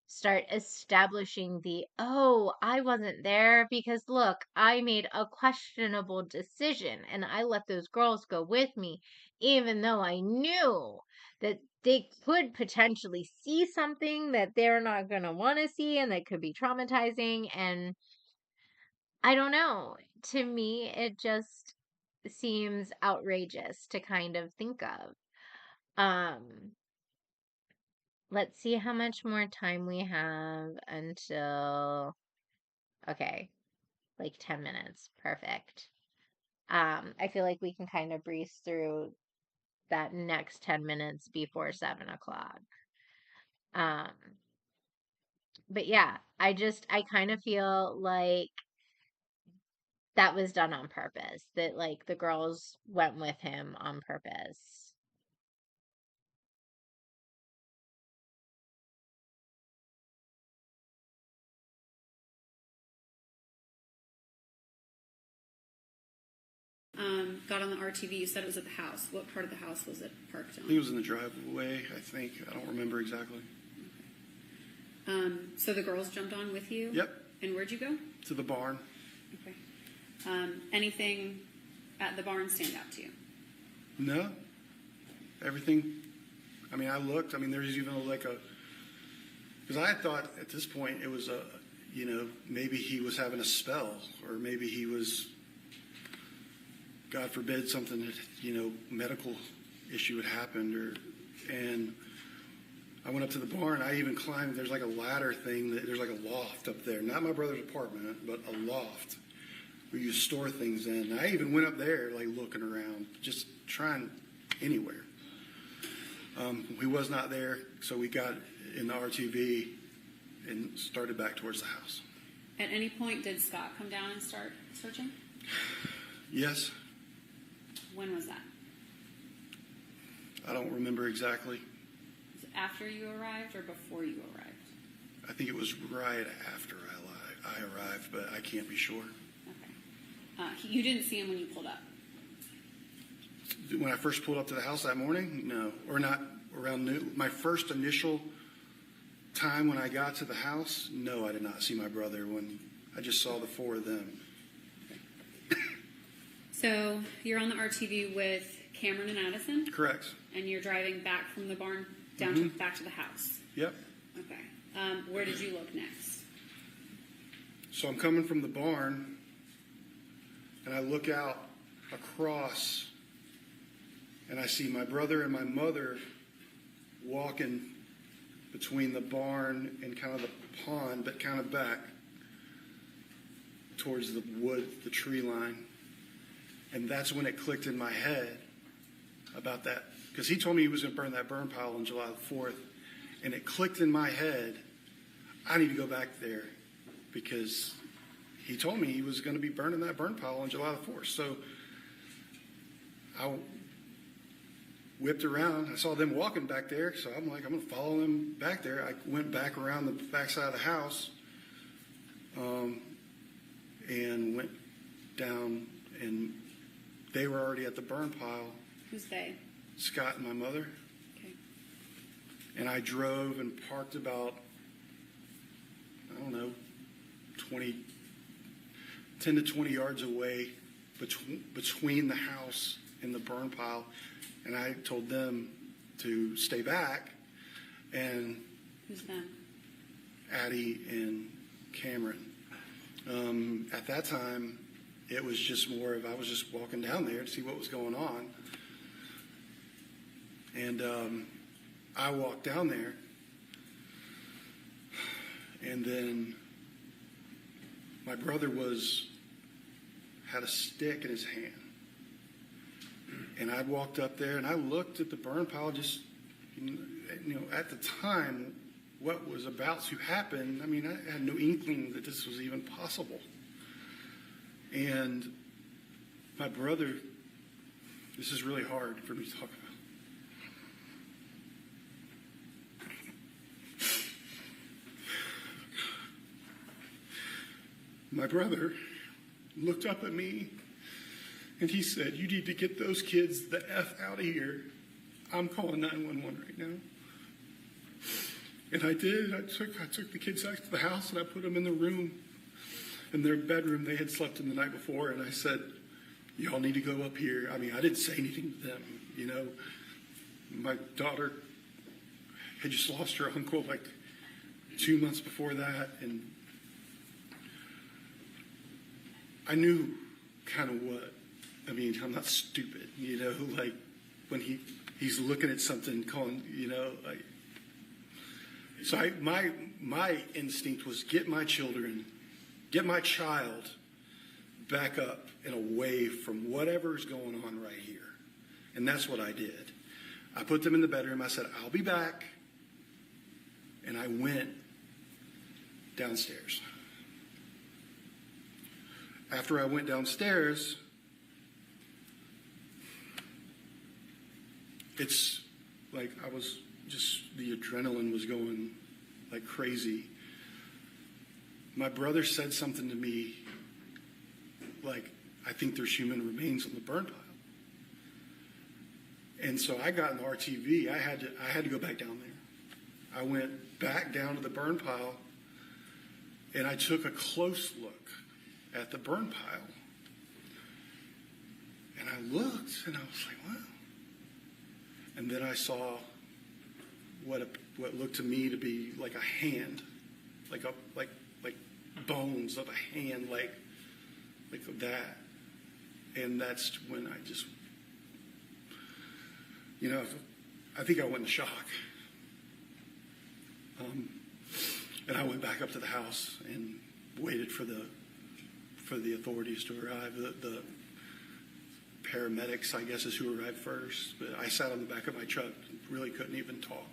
Start establishing oh, I wasn't there because look, I made a questionable decision and I let those girls go with me, even though I knew that they could potentially see something that they're not going to want to see and that could be traumatizing. And I don't know. To me, it just seems outrageous to kind of think of. Um, let's see how much more time we have until, okay, like 10 minutes. Perfect. I feel like we can kind of breeze through that next 10 minutes before 7 o'clock. Um, but yeah, I kind of feel like that was done on purpose, that like the girls went with him on purpose. Got on the RTV. You said it was at the house. What part of the house was it parked on? He was in the driveway, I think. I don't remember exactly. So the girls jumped on with you? Yep. And where'd you go? To the barn. Okay. Anything at the barn stand out to you? No. Everything. I mean, I looked. I mean, there's even like a. Because I thought at this point it was maybe he was having a spell, or maybe he was, God forbid, something that, medical issue had happened, and I went up to the barn. I even climbed. There's like a ladder thing. There's like a loft up there. Not my brother's apartment, but a loft where you store things in. I even went up there, like looking around, just trying anywhere. He was not there, so we got in the RTV and started back towards the house. At any point, did Scott come down and start searching? Yes. When was that? I don't remember exactly. Was it after you arrived or before you arrived? I think it was right after I arrived, but I can't be sure. Okay. You didn't see him when you pulled up? When I first pulled up to the house that morning, no. Or not around noon. My first initial time when I got to the house, no, I did not see my brother. When I just saw the four of them. So you're on the RTV with Cameron and Addison? Correct. And you're driving back from the barn down back to the house? Yep. Okay. Where did you look next? So I'm coming from the barn, and I look out across, and I see my brother and my mother walking between the barn and kind of the pond, but kind of back towards the wood, the tree line. And that's when it clicked in my head about that. Because he told me he was going to burn that burn pile on July the 4th. And it clicked in my head, I need to go back there. Because he told me he was going to be burning that burn pile on July the 4th. So I whipped around. I saw them walking back there. So I'm like, I'm going to follow them back there. I went back around the backside of the house and went down, and they were already at the burn pile. Who's they? Scott and my mother. Okay. And I drove and parked about, 10 to 20 yards away between the house and the burn pile. And I told them to stay back. And Who's them? Addie and Cameron. At that time, it was just more of, I was just walking down there to see what was going on. And I walked down there, and then my brother was had a stick in his hand. And I walked up there and I looked at the burn pile, just, at the time, what was about to happen. I mean, I had no inkling that this was even possible. And my brother, this is really hard for me to talk about. My brother looked up at me and he said, "You need to get those kids the F out of here. I'm calling 911 right now." And I did. I took the kids out to the house and I put them in the room, in their bedroom. They had slept in the night before. And I said, "Y'all need to go up here." I mean, I didn't say anything to them, My daughter had just lost her uncle like 2 months before that. And I knew kind of what, I'm not stupid, like when he's looking at something, calling, So my instinct was get my child back up and away from whatever's going on right here. And that's what I did. I put them in the bedroom. I said, "I'll be back." And I went downstairs. After I went downstairs, it's like the adrenaline was going like crazy. My brother said something to me like, "I think there's human remains on the burn pile." And so I got an RTV. I had to go back down there. I went back down to the burn pile and I took a close look at the burn pile. And I looked and I was like, "Wow." And then I saw what looked to me to be like a hand, like bones of a hand, like that. And that's when I just, I think I went in shock. And I went back up to the house and waited for the authorities to arrive. The paramedics, I guess, is who arrived first. But I sat on the back of my truck, really couldn't even talk.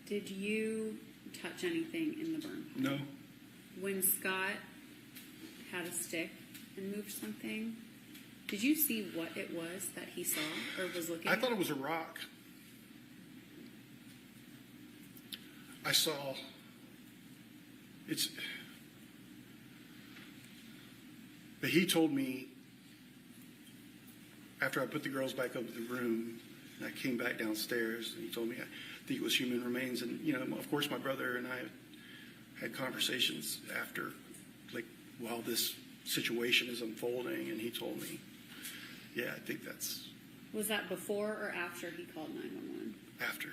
Did you touch anything in the burn pile? No. When Scott had a stick and moved something, did you see what it was that he saw or was looking at? I thought it was a rock. I saw but he told me after I put the girls back up in the room and I came back downstairs and he told me I think it was human remains. And, of course my brother and I had conversations after, like while this situation is unfolding, and he told me, yeah, I think that's... Was that before or after he called 911? After.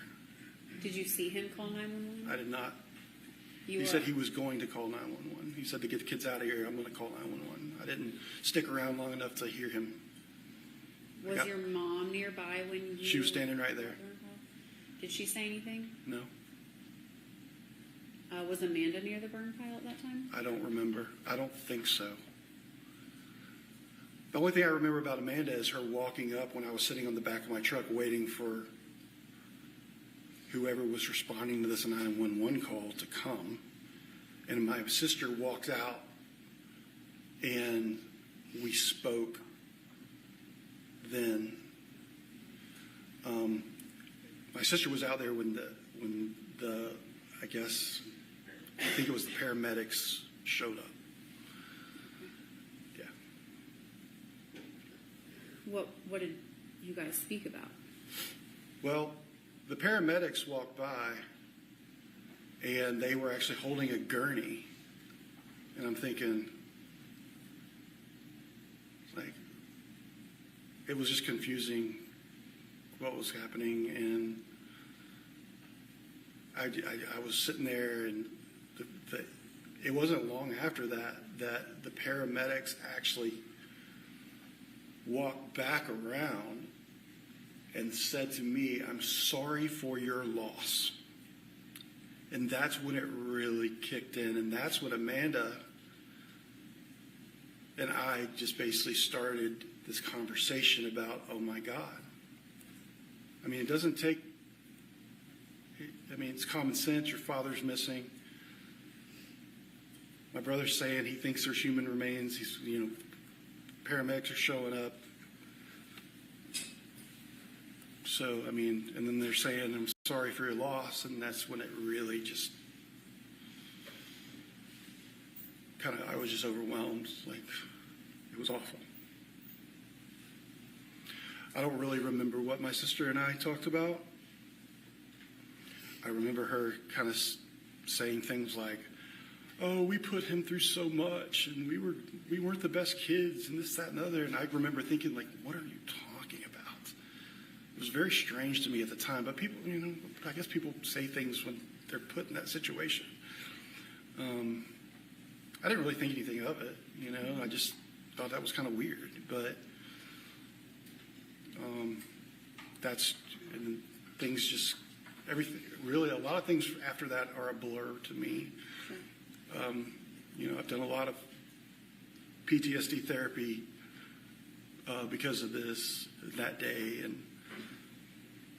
Did you see him call 911? I did not. He said he was going to call 911. He said, to get the kids out of here, I'm going to call 911. I didn't stick around long enough to hear him. Was your mom nearby when you... She was standing right there. Did she say anything? No. Was Amanda near the burn pile at that time? I don't remember. I don't think so. The only thing I remember about Amanda is her walking up when I was sitting on the back of my truck waiting for whoever was responding to this 911 call to come. And my sister walked out and we spoke then. My sister was out there when the I think it was the paramedics showed up. Yeah. What did you guys speak about? Well, the paramedics walked by and they were actually holding a gurney. And I'm thinking, like, it was just confusing what was happening. And I was sitting there, and it wasn't long after that the paramedics actually walked back around and said to me, "I'm sorry for your loss." And that's when it really kicked in. And that's when Amanda and I just basically started this conversation about, oh my God. I mean, it doesn't take, I mean, it's common sense. Your father's missing. My brother's saying he thinks there's human remains. He's, paramedics are showing up. So, I mean, and then they're saying, I'm sorry for your loss. And that's when it really just I was just overwhelmed. Like, it was awful. I don't really remember what my sister and I talked about. I remember her kind of saying things like, oh, we put him through so much, and we weren't the best kids, and this, that, and the other. And I remember thinking, like, what are you talking about? It was very strange to me at the time. But people, I guess people say things when they're put in that situation. I didn't really think anything of it, I just thought that was kind of weird. But and things just, everything, really, a lot of things after that are a blur to me. I've done a lot of PTSD therapy because of that day, and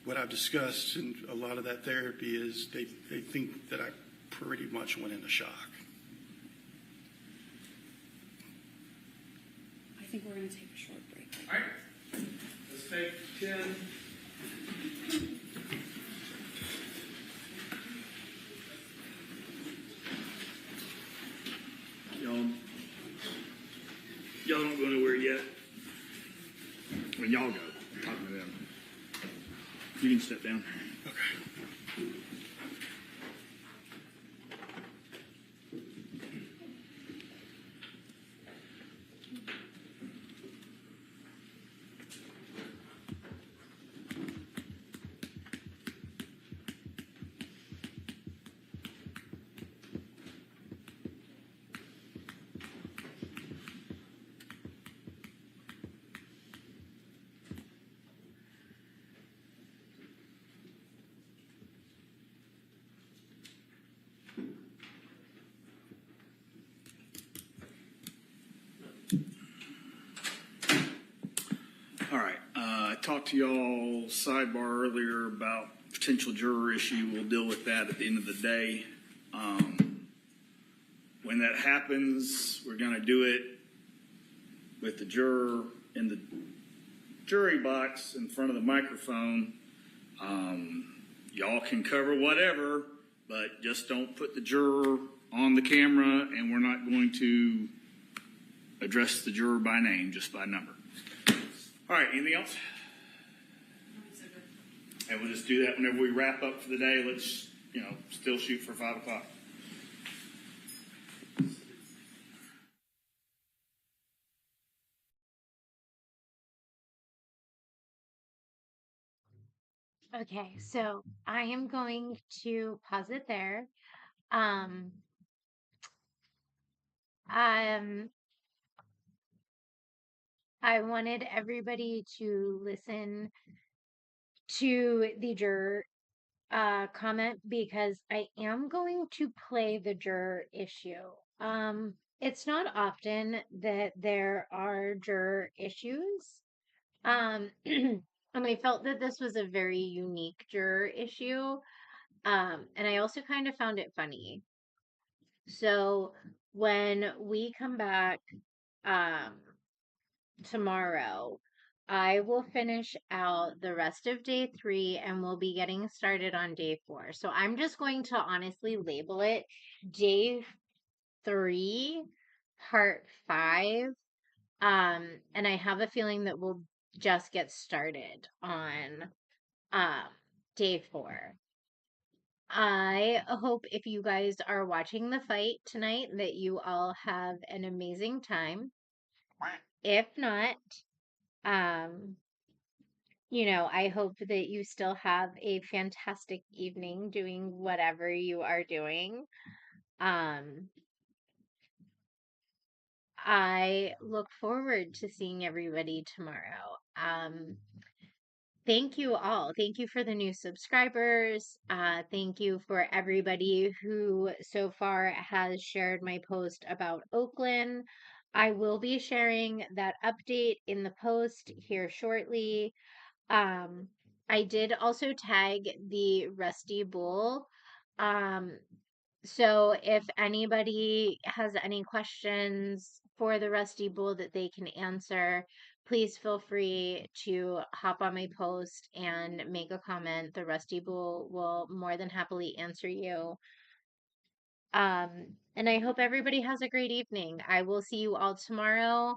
what I've discussed in a lot of that therapy is they think that I pretty much went into shock. I think we're going to take a short break. All right, let's take 10. Y'all don't go nowhere yet. When y'all go, I'm talking to them. You can step down. Okay. All right. I talked to y'all sidebar earlier about potential juror issue. We'll deal with that at the end of the day. When that happens, we're going to do it with the juror in the jury box in front of the microphone. Y'all can cover whatever, but just don't put the juror on the camera, and we're not going to address the juror by name, just by number. All right, anything else? And we'll just do that whenever we wrap up for the day. Let's, still shoot for 5 o'clock. Okay, so I am going to pause it there. Um, um, I wanted everybody to listen to the juror comment because I am going to play the juror issue. It's not often that there are juror issues. And I felt that this was a very unique juror issue. And I also kind of found it funny. So when we come back tomorrow, I will finish out the rest of day 3 and we'll be getting started on day 4. So I'm just going to honestly label it day 3, part 5. And I have a feeling that we'll just get started on day 4. I hope if you guys are watching the fight tonight that you all have an amazing time. If not, I hope that you still have a fantastic evening doing whatever you are doing. I look forward to seeing everybody tomorrow. Thank you all. Thank you for the new subscribers. Thank you for everybody who so far has shared my post about Oakland. I will be sharing that update in the post here shortly. Um, I did also tag the Rusty Bull. Um, so if anybody has any questions for the Rusty Bull that they can answer, please feel free to hop on my post and make a comment. The Rusty Bull will more than happily answer you. And I hope everybody has a great evening. I will see you all tomorrow.